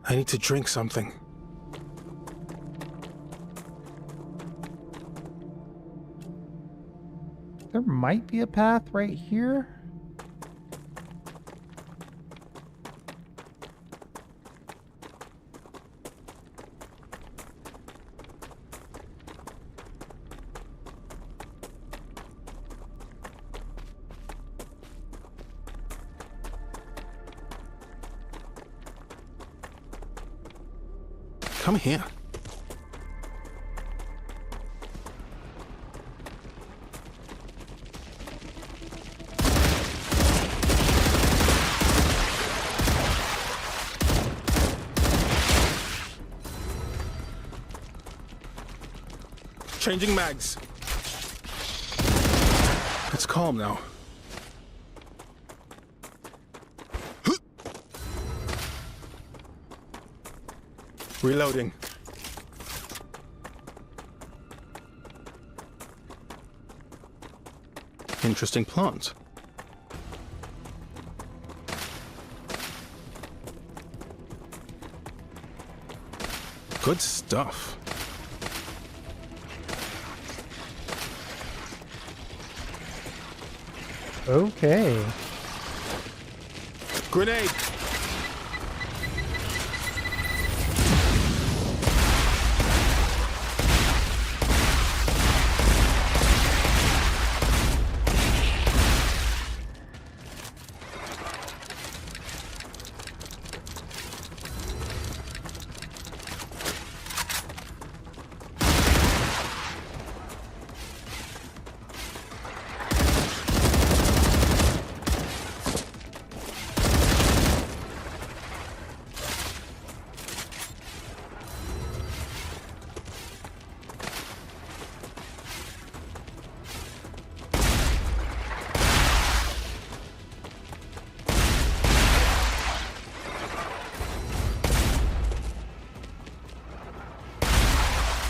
Speaker 4: I need to drink something.
Speaker 2: There might be a path right here.
Speaker 4: Come here. Changing mags. It's calm now. Reloading. Interesting plant. Good stuff.
Speaker 2: Okay.
Speaker 4: Grenade.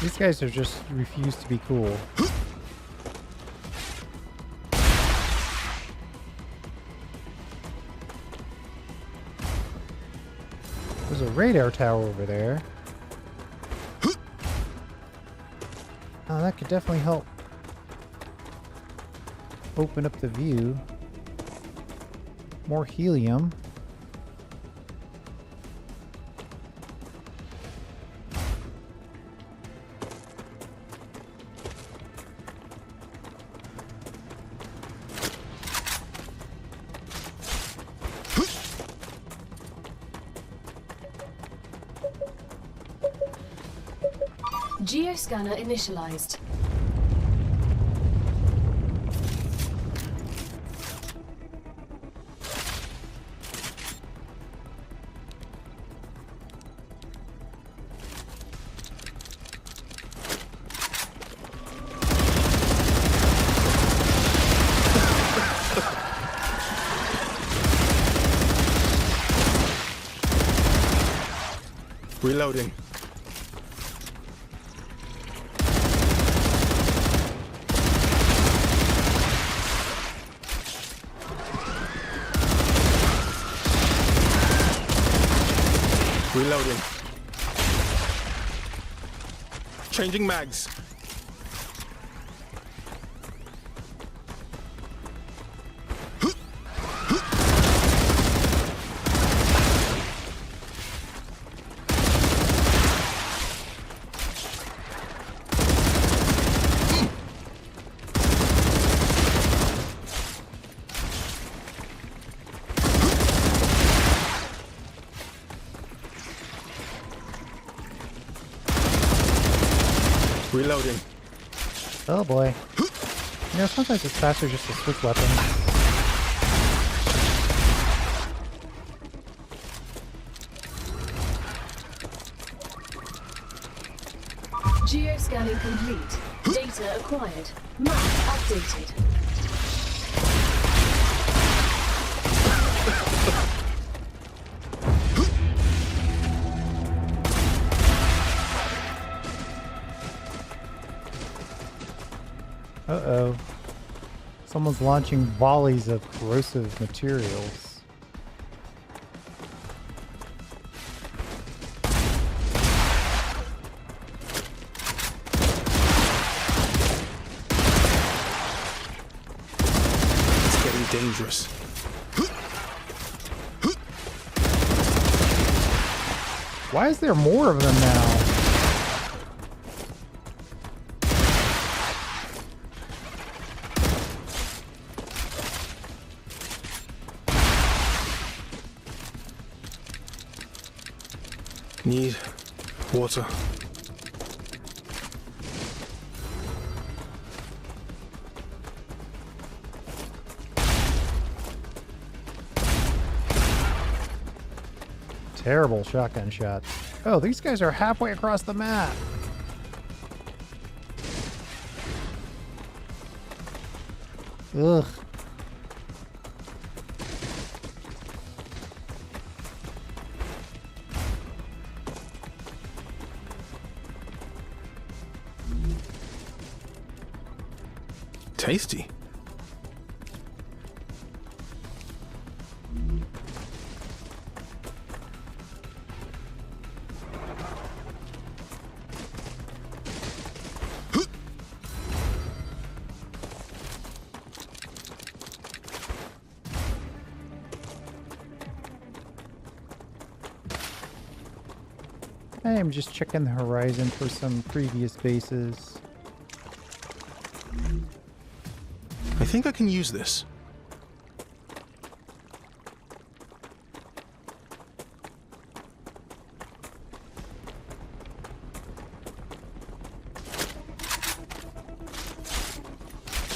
Speaker 2: These guys are just refuse to be cool. There's a radar tower over there. Oh, that could definitely help open up the view. More helium.
Speaker 3: Geoscanner initialized.
Speaker 4: Reloading. Reloading. Changing mags. Reloading.
Speaker 2: Oh boy. You know, sometimes it's faster just to switch weapons.
Speaker 3: Geoscanning complete. Data acquired. Map updated.
Speaker 2: Uh-oh. Someone's launching volleys of corrosive materials.
Speaker 4: It's getting dangerous.
Speaker 2: Why is there more of them now?
Speaker 4: Need water.
Speaker 2: Terrible shotgun shots. Oh, these guys are halfway across the map. Ugh.
Speaker 4: Tasty.
Speaker 2: I am just checking the horizon for some previous bases.
Speaker 4: I think I can use this.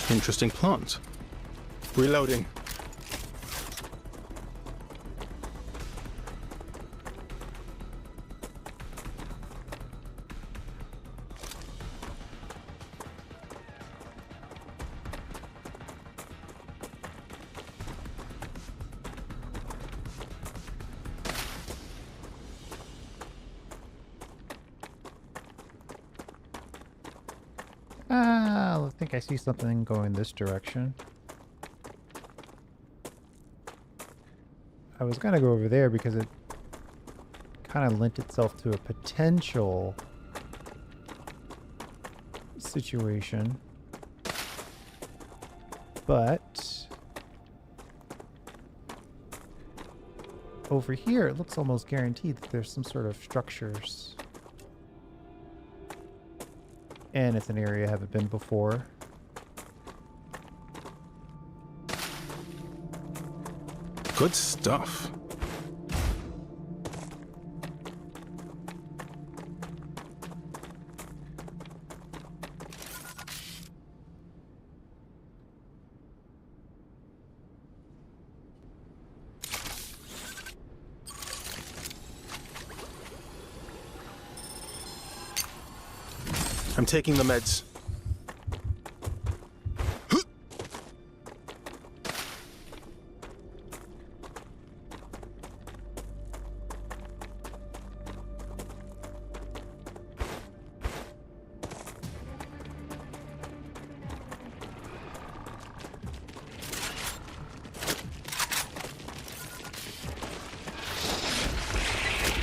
Speaker 4: Interesting plant. Reloading.
Speaker 2: I think I see something going this direction. I was going to go over there because it kind of lent itself to a potential situation. But over here, it looks almost guaranteed that there's some sort of structures. And it's an area I haven't been before.
Speaker 4: Good stuff. I'm taking the meds.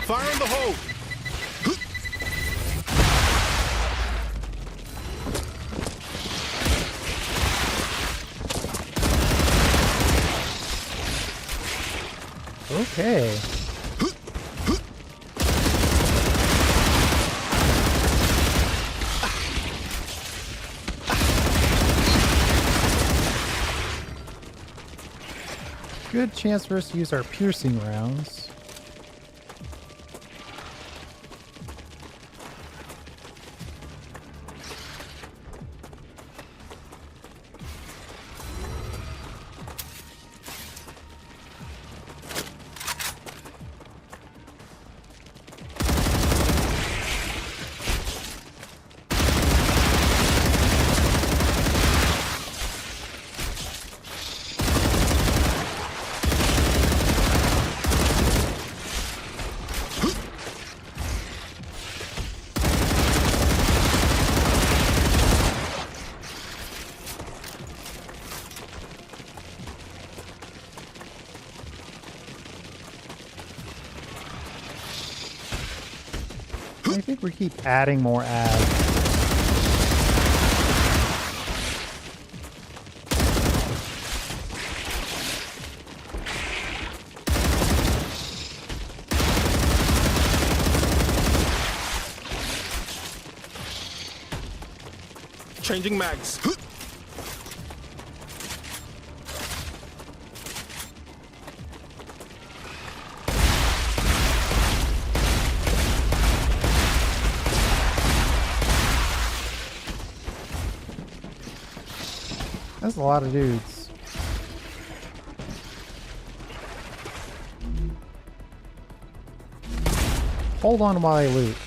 Speaker 4: Fire in the hole!
Speaker 2: Okay. Good chance for us to use our piercing rounds. I think we keep adding more ads.
Speaker 4: Changing mags.
Speaker 2: That's a lot of dudes. Hold on while I loot.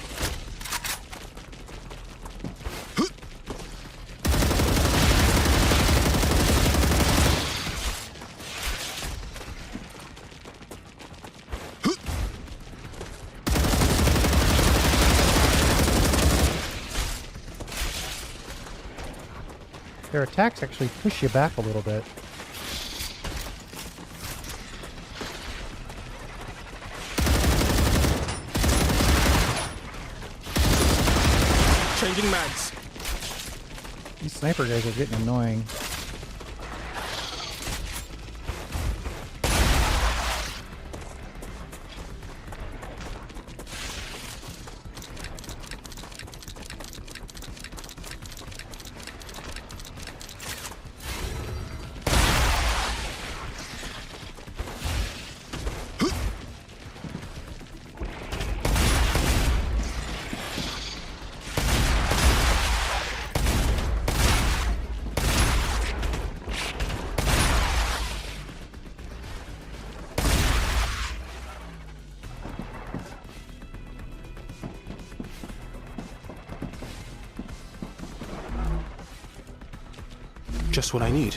Speaker 2: Their attacks actually push you back a little bit.
Speaker 4: Changing mags.
Speaker 2: These sniper guys are getting annoying.
Speaker 4: Just what I need.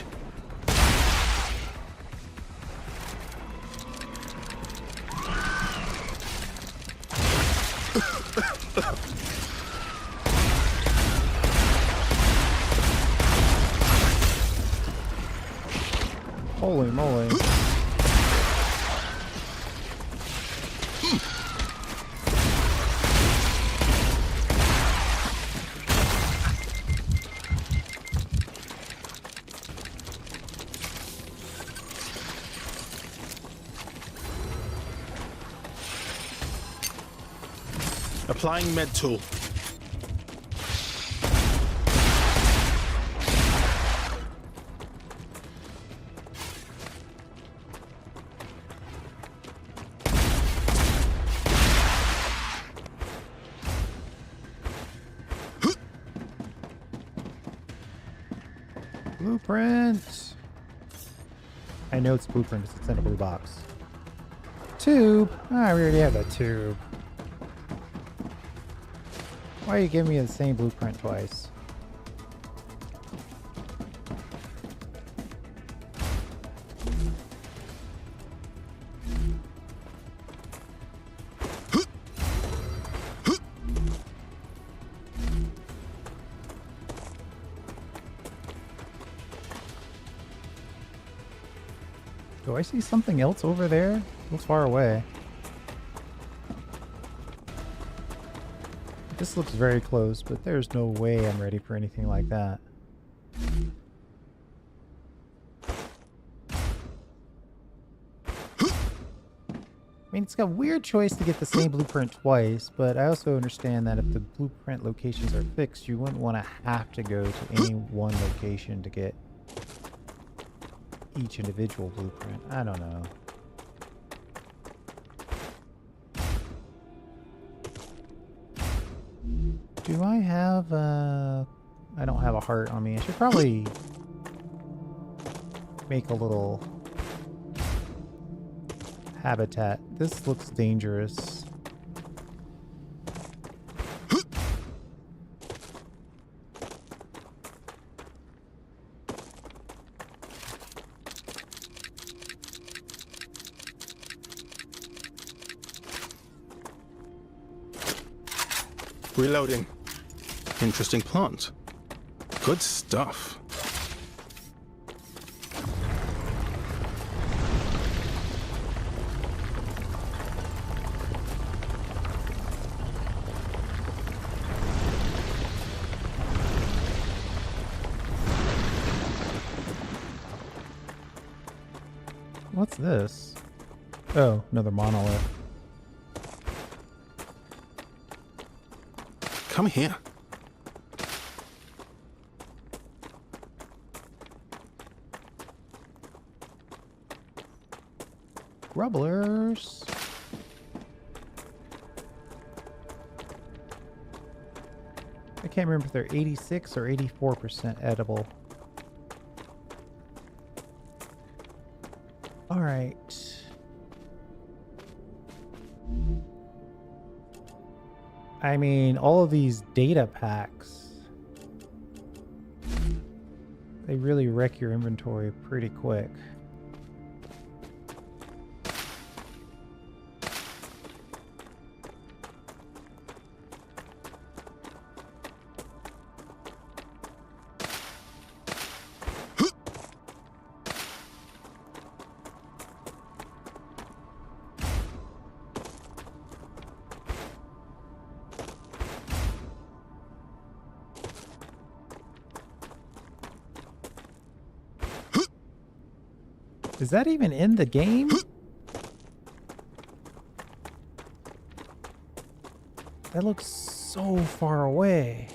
Speaker 2: Holy moly.
Speaker 4: Applying med tool.
Speaker 2: Blueprint. I know it's blueprint because it's in a blue box. Tube. Ah, we already have that tube. Why are you giving me the same blueprint twice? Do I see something else over there? Looks far away. This looks very close, but there's no way I'm ready for anything like that. I mean, it's got a weird choice to get the same blueprint twice, but I also understand that if the blueprint locations are fixed, you wouldn't want to have to go to any one location to get each individual blueprint. I don't know. Do I have I don't have a heart on me. I should probably make a little habitat. This looks dangerous.
Speaker 4: Reloading. Interesting plant. Good stuff.
Speaker 2: What's this? Oh, another monolith.
Speaker 4: Come here.
Speaker 2: Grubblers. I can't remember if they're 86 or 84% edible. All right. I mean, all of these data packs, they really wreck your inventory pretty quick. Is that even in the game? That looks so far away.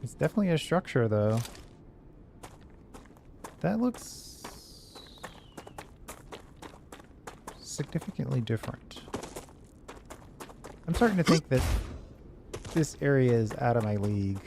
Speaker 2: It's definitely a structure, though. That looks significantly different. I'm starting to think that this area is out of my league.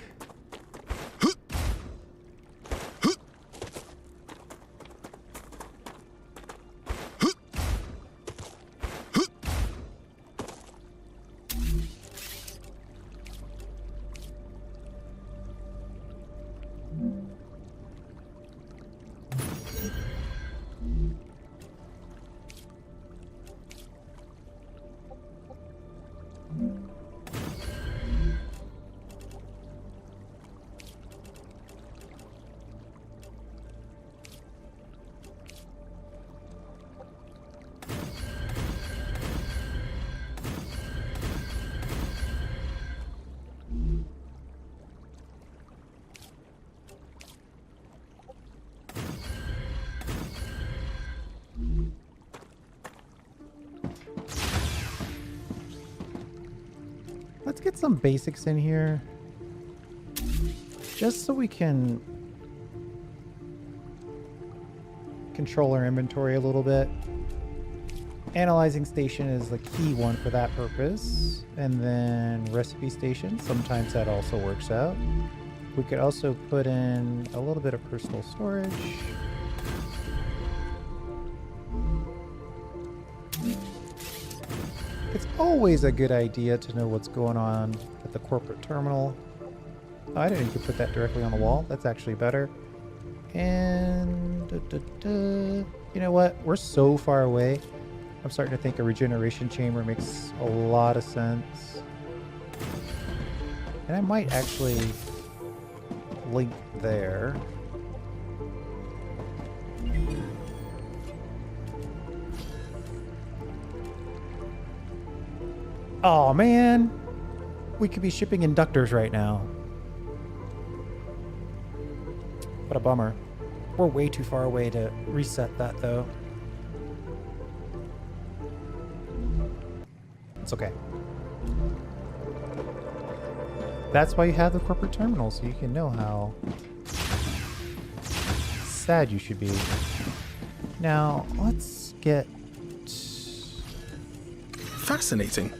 Speaker 2: Let's get some basics in here, just so we can control our inventory a little bit. Analyzing station is the key one for that purpose. And then recipe station, sometimes that also works out. We could also put in a little bit of personal storage. It's always a good idea to know what's going on at the corporate terminal. Oh, I didn't know you could put that directly on the wall. That's actually better. And you know what? We're so far away. I'm starting to think a regeneration chamber makes a lot of sense. And I might actually link there. Oh man, we could be shipping inductors right now. What a bummer. We're way too far away to reset that though. It's okay. That's why you have the corporate terminal, so you can know how sad you should be. Now, let's get
Speaker 4: Fascinating.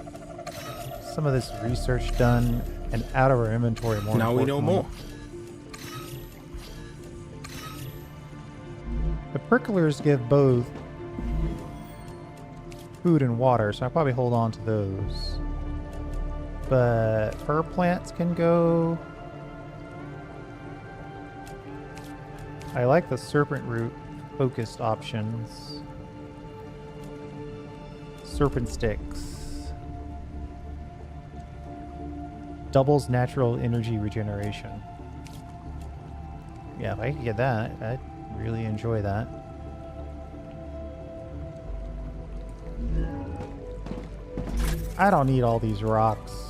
Speaker 2: some of this research done and out of our inventory more.
Speaker 4: Now we know more.
Speaker 2: The percolers give both food and water, so I'll probably hold on to those. But herb plants can go. I like the serpent root focused options. Serpent sticks. Doubles natural energy regeneration. Yeah, if I could get that, I'd really enjoy that. I don't need all these rocks.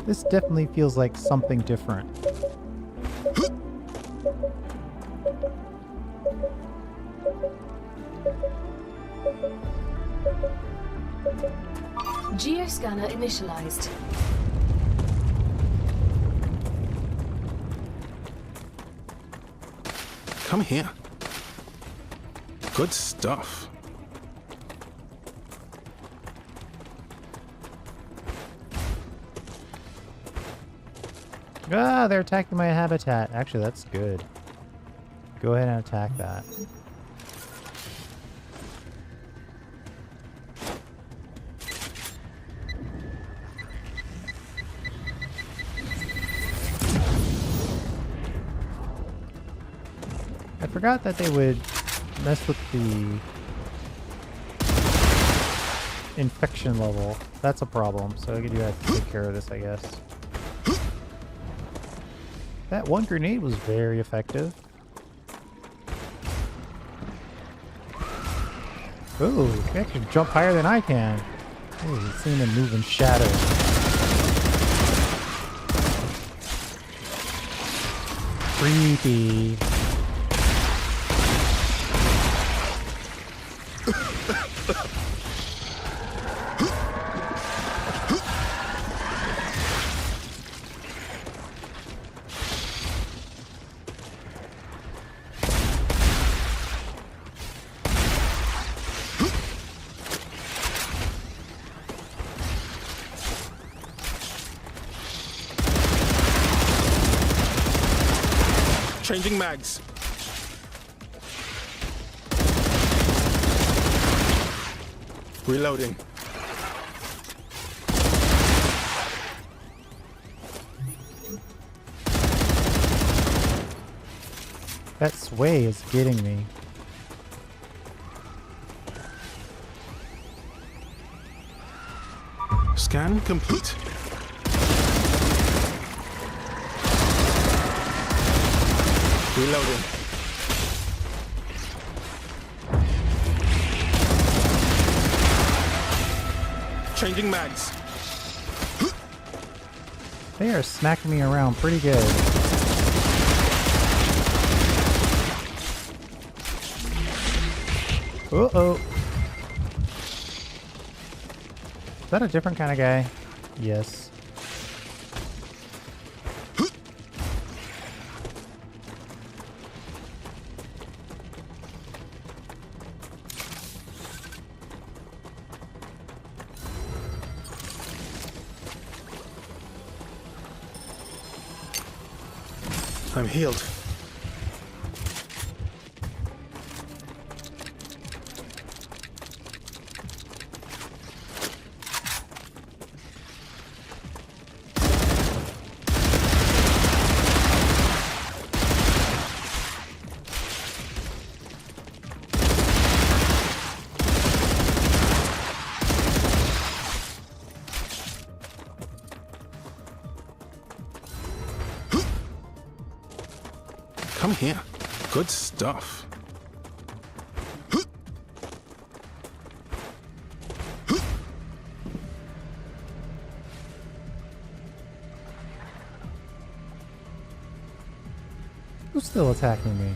Speaker 2: This definitely feels like something different.
Speaker 3: Geoscanner initialized.
Speaker 4: Come here. Good stuff.
Speaker 2: Ah, they're attacking my habitat. Actually, that's good. Go ahead and attack that. I forgot that they would mess with the infection level. That's a problem, so I do have to take care of this, I guess. That one grenade was very effective. Ooh, they can jump higher than I can. Ooh, we've seen them move in shadow. Creepy.
Speaker 4: Changing mags. Reloading.
Speaker 2: That sway is getting me.
Speaker 4: Scan complete. Reloading. Changing mags.
Speaker 2: They are smacking me around pretty good. Uh-oh. Is that a different kind of guy? Yes.
Speaker 4: I'm healed. Come here. Good stuff.
Speaker 2: Who's still attacking me?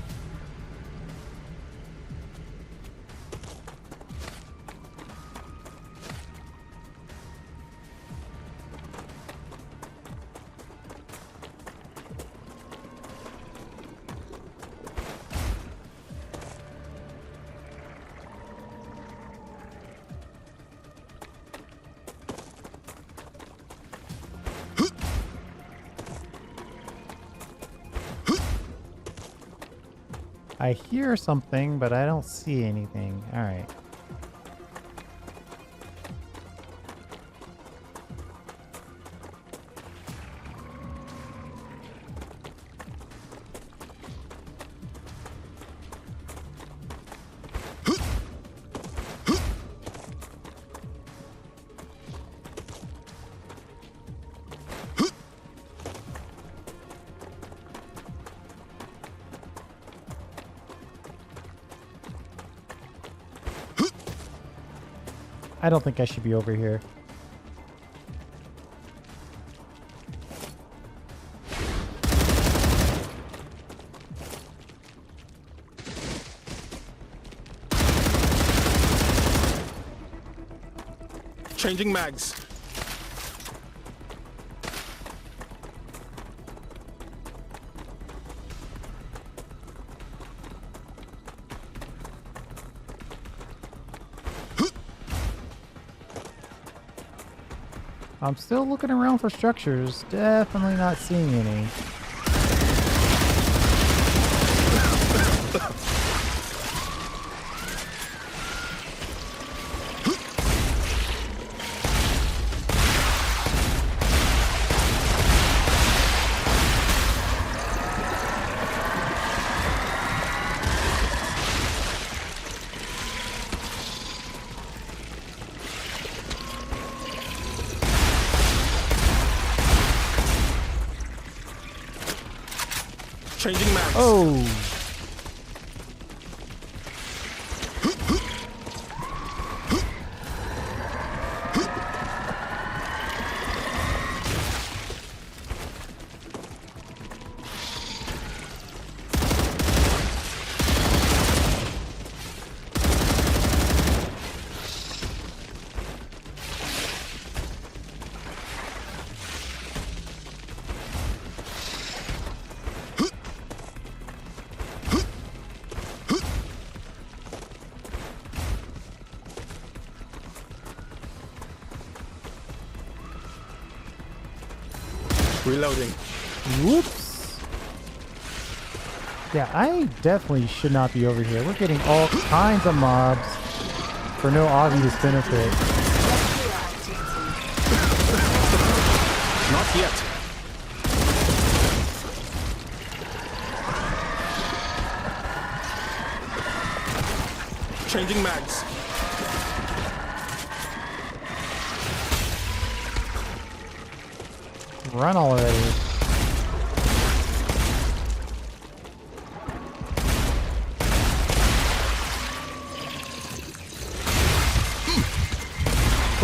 Speaker 2: I hear something, but I don't see anything. All right. I don't think I should be over here.
Speaker 4: Changing mags.
Speaker 2: I'm still looking around for structures. Definitely not seeing any.
Speaker 4: Changing mags.
Speaker 2: Oh!
Speaker 4: Reloading.
Speaker 2: Whoops. Yeah, I definitely should not be over here. We're getting all kinds of mobs for no obvious benefit.
Speaker 4: Not yet. Changing mags.
Speaker 2: Run already.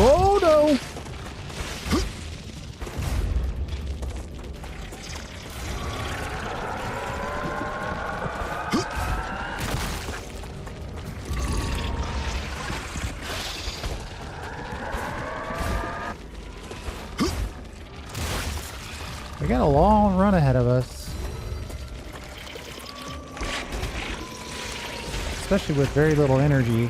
Speaker 2: Oh no! We got a long run ahead of us. Especially with very little energy.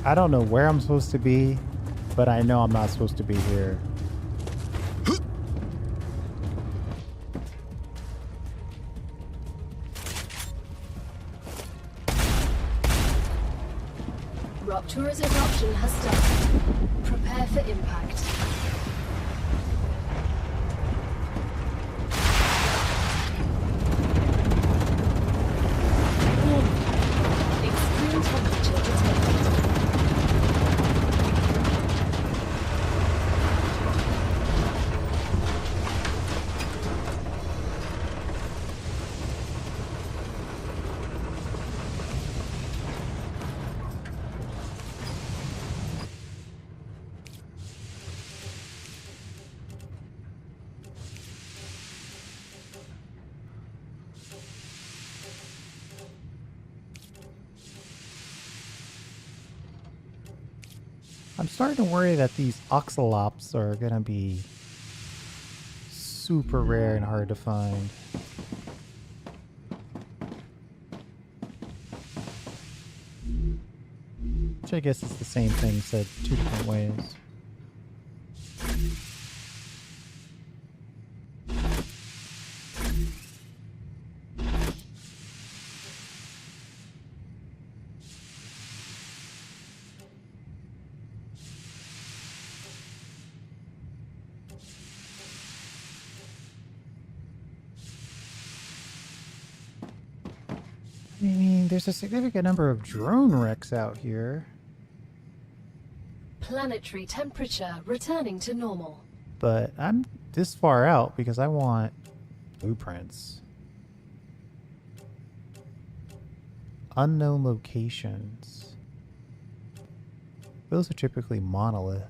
Speaker 2: I don't know where I'm supposed to be, but I know I'm not supposed to be here.
Speaker 3: Ruptura's eruption has started. Prepare for impact. Extreme temperature detected.
Speaker 2: I'm starting to worry that these oxalops are going to be super rare and hard to find. Which I guess is the same thing said two different ways. I mean, there's a significant number of drone wrecks out here.
Speaker 3: Planetary temperature returning to normal.
Speaker 2: But I'm this far out because I want blueprints. Unknown locations. Those are typically monolith.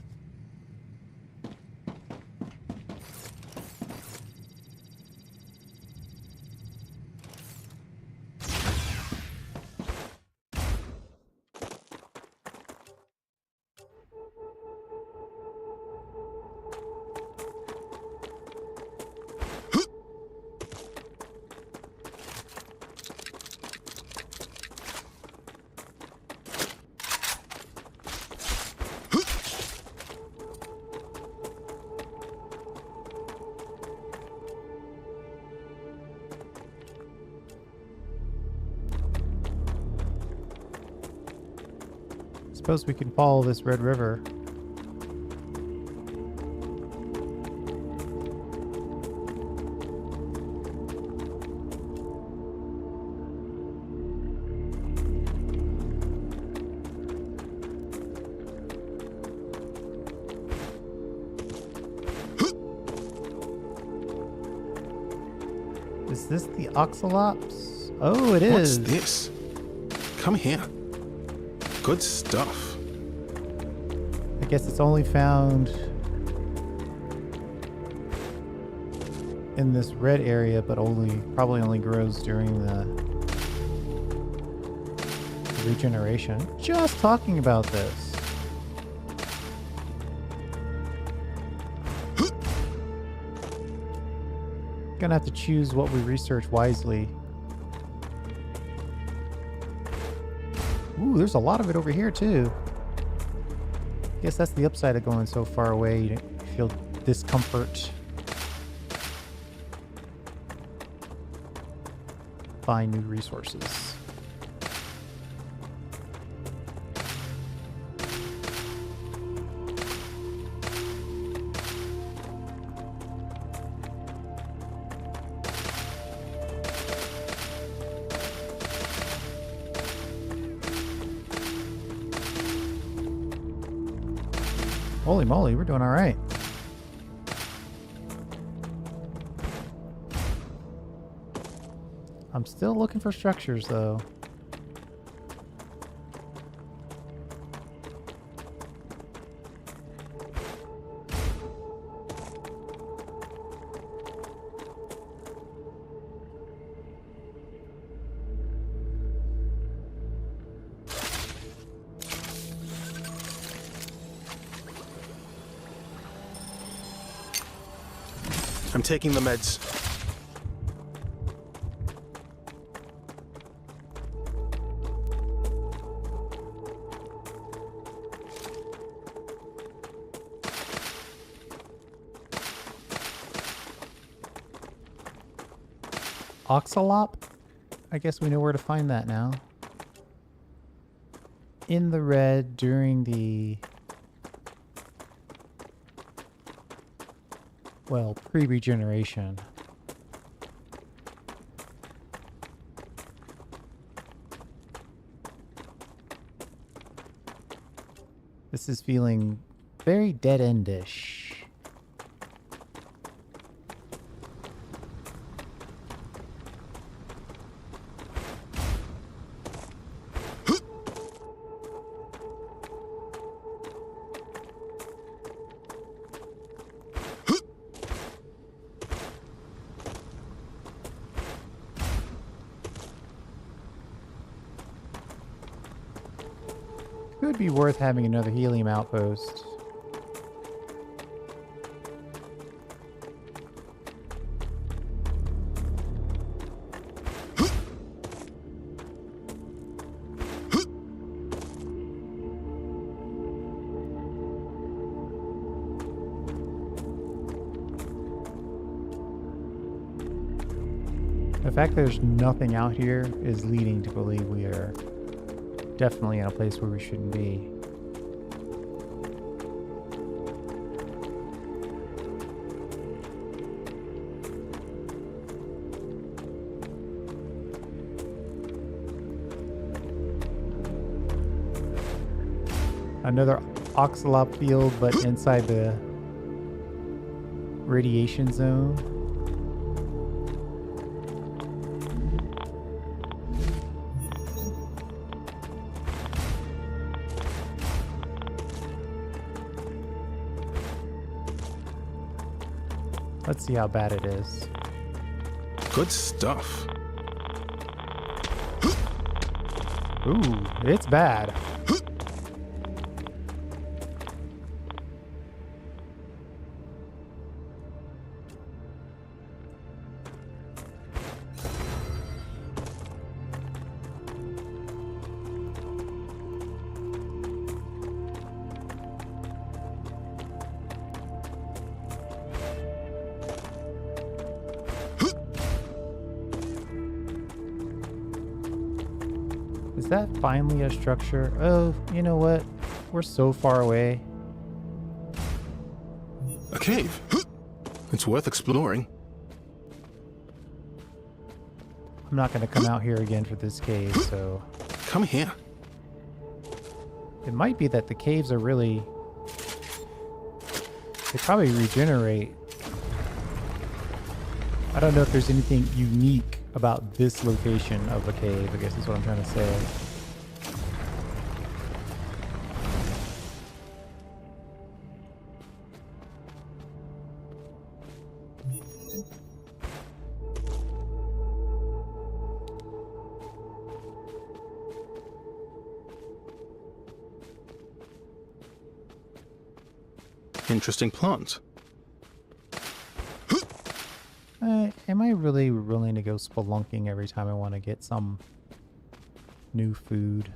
Speaker 2: Suppose we can follow this red river. Is this the oxalops? Oh, it is.
Speaker 4: What's this? Come here. Good stuff.
Speaker 2: I guess it's only found in this red area, but probably only grows during the regeneration. Just talking about this. Gonna have to choose what we research wisely. Ooh, there's a lot of it over here too. Guess that's the upside of going so far away. You feel discomfort. Find new resources. Holy moly, we're doing all right. I'm still looking for structures, though.
Speaker 4: I'm taking the meds.
Speaker 2: Oxalop? I guess we know where to find that now. In the red during the... well, pre-regeneration. This is feeling very dead-endish. could be worth having another helium outpost. The fact there's nothing out here is leading to believe we are definitely in a place where we shouldn't be. Another oxalop field, but inside the radiation zone. Let's see how bad it is.
Speaker 4: Good stuff.
Speaker 2: Ooh, it's bad. Is that finally a structure? Oh, you know what? We're so far away.
Speaker 4: A cave. It's worth exploring.
Speaker 2: I'm not going to come out here again for this cave, so...
Speaker 4: Come here.
Speaker 2: It might be that the caves are really... They probably regenerate. I don't know if there's anything unique about this location of a cave, I guess is what I'm trying to say.
Speaker 4: Interesting plant.
Speaker 2: Am I really willing to go spelunking every time I want to get some new food?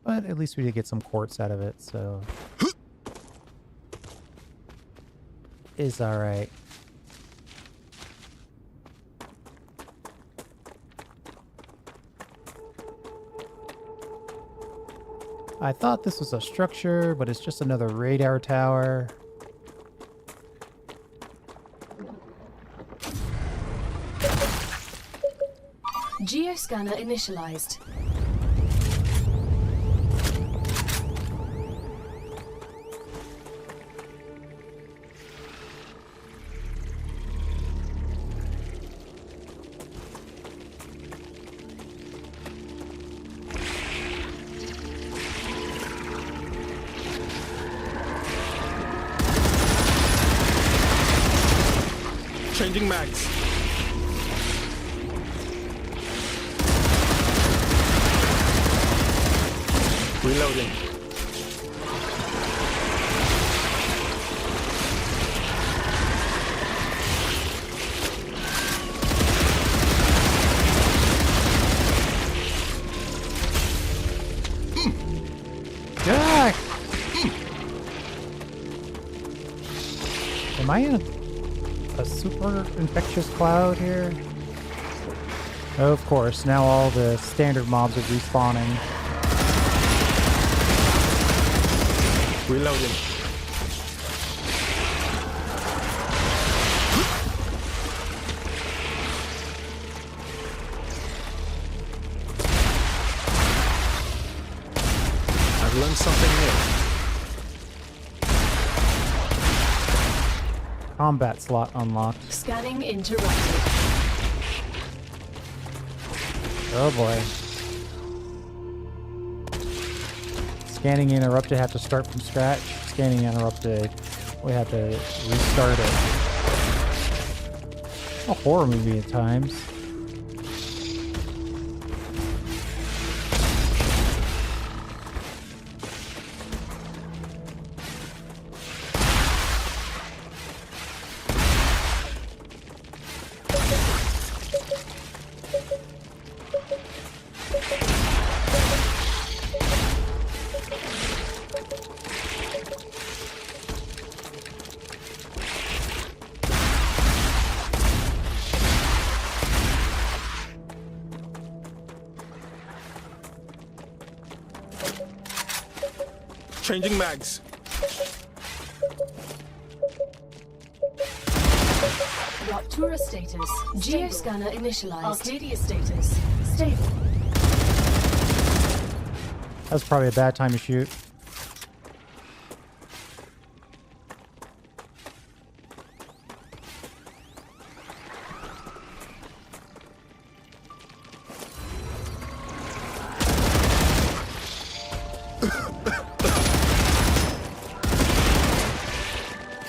Speaker 2: But at least we did get some quartz out of it, so... It's alright. I thought this was a structure, but it's just another radar tower.
Speaker 3: Geoscanner initialized.
Speaker 4: Changing mags. Reloading.
Speaker 2: Jack! Am I in a super infectious cloud here? Oh, of course, now all the standard mobs are respawning.
Speaker 4: Reloading. I've learned something new.
Speaker 2: Combat slot unlocked.
Speaker 3: Scanning interrupted.
Speaker 2: Oh boy. Scanning interrupted, have to start from scratch. scanning interrupted. We have to restart it. A horror movie at times.
Speaker 4: Changing mags.
Speaker 3: Ruptura status. Geoscanner initialized. Arcadia status. Stable.
Speaker 2: That's probably a bad time to shoot.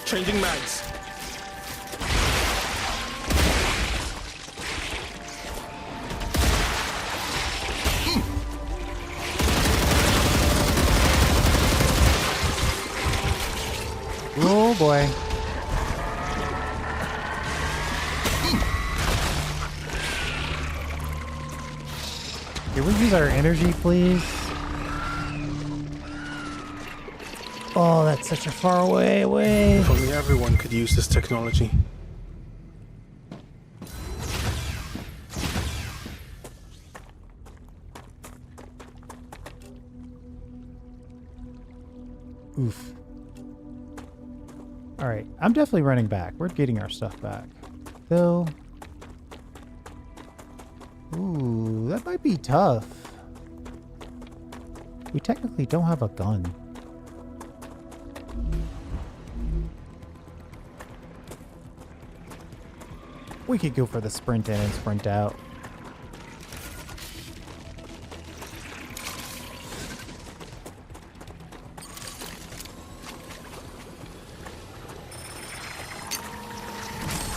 Speaker 4: Changing mags.
Speaker 2: Oh boy. Can we use our energy, please? Oh, that's such a far away way.
Speaker 4: If only everyone could use this technology.
Speaker 2: Oof. Alright, I'm definitely running back. We're getting our stuff back. Though. Ooh, that might be tough. We technically don't have a gun. We could go for the sprint in and sprint out.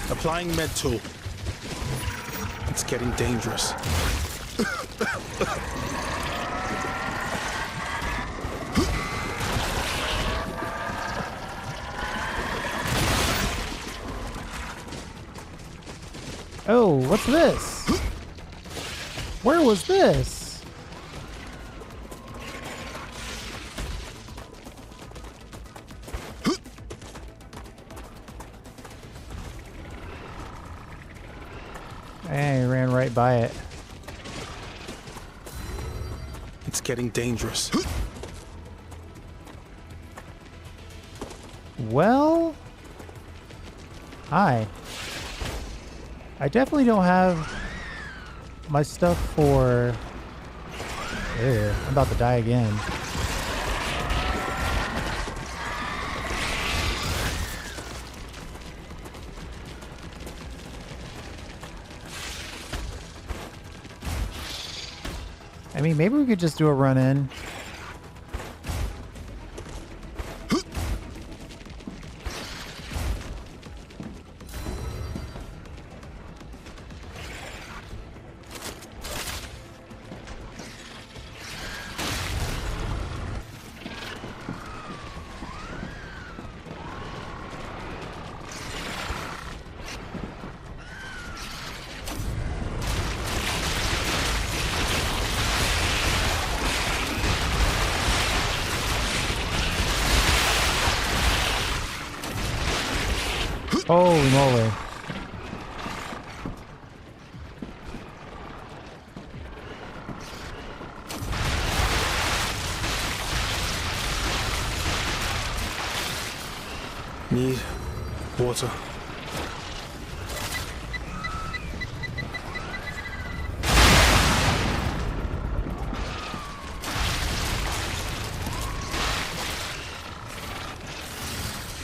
Speaker 4: Applying med tool. It's getting dangerous.
Speaker 2: Oh, what's this? Where was this? I ran right by it.
Speaker 4: It's getting dangerous.
Speaker 2: Well, hi. I definitely don't have my stuff for... Ew, I'm about to die again. I mean, maybe we could just do a run in. Holy moly.
Speaker 4: Need water.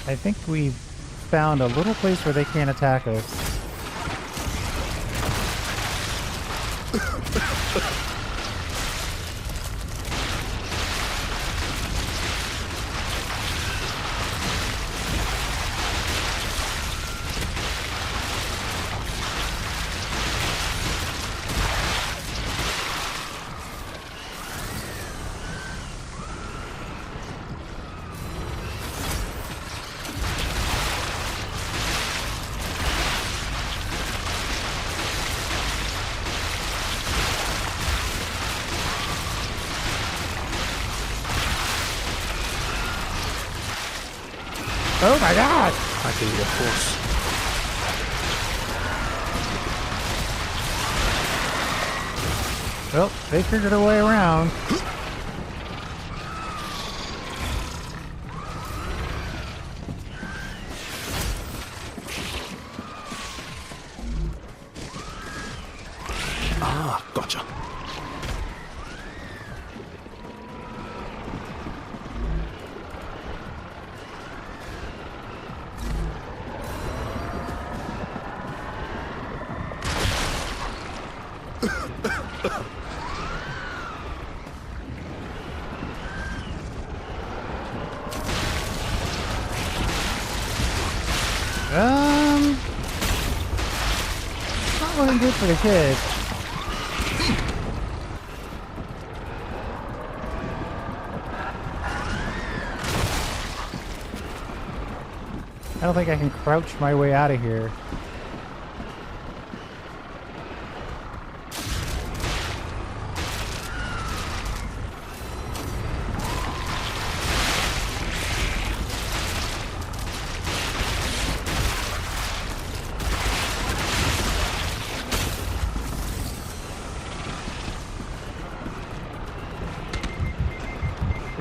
Speaker 2: I think we've found a little place where they can't attack us. Oh my god!
Speaker 4: I can eat a horse.
Speaker 2: Well, they figured a way around.
Speaker 4: Ah, gotcha.
Speaker 2: Not looking good for the kid. I don't think I can crouch my way out of here.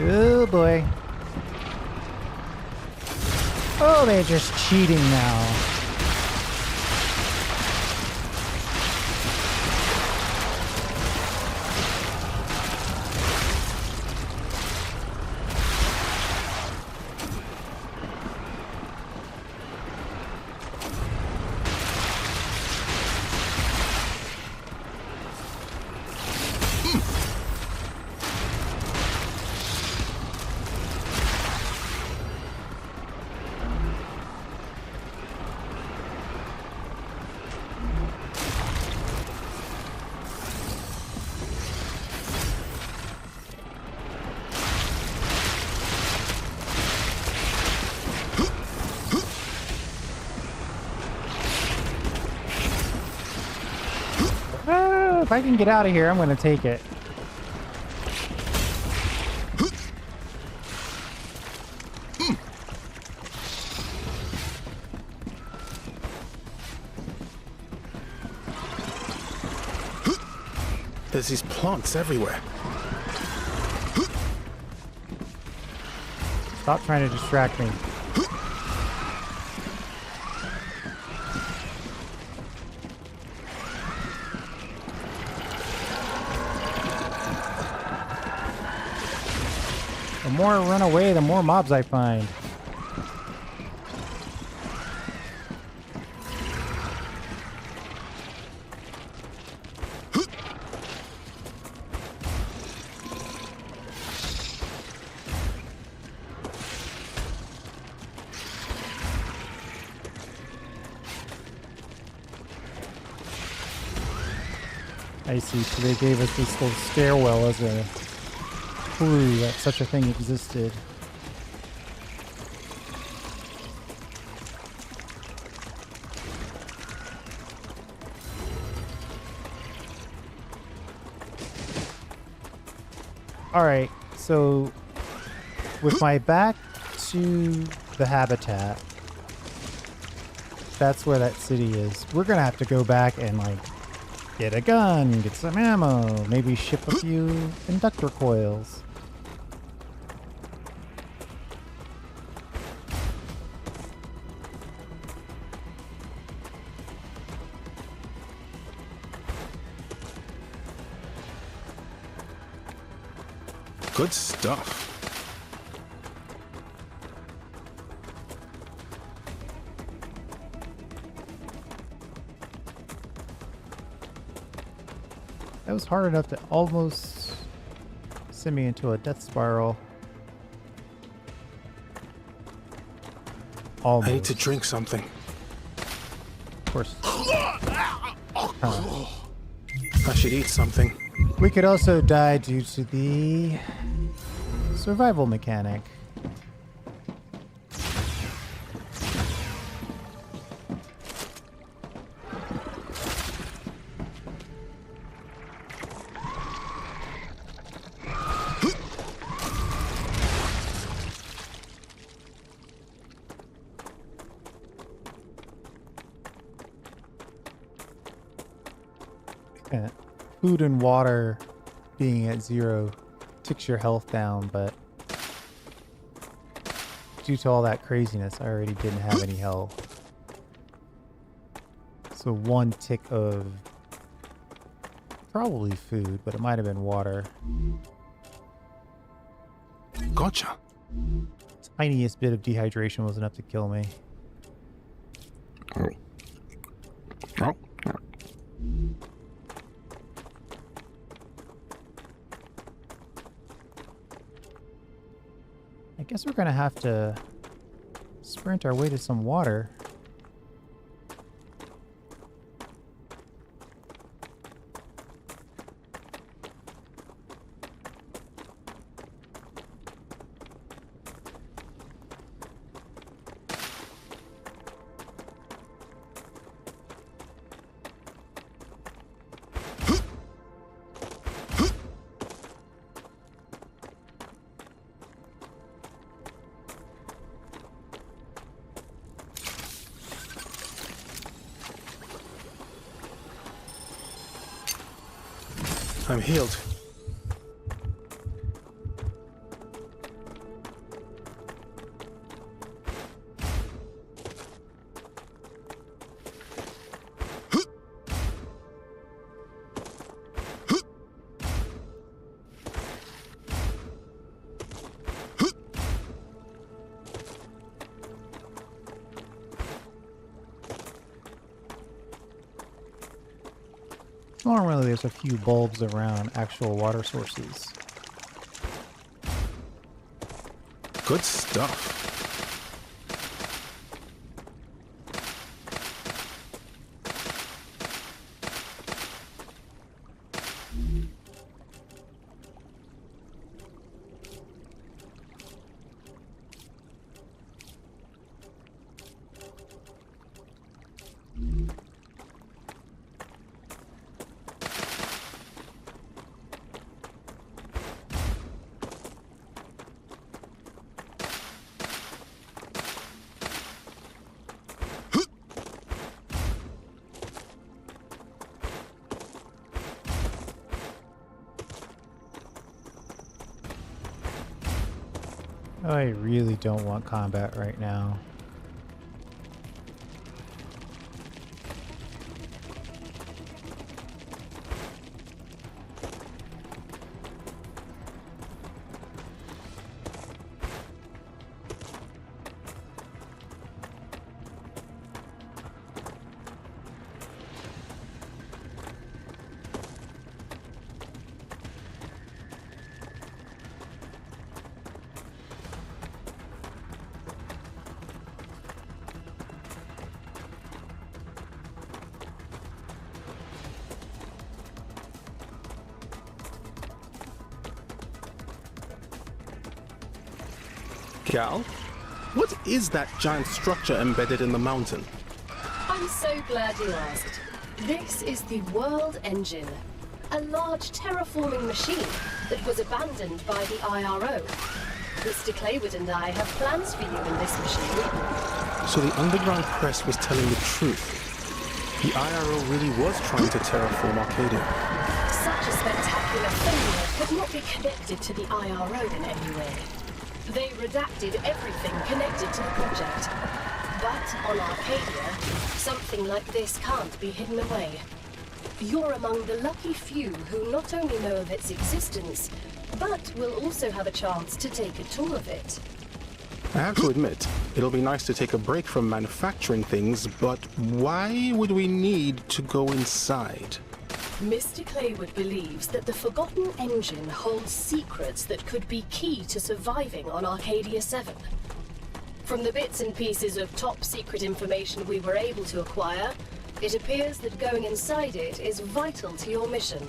Speaker 2: Oh boy. Oh, they're just cheating now. If I can get out of here, I'm going to take it.
Speaker 4: There's these plants everywhere.
Speaker 2: Stop trying to distract me. The more I run away, the more mobs I find. I see, so they gave us this little stairwell as a clue that such a thing existed. Alright, so with my back to the habitat, that's where that city is. We're gonna have to go back and like get a gun, get some ammo, maybe ship a few inductor coils.
Speaker 4: Good stuff.
Speaker 2: That was hard enough to almost send me into a death spiral. Almost.
Speaker 4: I need to drink something.
Speaker 2: Of course.
Speaker 4: I should eat something.
Speaker 2: We could also die due to the survival mechanic. And food and water being at 0 ticks your health down, but due to all that craziness, I already didn't have any health. So 1 tick of probably food, but it might have been water.
Speaker 4: Gotcha.
Speaker 2: Tiniest bit of dehydration was enough to kill me.
Speaker 4: Oh. Oh.
Speaker 2: I guess we're gonna have to sprint our way to some water.
Speaker 4: I'm healed.
Speaker 2: Normally there's a few bulbs around actual water sources.
Speaker 4: Good stuff.
Speaker 2: I really don't want combat right now.
Speaker 4: Cal, what is that giant structure embedded in the mountain?
Speaker 3: I'm so glad you asked. This is the World Engine, a large terraforming machine that was abandoned by the IRO. Mr. Claywood and I have plans for you in this machine.
Speaker 4: So the underground press was telling the truth. The IRO really was trying to terraform Arcadia.
Speaker 3: Such a spectacular failure could not be connected to the IRO in any way. They redacted everything connected to the project. But on Arcadia, something like this can't be hidden away. You're among the lucky few who not only know of its existence, but will also have a chance to take a tour of it.
Speaker 4: I have to admit, it'll be nice to take a break from manufacturing things, but why would we need to go inside?
Speaker 3: Mr. Claywood believes that the Forgotten Engine holds secrets that could be key to surviving on Arcadia 7. From the bits and pieces of top-secret information we were able to acquire, it appears that going inside it is vital to your mission.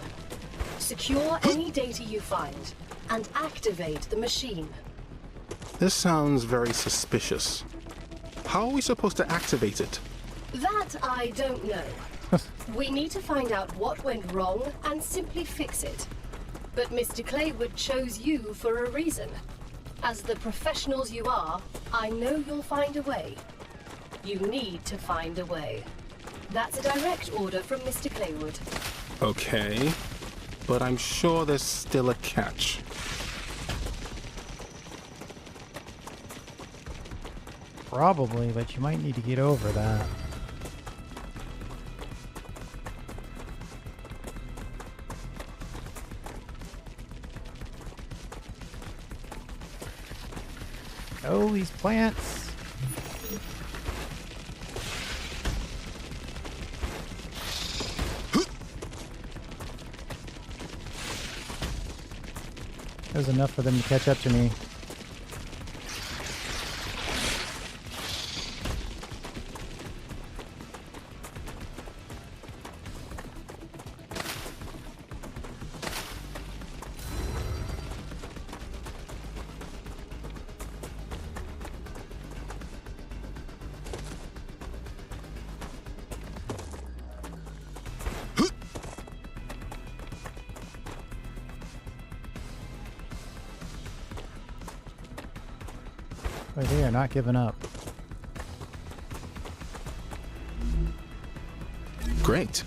Speaker 3: Secure any data you find, and activate the machine.
Speaker 4: This sounds very suspicious. How are we supposed to activate it?
Speaker 3: That I don't know. We need to find out what went wrong and simply fix it. But Mr. Claywood chose you for a reason. As the professionals you are, I know you'll find a way. You need to find a way. That's a direct order from Mr. Claywood.
Speaker 4: Okay, but I'm sure there's still a catch.
Speaker 1: Probably, but you might need to get over that. Oh, these plants. There's enough for them to catch up to me. Oh, they are not giving up.
Speaker 4: Great.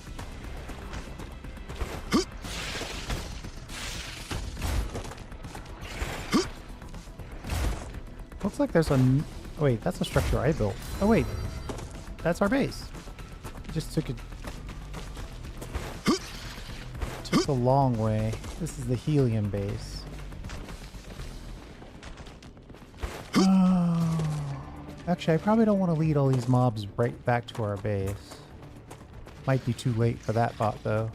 Speaker 1: Looks like there's a... Oh, wait, that's a structure I built. Oh, wait. That's our base. Just took it... Took the long way. This is the helium base. Actually, I probably don't want to lead all these mobs right back to our base. Might be too late for that bot, though.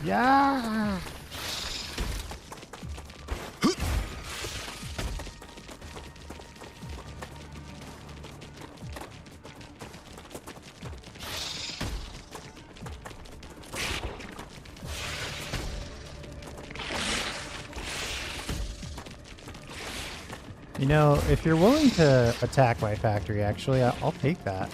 Speaker 1: Yeah! You know, if you're willing to attack my factory, actually, I'll take that.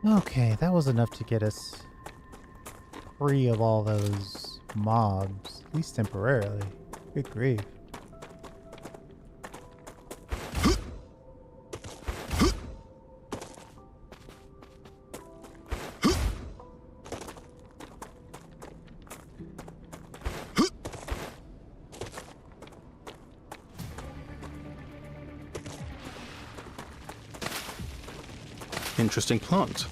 Speaker 1: Okay, that was enough to get us free of all those mobs, at least temporarily. Good grief.
Speaker 4: Interesting plant.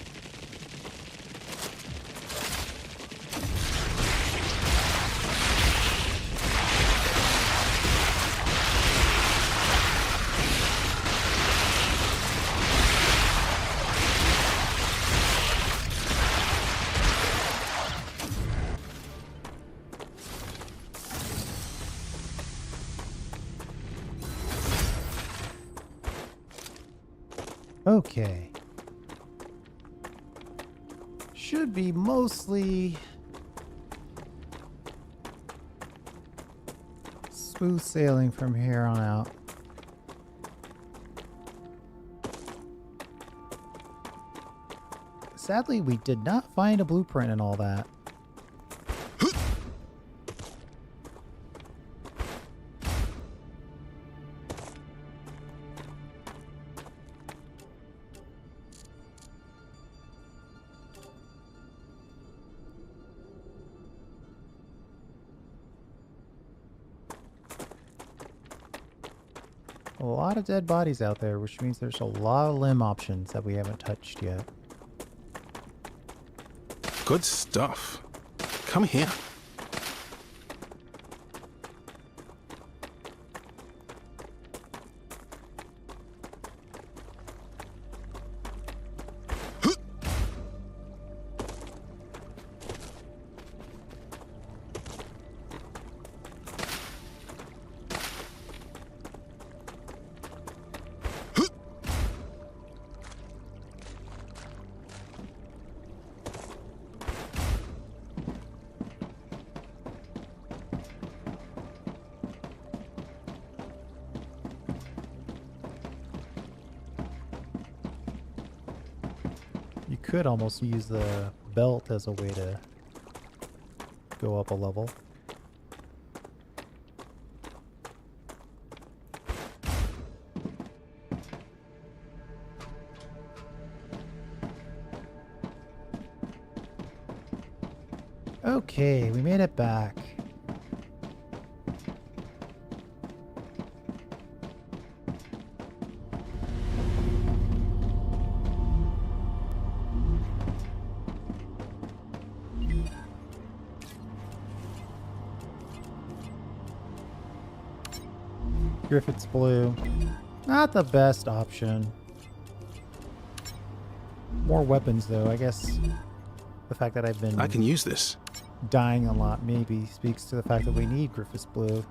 Speaker 1: Okay. Should be mostly smooth sailing from here on out. Sadly, we did not find a blueprint and all that. A lot of dead bodies out there, which means there's a lot of limb options that we haven't touched yet.
Speaker 4: Good stuff. Come here.
Speaker 1: You could almost use the belt as a way to go up a level. Okay, we made it back. Griffith's Blue. Not the best option. More weapons though, I guess. The fact that I've been
Speaker 4: I can use this.
Speaker 1: dying a lot maybe speaks to the fact that we need Griffith's Blue.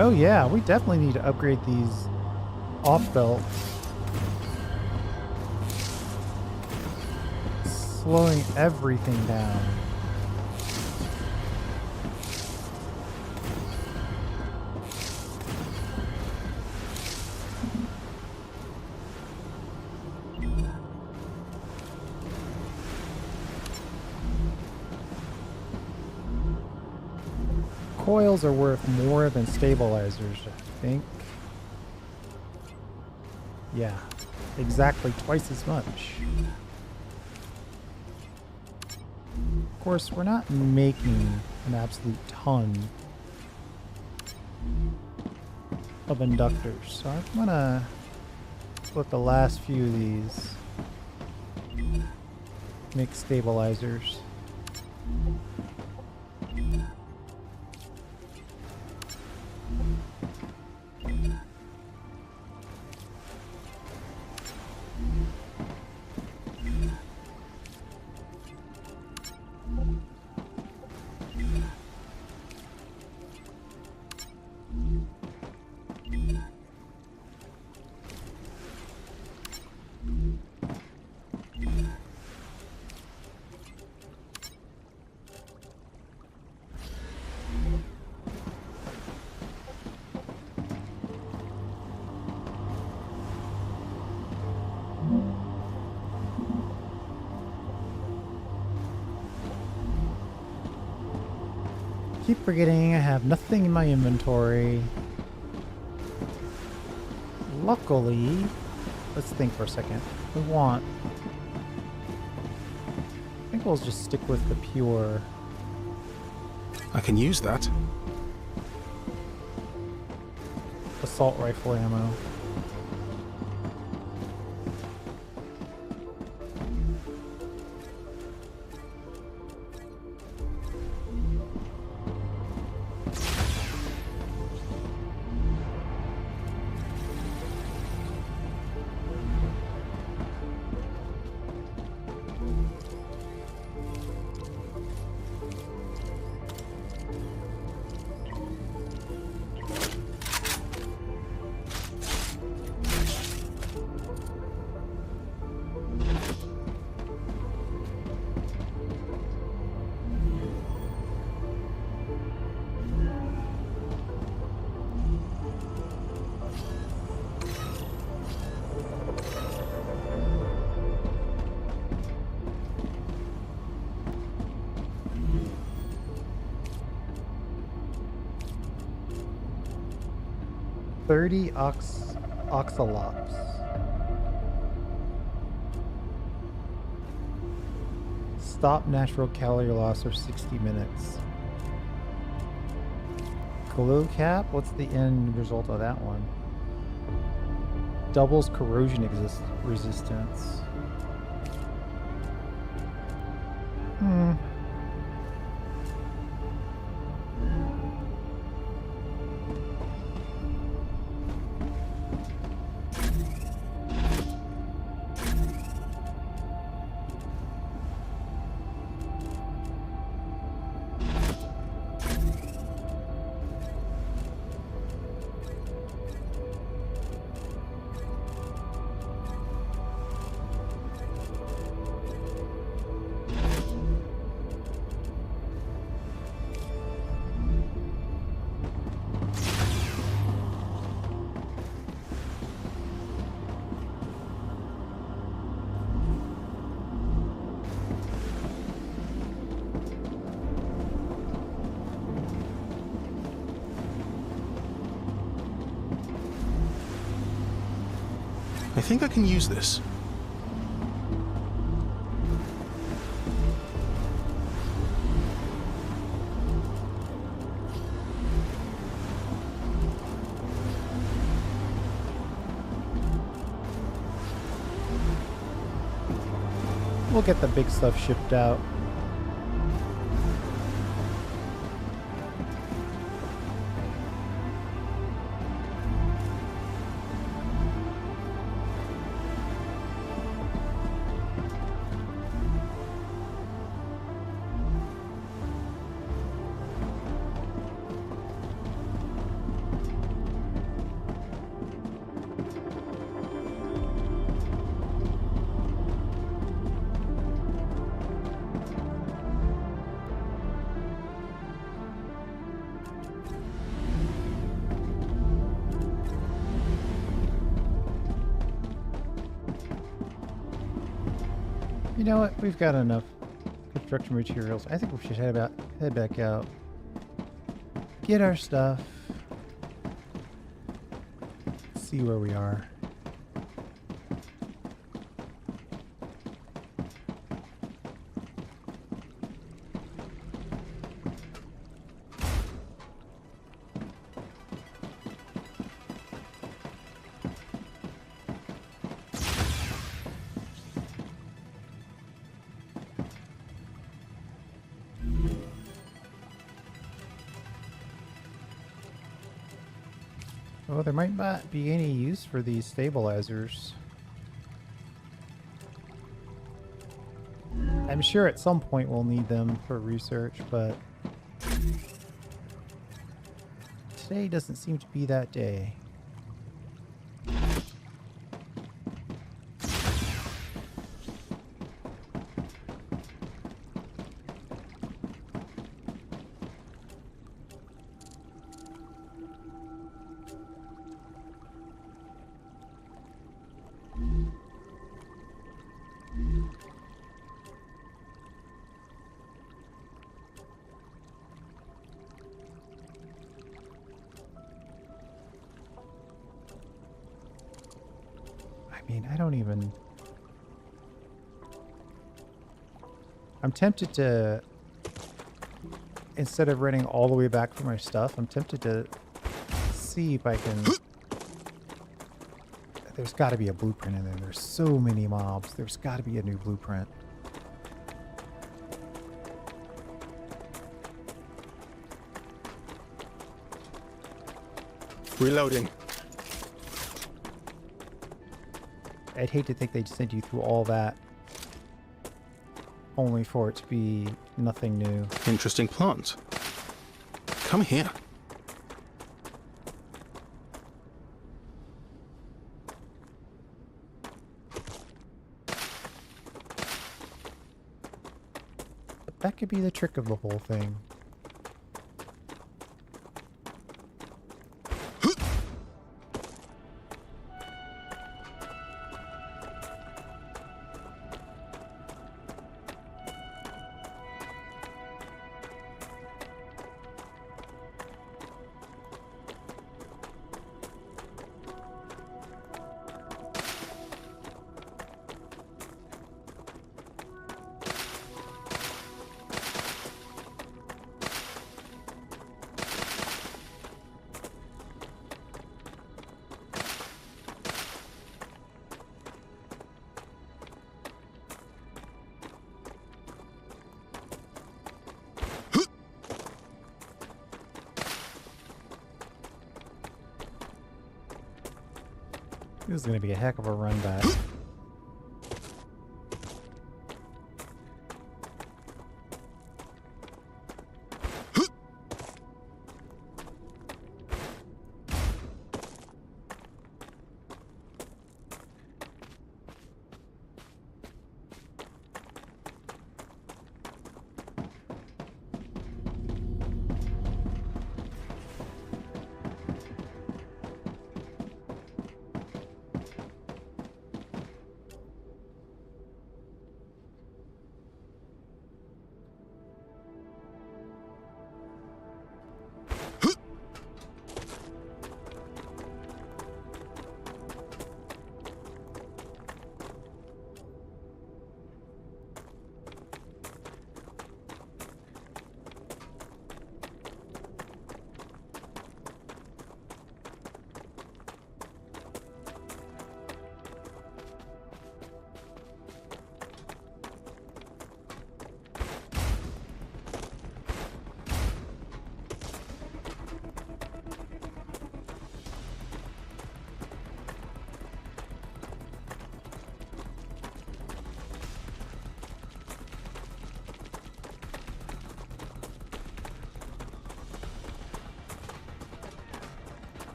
Speaker 1: Oh yeah, we definitely need to upgrade these off belts. Slowing everything down. Coils are worth more than stabilizers, I think. Yeah, exactly twice as much. Of course, we're not making an absolute ton of inductors, so I'm gonna put the last few of these make stabilizers. Keep forgetting I have nothing in my inventory. Luckily, let's think for a second. We want... I think we'll just stick with the pure.
Speaker 4: I can use that.
Speaker 1: Assault rifle ammo.
Speaker 2: 30 oxalops. Stop natural calorie loss for 60 minutes. Glow cap? What's the end result of that one? Doubles corrosion resistance.
Speaker 4: I think I can use this.
Speaker 2: We'll get the big stuff shipped out. You know what? We've got enough construction materials. I think we should head back out. Get our stuff. See where we are. Well, there might not be any use for these stabilizers. I'm sure at some point we'll need them for research, but today doesn't seem to be that day. I mean, I don't even... I'm tempted to... Instead of running all the way back for my stuff, I'm tempted to see if I can... There's got to be a blueprint in there. There's so many mobs. There's got to be a new blueprint.
Speaker 4: Reloading.
Speaker 2: I'd hate to think they'd send you through all that only for it to be nothing new.
Speaker 4: Interesting plant. Come here.
Speaker 2: That could be the trick of the whole thing. This is going to be a heck of a run back.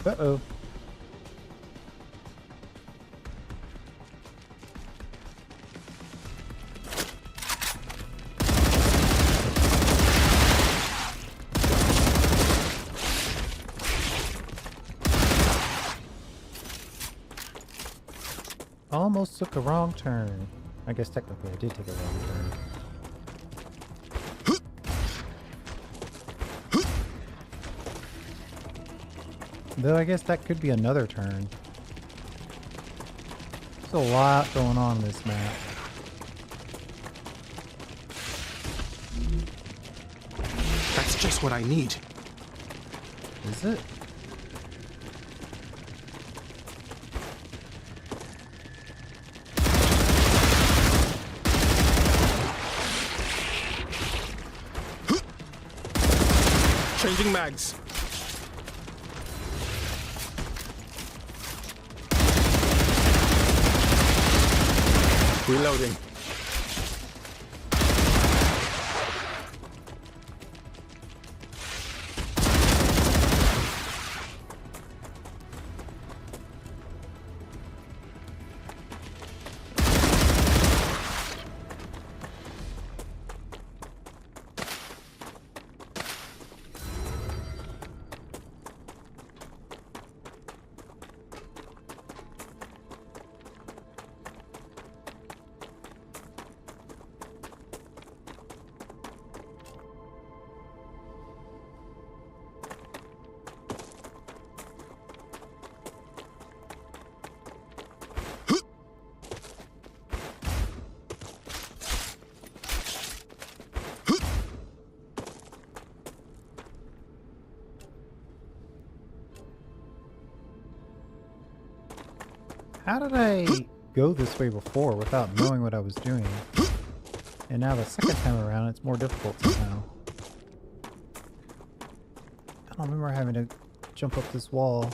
Speaker 2: Uh-oh. Almost took a wrong turn. I guess technically I did take a wrong turn. Though I guess that could be another turn. There's a lot going on in this map.
Speaker 4: That's just what I need.
Speaker 2: Is it?
Speaker 4: Changing mags. Reloading.
Speaker 2: How did I go this way before without knowing what I was doing? And now the second time around, it's more difficult somehow. I don't remember having to jump up this wall.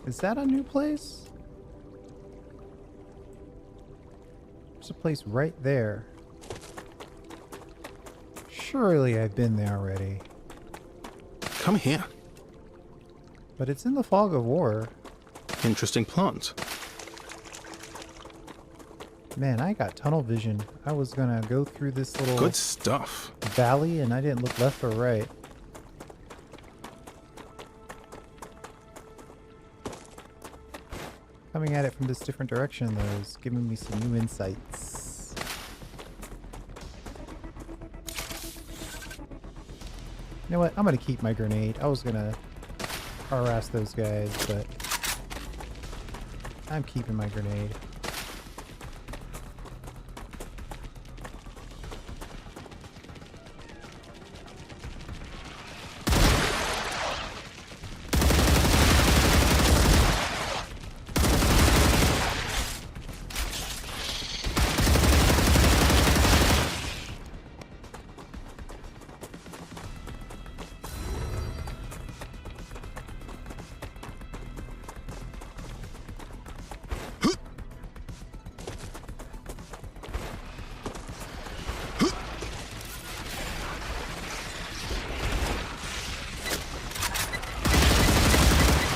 Speaker 2: Is that a new place? There's a place right there. Surely I've been there already.
Speaker 4: Come here.
Speaker 2: But it's in the fog of war.
Speaker 4: Interesting plant.
Speaker 2: Man, I got tunnel vision. I was gonna go through this little
Speaker 4: Good stuff.
Speaker 2: valley and I didn't look left or right. Coming at it from this different direction though is giving me some new insights. You know what? I'm gonna keep my grenade. I was gonna harass those guys, but I'm keeping my grenade.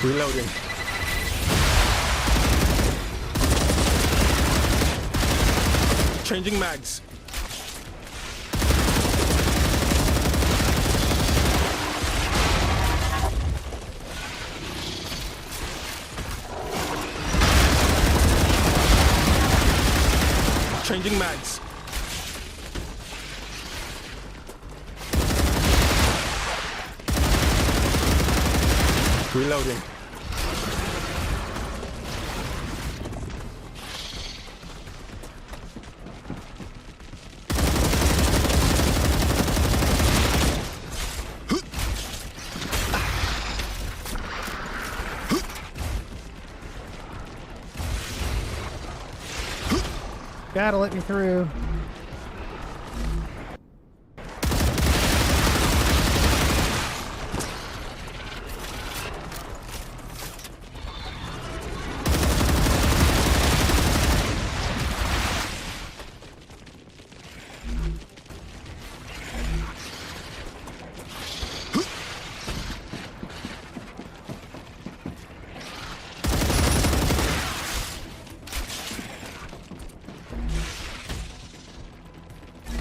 Speaker 4: Reloading. Changing mags. Changing mags. Reloading.
Speaker 2: Gotta let me through.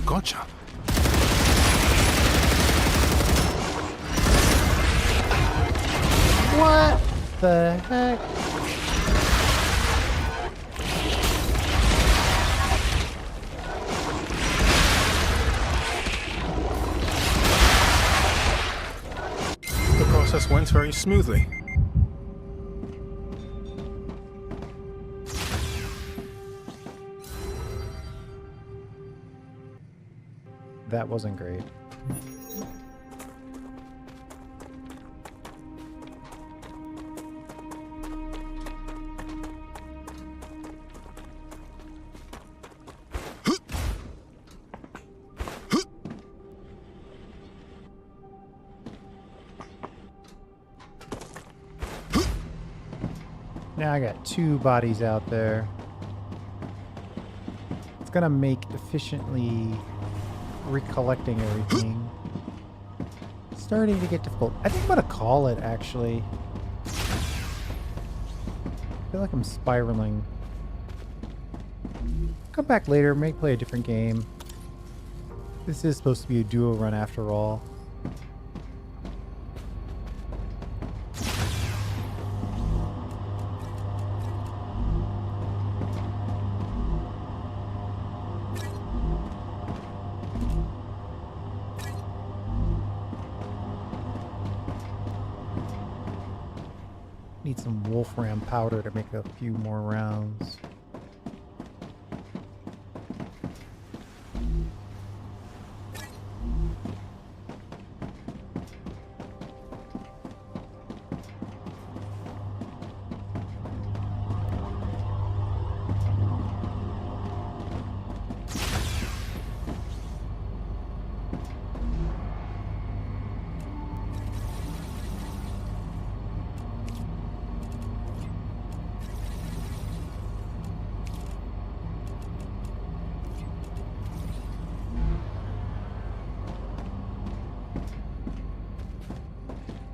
Speaker 4: Gotcha.
Speaker 2: What the heck?
Speaker 4: The process went very smoothly.
Speaker 2: That wasn't great. Now I got 2 bodies out there. It's gonna make efficiently recollecting everything starting to get difficult. I think I'm gonna call it, actually. I feel like I'm spiraling. Come back later, may play a different game. This is supposed to be a duo run after all. Need some wolfram powder to make a few more rounds.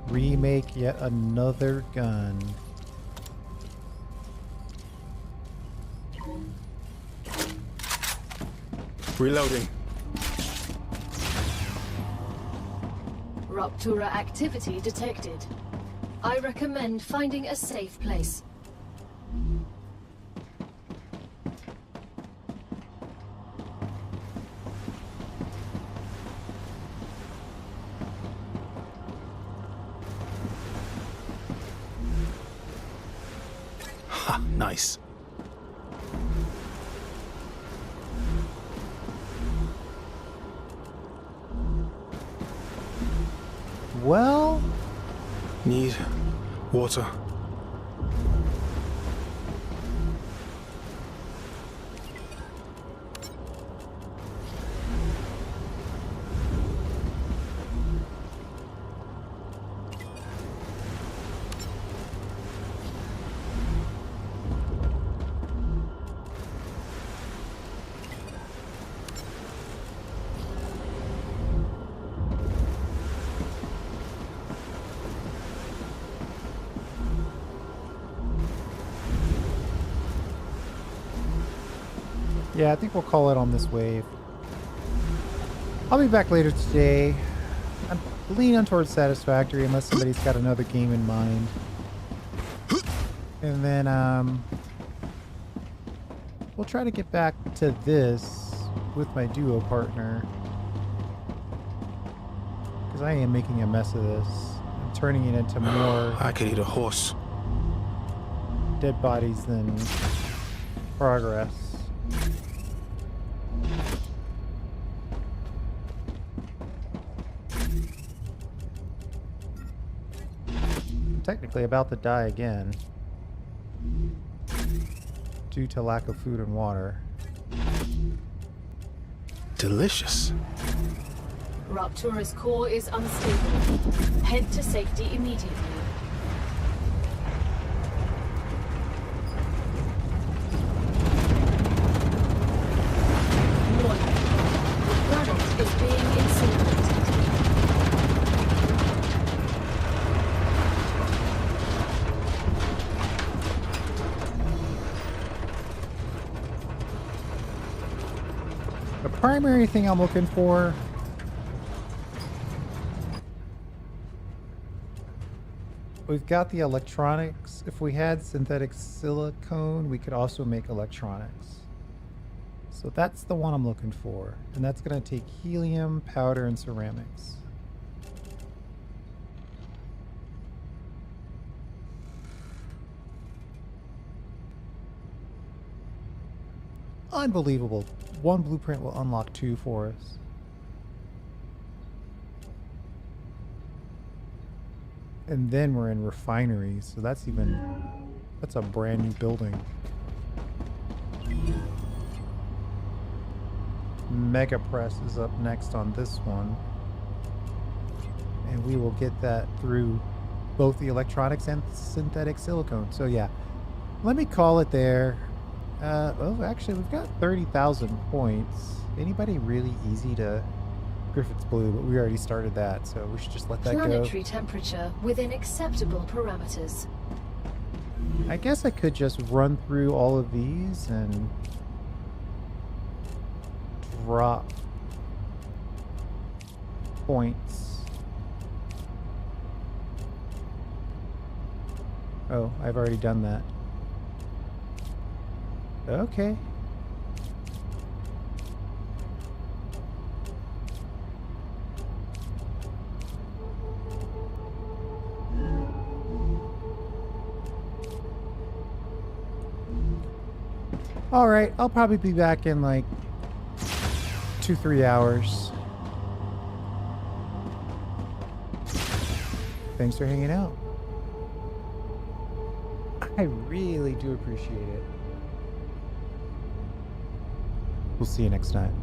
Speaker 2: Remake yet another gun.
Speaker 4: Reloading.
Speaker 3: Ruptura activity detected. I recommend finding a safe place.
Speaker 4: Nice.
Speaker 2: Well,
Speaker 4: Need water.
Speaker 2: yeah, I think we'll call it on this wave. I'll be back later today. I'm leaning towards satisfactory unless somebody's got another game in mind. And then we'll try to get back to this with my duo partner. Because I am making a mess of this. I'm turning it into more
Speaker 4: I could eat a horse.
Speaker 2: dead bodies than progress. Technically about to die again due to lack of food and water.
Speaker 4: Delicious.
Speaker 3: Ruptura's core is unstable. Head to safety immediately. Warning. The planet is being incinerated.
Speaker 2: The primary thing I'm looking for we've got the electronics. If we had synthetic silicone, we could also make electronics. So that's the one I'm looking for. And that's going to take helium, powder, and ceramics. Unbelievable. One blueprint will unlock 2 for us. And then we're in refineries, so that's a brand new building. Mega Press is up next on this one. And we will get that through both the electronics and synthetic silicone. So yeah, let me call it there. Well, actually, we've got 30,000 points. Anybody really easy to Griffith's Blue, but we already started that, so we should just let that go.
Speaker 3: Planetary temperature within acceptable parameters.
Speaker 2: I guess I could just run through all of these and drop points. Oh, I've already done that. Okay. All right, I'll probably be back in like 2-3 hours. Thanks for hanging out. I really do appreciate it. We'll see you next time.